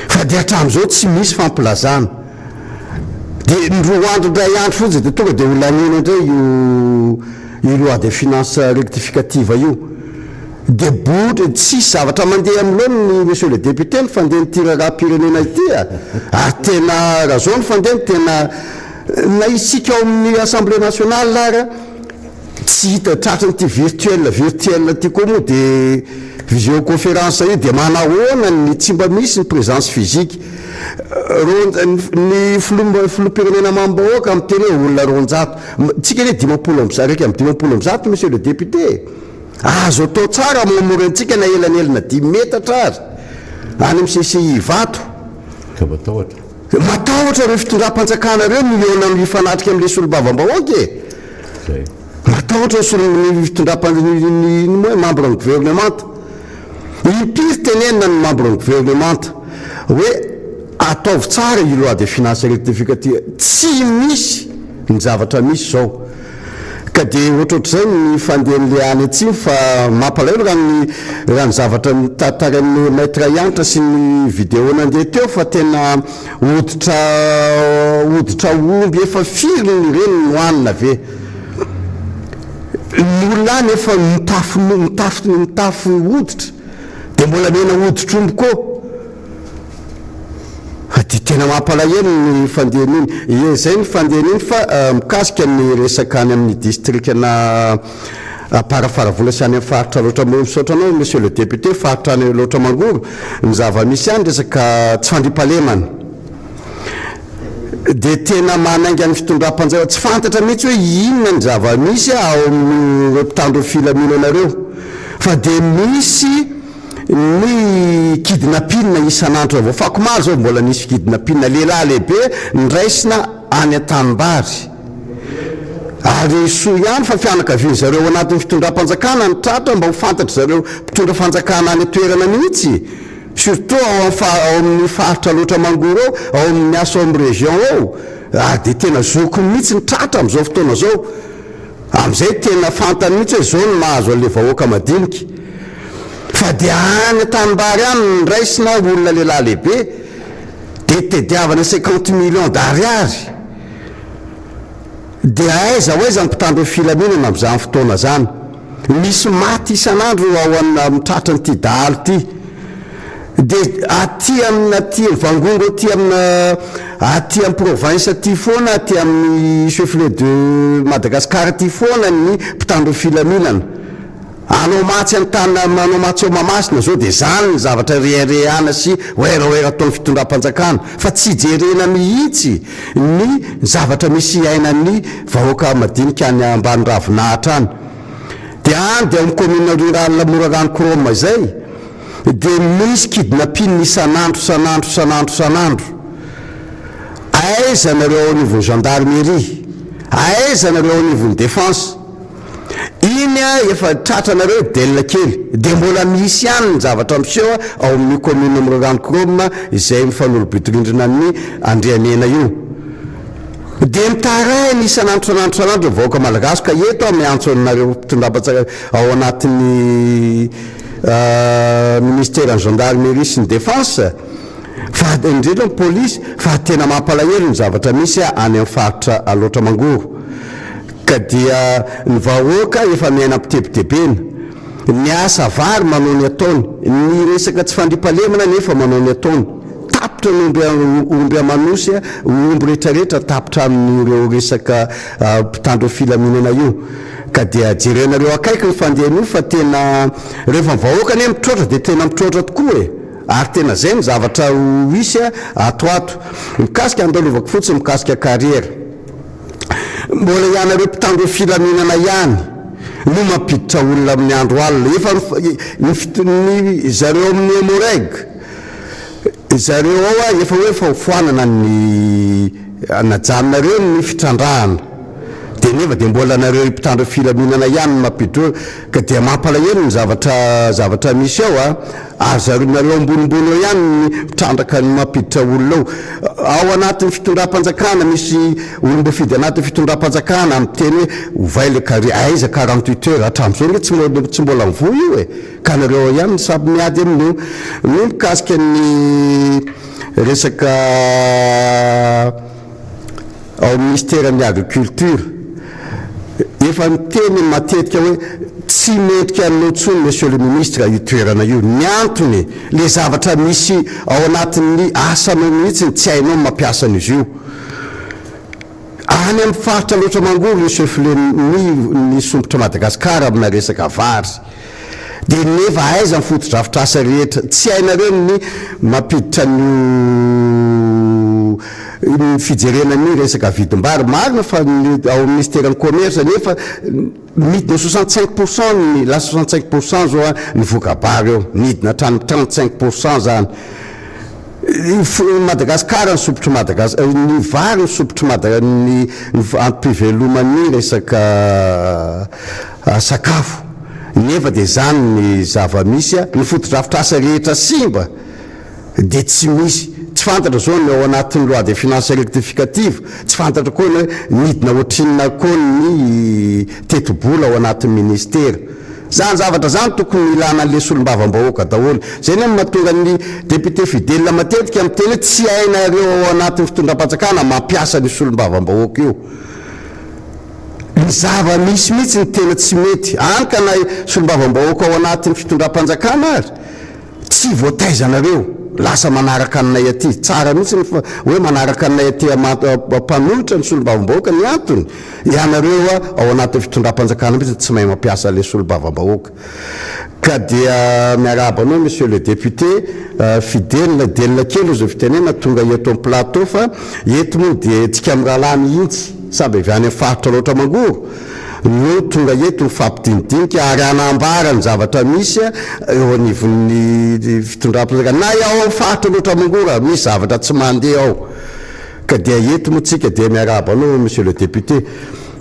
Speaker 5: fa de hatram'izao tsy misy fampilazana de ny roa andro ndray andro fotsy de tonga de olanina ndray io loi de finance rectificative io de bory tsisy zavatra mandeha amin'ilony monsieur le député ny fandeha nytira raha-pirenena ity ary tena raha zao ny fandeha ny tena na isika ao amin'ny assemblée nationale lara tsy hita tratrany ty virtuel ty koa moa de visioconférence io de manahoana ny tsy mba misy ny présence physique ny filoham-pirenena mamim-bahoaka amin'ny teny hoe olona ronjato tsika ne 50 raiky amin'ny 50 monsieur le député azo atao tsara mamory antsika na elanelana 10 metatra ary any amin'ny CCI vato matahotra reo fitondram-panjakana reo miliona amin'ny fanatrika amin'le solombavam-bahoaka matahotra ny fitondram-ny membre ny gouvernementa impiry tenenina ny membre ny gouvernementa hoe ataovy tsara io loi de finance rectificative tsy misy ny zavatra misy zao ka de ohatrohatr'izay ny fandehan'le any atsy fa mampalahelo raha ny zavatra mitataran'ny maître iantra sy ny vidéo nandeha teo fa tena hoditra omby efa firy ny reny nohanina ve ny olona any efa mitafy hoditra de mbola mena hoditra omby koa de tena mampalahelo ny fandehan'iny zay ny fandehan'iny fa mikasika ny resaka any amin'ny districtna parafaravola sy any amin'ny faritra loatra misaotranao monsieur le député faritra any loatra mangoro ny zava-misy any resaka tsy fandripalemana de tena manainga ny fitondram-panjaka tsy fantatra mihitsy hoe inona ny zava-misy ao amin'ny mpitandro filaminanareo fa de misy ny kidnapina isan'andro avao fakomaro zao mbola nisy kidnapina lehilahy lehibe ndraisina any an-tanimbary ary soa ihany fa fianakaviany zareo anatin'ny fitondram-panjakana ny tratra mba ho fantatry zareo mpitondra fanjakana any atoerana mihitsy surtout ao amin'ny faritra loatra mangoro ao amin'ny aso amin'ny région ao de tena zokony mihitsy ny tratra amin'izao fotoana zao amin'izay tena fantany mihitsy hoe zao ny mahazo an'le vahoaka madinika fa de any tanimbary any nraisina olona lehilahy lehibe de tediavana 50 millions d'ariary de aiza hoaiza mpitandro filaminana amin'izany fotoana zany misy maty isan'andro ao mitratra nyity dahalo ty de aty vangongo aty amin'ny province aty foana aty amin'ny chef-lieu de Madagascar ty foana ny mpitandro filaminana anao matsy an-tany manao matsy ao mamasina zao de zany ny zavatra rehareana sy oeraoera ataon'ny fitondram-panjakana fa tsy jerena mihitsy ny zavatra misy ainan'ny vahoaka madinika any ambany ravinahitra any dia andy amin'ny commune rurale Morarano Koroma zay dia misy kidnapping isan'andro aiza nareo au niveau gendarmerie, aiza nareo au niveau défense, iny efa tratranareo delina kely dia mbola misy ihany ny zavatra miseho ao amin'ny commune Morarano Koroma izay mifanolobodirindrina amin'ny Andrianena io. Dia mitarainy isan'andro vahoaka malagasy ka eto miantso anareo mpitondram-pahatsara ao anatin'ny ministère gendarmerie sy ny défense fa indrindra ny polisy fa tena mampalahelo ny zavatra misy any amin'ny faritra aloatra mangoro ka dia ny vahoaka efa miaina ampitebitebena ny asa vary manao ny ataony ny resaka tsy fandripalemana nefa manao ny ataony tapitra omby amanosy omby rehetrarehetra tapitra amin'ireo resaka mpitandro filaminana io ka dia jerenareo akaiky ny fandehan'io fa tena rehefa vahoaka ne mitrotra dia tena mitrotra tokoa ary tena zay ny zavatra hisy atoato mikasika andalovako fotsiny mikasika carrière mbola ianareo mpitandro filaminana ihany no mampiditra olona amin'ny andro alina efa ny zareo amin'ny homoreg zareo ao efa hoe fa hofoanana ny najanonareo ny fitrandrahana dia nefa dia mbola nareo mpitandro filaminana ihany mampiditra ka dia mampalahelo ny zavatra misy ao ary zareo ambonimbony eo ihany mitrandraka ny mampiditra olona ao anatin'ny fitondram-panjakana misy olombo fidy anatin'ny fitondram-panjakana amin'ny teny hoe ovay le carrière aiza 48 heures hatramin'izao hoe tsy mbola mivoy io ka nareo ihany samy miady amin'io no mikasika ny resaka ao ministère-ny agriculture efa miteny matetika hoe tsy metrika anontsony monsieur le ministre itoerana io ny antony le zavatra misy ao anatin'ny asanao mihitsy tsy hainao mampiasa an'izy io any amin'ny faritra loatra mangoro le chef ny sombotra Madagasikara amina resaka vary dia nefa aiza ny foto-drafitrasa rehetra tsy hainareo ny mampiditra ny fijerenany resaka vidim-bary marina fa ao ministère-ny commerce nefa midina 65% ny la 65% zao ny voka-bary eo midina hatrany 35% zany Madagasikara ny sopotry Madagasikara ny vary ny sopotry ny ampivelomany resaka sakafo nefa dia zany ny zava-misy ny foto-drafitrasa rehetra simba dia tsy misy tsy fantatra zao ny ao anatin'ny loi de finance rectificative tsy fantatra koa ny midina ohatrinina koa ny tetobola ao anatin'ny ministère zany zavatra zany tokony ilana le solombavam-bahoaka daholo zay ny mahatonga ny député fidèle matetika amin'ny teny tsy hainareo ao anatin'ny fitondram-panjakana mampiasa ny solombavam-bahoaka io ny zava-misy mihitsy ny tena tsy mety any ka na solombavam-bahoaka ao anatin'ny fitondram-panjakana ary tsy voataizanareo lasa manaraka anay aty tsara mihitsy hoe manaraka anay aty mpanolotra ny solombavam-bahoaka ny antony ianareo ao anatin'ny fitondram-panjakana mihitsy tsy mahay mampiasa le solombavam-bahoaka ka dia miarahaba anao monsieur le député fidèle delina kely ozy fitenena tonga eto amin'ny plateau fa eto moa dia tsika amin'ny rahalany mihitsy samby avy any amin'ny faritra loatra mangoro no tonga eto mifampidinidinika ary anambara ny zavatra misy eo anivon'ny fitondram-panjakana na ao amin'ny faritra loatra mangoro misy zavatra tsy mandeha ao ka dia eto moa tsika dia miarahaba anao monsieur le député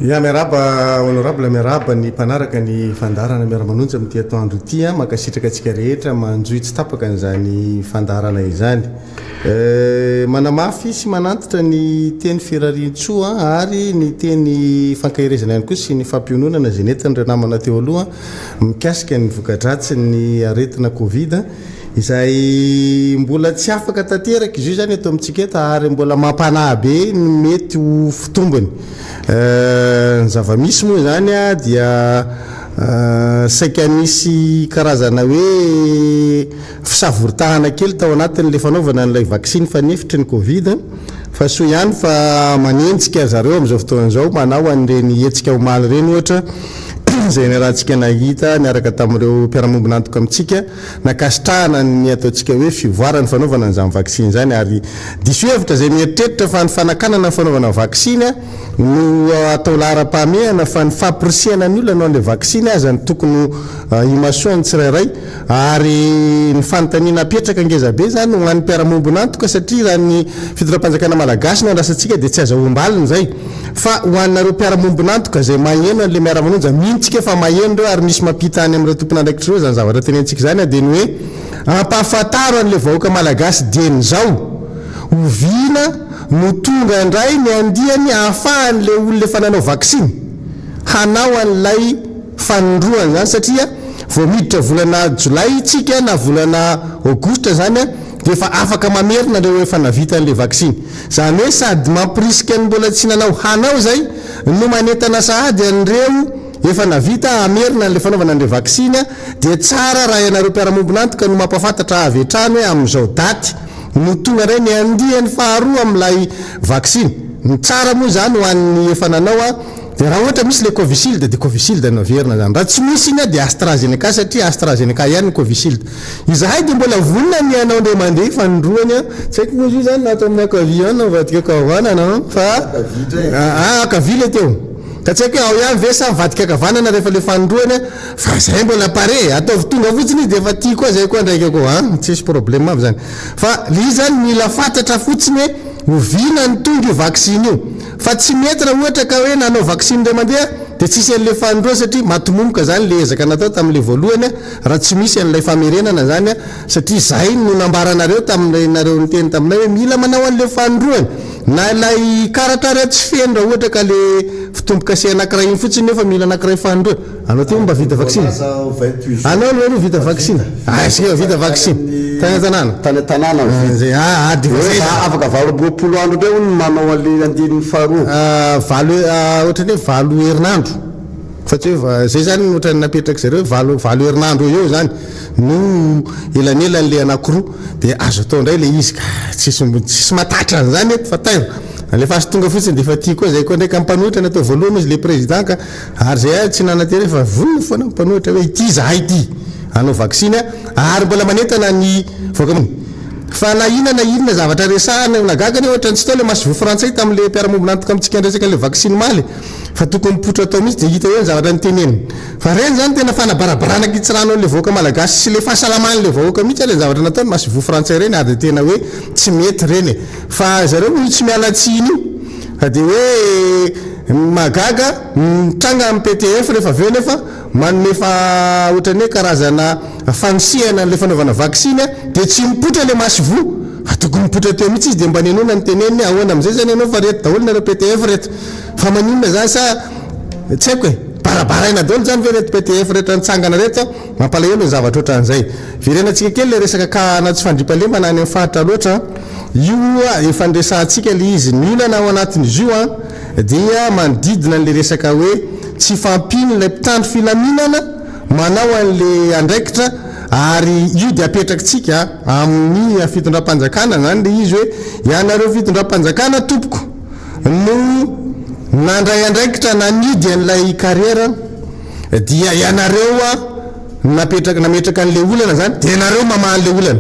Speaker 6: ya miaraba honorable miaraba ny mpanaraka ny fandarana Miara Manonja amin'ity atoandro ity makasitraka atsika rehetra manjoy tsy tapaka n'izany fandarana izany manamafy sy manantitra ny teny firarian-tsoa ary ny teny fankahirezana ihany koa sy ny fampiononana zay netiny re namana teo aloha mikasika ny vokadratsy ny aretina covid izay mbola tsy afaka tanteraka izy io zany eto amintsika eto ary mbola mampanahy be ny mety ho fitombony ny zava-misy moa zany dia saika nisy karazana hoe fisavoritahana kely tao anatin'le fanaovana n'ilay vaksiny fanefitry ny covid fa so ihany fa manentsika zareo amin'izao fotoana izao manao an'ireny hetsika omaly ireny ohatra zay ny rahantsika nahita niaraka tamin'ireo mpiaramombona antoka amintsika nakasitrahana ny ataontsika hoe fivoarany fanaovana nyzany vaksiny zany ary diso hevitra zay mieritreritra fa ny fanakanana ny fanaovana vaksiny no atao lara-pamehana fa ny fampirisihana ny olona anao an'le vaksiny aza ny tokony imasoany tsirairay ary ny fanontaniana apetraka angezabe zany ho an'ny mpiaramombona antoka satria raha ny fitondram-panjakana malagasy no andrasantsika dia tsy aza ombaliny zay fa ho anareo mpiaramombona antoka zay maheno an'le Miara Manonja mintsika fa maheno reo ary misy mampita any amin'ireo tompona andraikitra reo zany zavatra tenentsika zany dia ny hoe ampahafantaro an'le vahoaka malagasy dieny zao oviana no tonga indray ny andiany ahafahan'le olona efa nanao vaksiny hanao an'ilay fanondroany zany satria vao miditra volana jolay itsika na volana aogostra zany dia efa afaka mamerina reo efa navita an'le vaksiny zany hoe sady mampirisika ny mbola tsy nanao hanao zay no manentana sahady an'ireo efa navita amerina an'le fanaovana an'le vaksiny dia tsara raha ianareo mpiaramombona antoka no mampafantatra avy hatrany hoe amin'izao daty no tonga ray ny andiany faharoa amin'ilay vaksiny ny tsara moa zany ho an'ny efa nanao dia raha ohatra misy le Covishield dia Covishield no averina zany raha tsy misy iny dia AstraZeneca satria AstraZeneca ihany ny Covishield izahay dia mbola vonona ny anao ndray mandeha fanondroany tsy haiko moa izy zany natao amin'ny akaviana navadika kavanana fa akavile teo ka tsy haiko ao ihany ve sa mivadika kavanana rehefa le fanondroany fa zay mbola pare ataovy tonga fotsiny dia efa tia koa zay koa ndraiky koa tsisy problème avy zany fa li zany mila fantatra fotsiny hoe oviana ny tonga io vaksiny io fa tsy mety raha ohatra ka hoe nanao vaksiny ray mandeha dia tsisy an'le fanondroa satria matimomoka zany le ezaka natao tamin'le voalohany raha tsy misy an'ilay famerenana zany satria zay no nambaranareo taminareo nyteny taminay hoe mila manao an'le fanondroany na ilay karatra ray tsy feno raha ohatra ka le fitombo-kase anankiray iny fotsiny nefa mila anankiray fanondroany anao ty mba vita vaksiny anao loha vita vaksiny sika vita vaksiny tanàna zay
Speaker 5: afaka valo-boapolo andro ndreo no manao an'le andiny faharoa
Speaker 6: ohatrany hoe valo herinandro satria hoe zay zany ohatrany napetraka zareo valo herinandro eo zany no elanelan'le anankiroa dia azo atao indray le izy ka tsisy matatra zany fa tairo lefa azo tonga fotsiny dia efa tia koa zay koa ndraiky ampanohitra natao voalohany izy le président ka ary zay tsy nanateny fa volona foana mpanohitra hoe ity zahay ity anao vaksiny ary mbola manentana ny voaka fa na inona zavatra resahana nagagany ohatra tsy tao le masivo frantsay tamin'le mpiaramombona antoka amintsika andresaka le vaksiny maly fa tokony mipotra atao mihitsy dia hita hoe ny zavatra nyteneniny fa reny zany tena fanabarabarana kitsirano an'le vahoaka malagasy sy le fahasalaman'le vahoaka mihitsy le zavatra natao masivo frantsay reny ary tena hoe tsy mety reny fa zareo no tsy mialatsiny io dia hoe magaga mitranga amin'ny PTF rehefa aveo nefa manome fa ohatrany hoe karazana fanosihana le fanaovana vaksiny dia tsy mipotra le masivo tokony mipotra teo mihitsy izy dia mba nenona ny teneniny ahoana amin'izay zany ianao fa reto daholo nareo PTF reto fa maninona zany sa tsy haiko hoe barabaraina daholo zany ve reto PTF rehetra nitsangana reto mampalahelo ny zavatra ohatran'izay virenantsika kely le resaka ka na tsy fandriam-palema na any amin'ny faritra loatra io efa ndresantsika le izy ny olana ao anatin'izy io dia manodidina n'le resaka hoe tsy fampiny ilay mpitandro filaminana manao an'le andraikitra ary io dia apetrakatsika amin'ny fitondram-panjakana zany le izy hoe ianareo fitondram-panjakana tompoko no nandray andraikitra nanidy an'ilay kariera dia ianareo nametraka an'le olana zany dia ianareo mamahan'le olana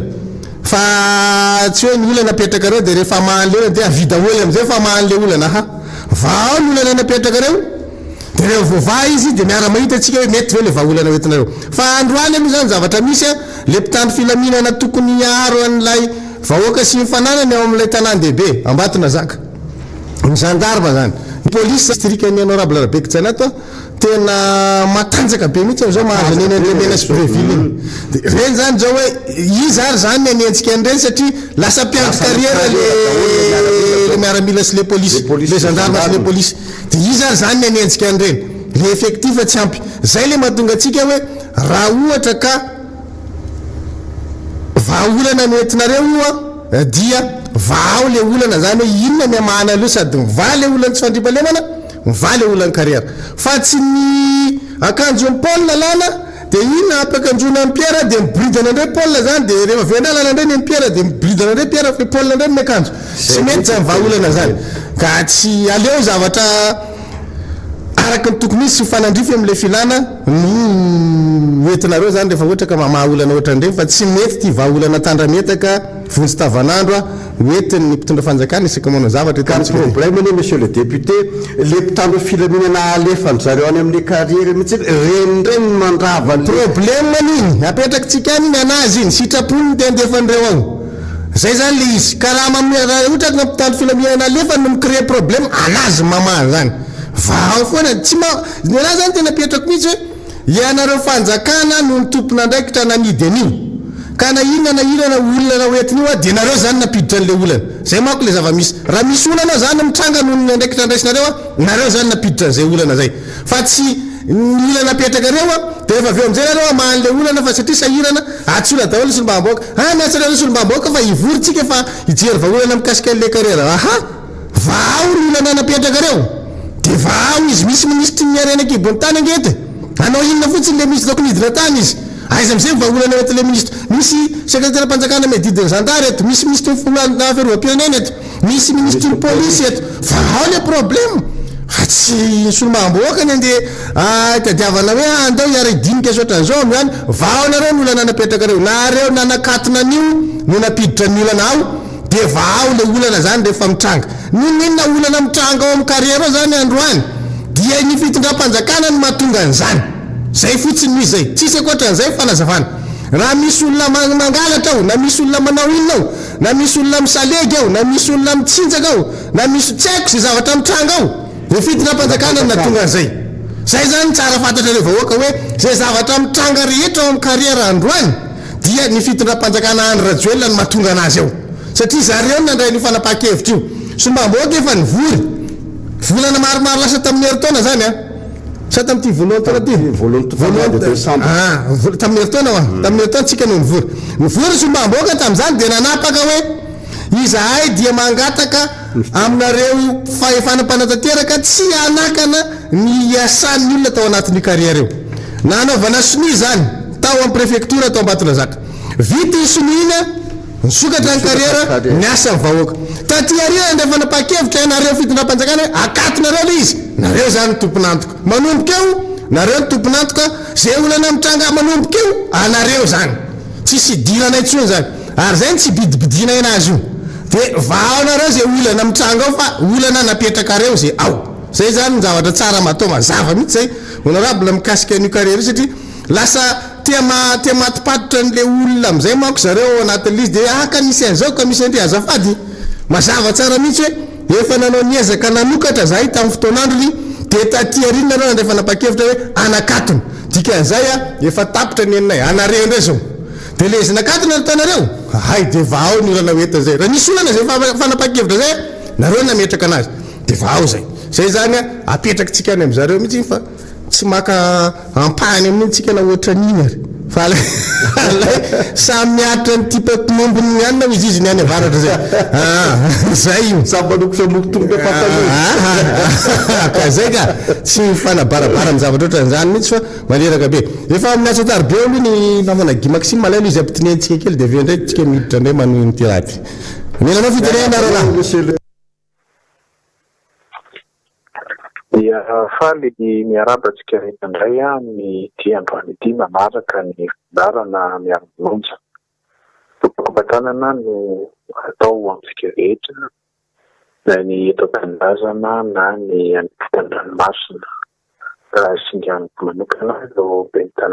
Speaker 6: fa tsy hoe ny olana napetraka reo dia rehefa mahan'le olana dia avida oly am'izay fa mahan'le olana vao ny olana napetraka reo dia rehefa voava izy dia miara mahita atsika hoe mety ve le vaolana oentinareo fa androany amiy zany zavatra misy le mpitandro filaminana tokony aro an'ilay vahoaka sy mifananany ao amin'ilay tanàn-dehibe ambatona zaka ny gendarme zany ny polisy district ny honorable Rabekitsana ato tena matanjaka be mihitsy am'izao mahazo ny Andriamena sy Breville iny dia reny zany zao hoe izy ary zany ny anentsika an'ireny satria lasa mpiandro carrière le miaramila sy le polisy le gendarme sy le polisy dia izy ary zany ny anentsika an'ireny le effectif tsy ampy zay le mahatonga atsika hoe raha ohatra ka vaolana noentinareo io dia vao le olana zany hoe inona ny amahana leo sady miva le olana tsy fandriam-pahalemana miva le olana carrière fa tsy ny akanjo ny Paul lana dia inona ampakandrona ny Pierre dia mibridana indray Paul zany dia rehefa avena lana indray ny Pierre dia mibridana indray Pierre fa Paul indray ny akanjo tsy mety zany vaolana zany ka tsy aleo zavatra araka ny tokony izy sy fanandrify am'le filana no entinareo zany rehefa ohatra ka mamahaolana ohatran'ireny fa tsy mety ty vahaolana tandrametaka vonjy tavanandro oentiny ny mpitondra fanjakana isaka manao zavatra
Speaker 5: problème anie monsieur le député le mpitandro filaminana alefany zareo any amin'ny carrière mihitsy renireny mandrava
Speaker 6: problème aniny apetraky tsika any iny anazy iny sitrapony tendefan'ireo agny zay zany le izy ka raha ohatra na mpitandro filaminana alefany no micrée problème anazy mamaha zany vao foana tsy ny raha zany tena petrako mihitsy hoe ianareo fanjakana no ny tompona ndraikitra nanidy an'io ka na inona olona na oentin'io a dia nareo zany napiditra an'le olana zay manko le zava-misy raha misy olana zany mitranga no ndraikitra ndraisinareo a nareo zany napiditra an'izay olana zay fa tsy ny olana petraka reo a dia rehefa aveo amin'izay nareo amahan'le olana fa satria sahirana atsola daholo solombamboaka miatsareo solombamboaka fa ivorytsika fa hijery vaolana mikasika an'le carrière aha vao ry olana napetraka reo dia vao izy misy ministre miarena akibony tany angety anao inona fotsiny le misy tokony hidina tany izy aiza am'izay vaolana oentin'le ministre misy secrétaire mpanjakana medidiny zandary eto misy ministre fiarovam-pirenena eto misy ministre polisy eto vao le problème fa tsy solombamboakany andeha tadiavana hoe andao iara-dinika soatran'izao am'izany vao nareo ny olana napetraka reo nareo nanakatona an'io no napiditra ny olana ao dia vao le olana zany rehefa mitranga ninona olana mitranga ao amin'ny carrière ao zany androany dia ny fitondram-panjakana no mahatonga an'izany zay fotsiny misy zay tsisy akoatran'izay fanazavana raha misy olona mangalatra ao na misy olona manao inona ao na misy olona misalegy ao na misy olona mitsinjaka ao na misy tsy haiko zay zavatra mitranga ao dia fitondram-panjakana no natonga an'izay zay zany tsara fantatra le vahoaka hoe zay zavatra mitranga rehetra ao amin'ny carrière androany dia ny fitondram-panjakana any rajoelona no mahatonga anazy ao satria zareo nandray ny fanapa-kevitra io sombamboaka efa ny vory volana maromaro lasa tamin'ny heritaona zany a sa tamin'ity voalohany taona ty tamin'ny heritaona tamin'ny heritaona tsika no ny vory sombamboaka tamin'izany dia nanapaka hoe izahay dia mangataka aminareo fahefanam-panatanteraka tsy anakana ny asan'ny olona tao anatin'ny carrière eo nanaovana soni zany tao amin'ny préfecture tao Ambatondrazaka vita ny sonina nisokatra ny carrière niasa ny vahoaka taty ariana ndefa napakevitra nareo fitondram-panjakana hoe akatonareo le izy nareo zany tomponantoka manomboka eo nareo ny tomponantoka zay olana mitranga manomboka eo anareo zany tsisy dinana intsony zany ary zay tsy bidibidina enazy io dia vao nareo zay olana mitranga ao fa olana napetraka reo zay ao zay zany ny zavatra tsara matao mazava mihitsy zay honorable mikasika an'io carrière satria lasa tia matipatitra an'le olona am'izay manko zareo anatin'le izy dia ka misy an'izao ka misy an'ity azafady mazava tsara mihitsy hoe efa nanao niezaka nanokatra zahay tamin'ny fotoanandrony dia taty arina nareo nandefa napakevitra hoe anakatona dikan'izay a efa tapitra ny eninay anareo indray zao dia le izy nakatona tanareo hay dia vao ny olana hoentin' zay raha nisy olana zay fanapa-kevitra zay nareo nametraka anazy dia vao zay zany a apetraky tsika any am'zareo mihitsy fa tsy maka ampahany amin'ny tsika na ohatra n'iny ary fa lay samy miatra ny tipatomombony ny anina izy ny any avaratra zay zay io
Speaker 5: sambanoko samokotomboka
Speaker 6: ka zay ka tsy fanabarabara ny zavatra ohatran'izany mihitsy fa maleraka be efa amin'ny asa tary be olo ny namana gimaksime malailo izy ampitinentsika kely dia aveo ndray tsika miditra indray manohy ny tiraty milanao fitenenarona
Speaker 2: dia faly miarabatsika rehetra indray a ny ty androany ity manaraka ny fidarana Miara Manonja tompom-patanana no atao amintsika rehetra na ny eto an-tanindrazana na ny any ampitan-dranomasina raha singaniko manokana eo benitana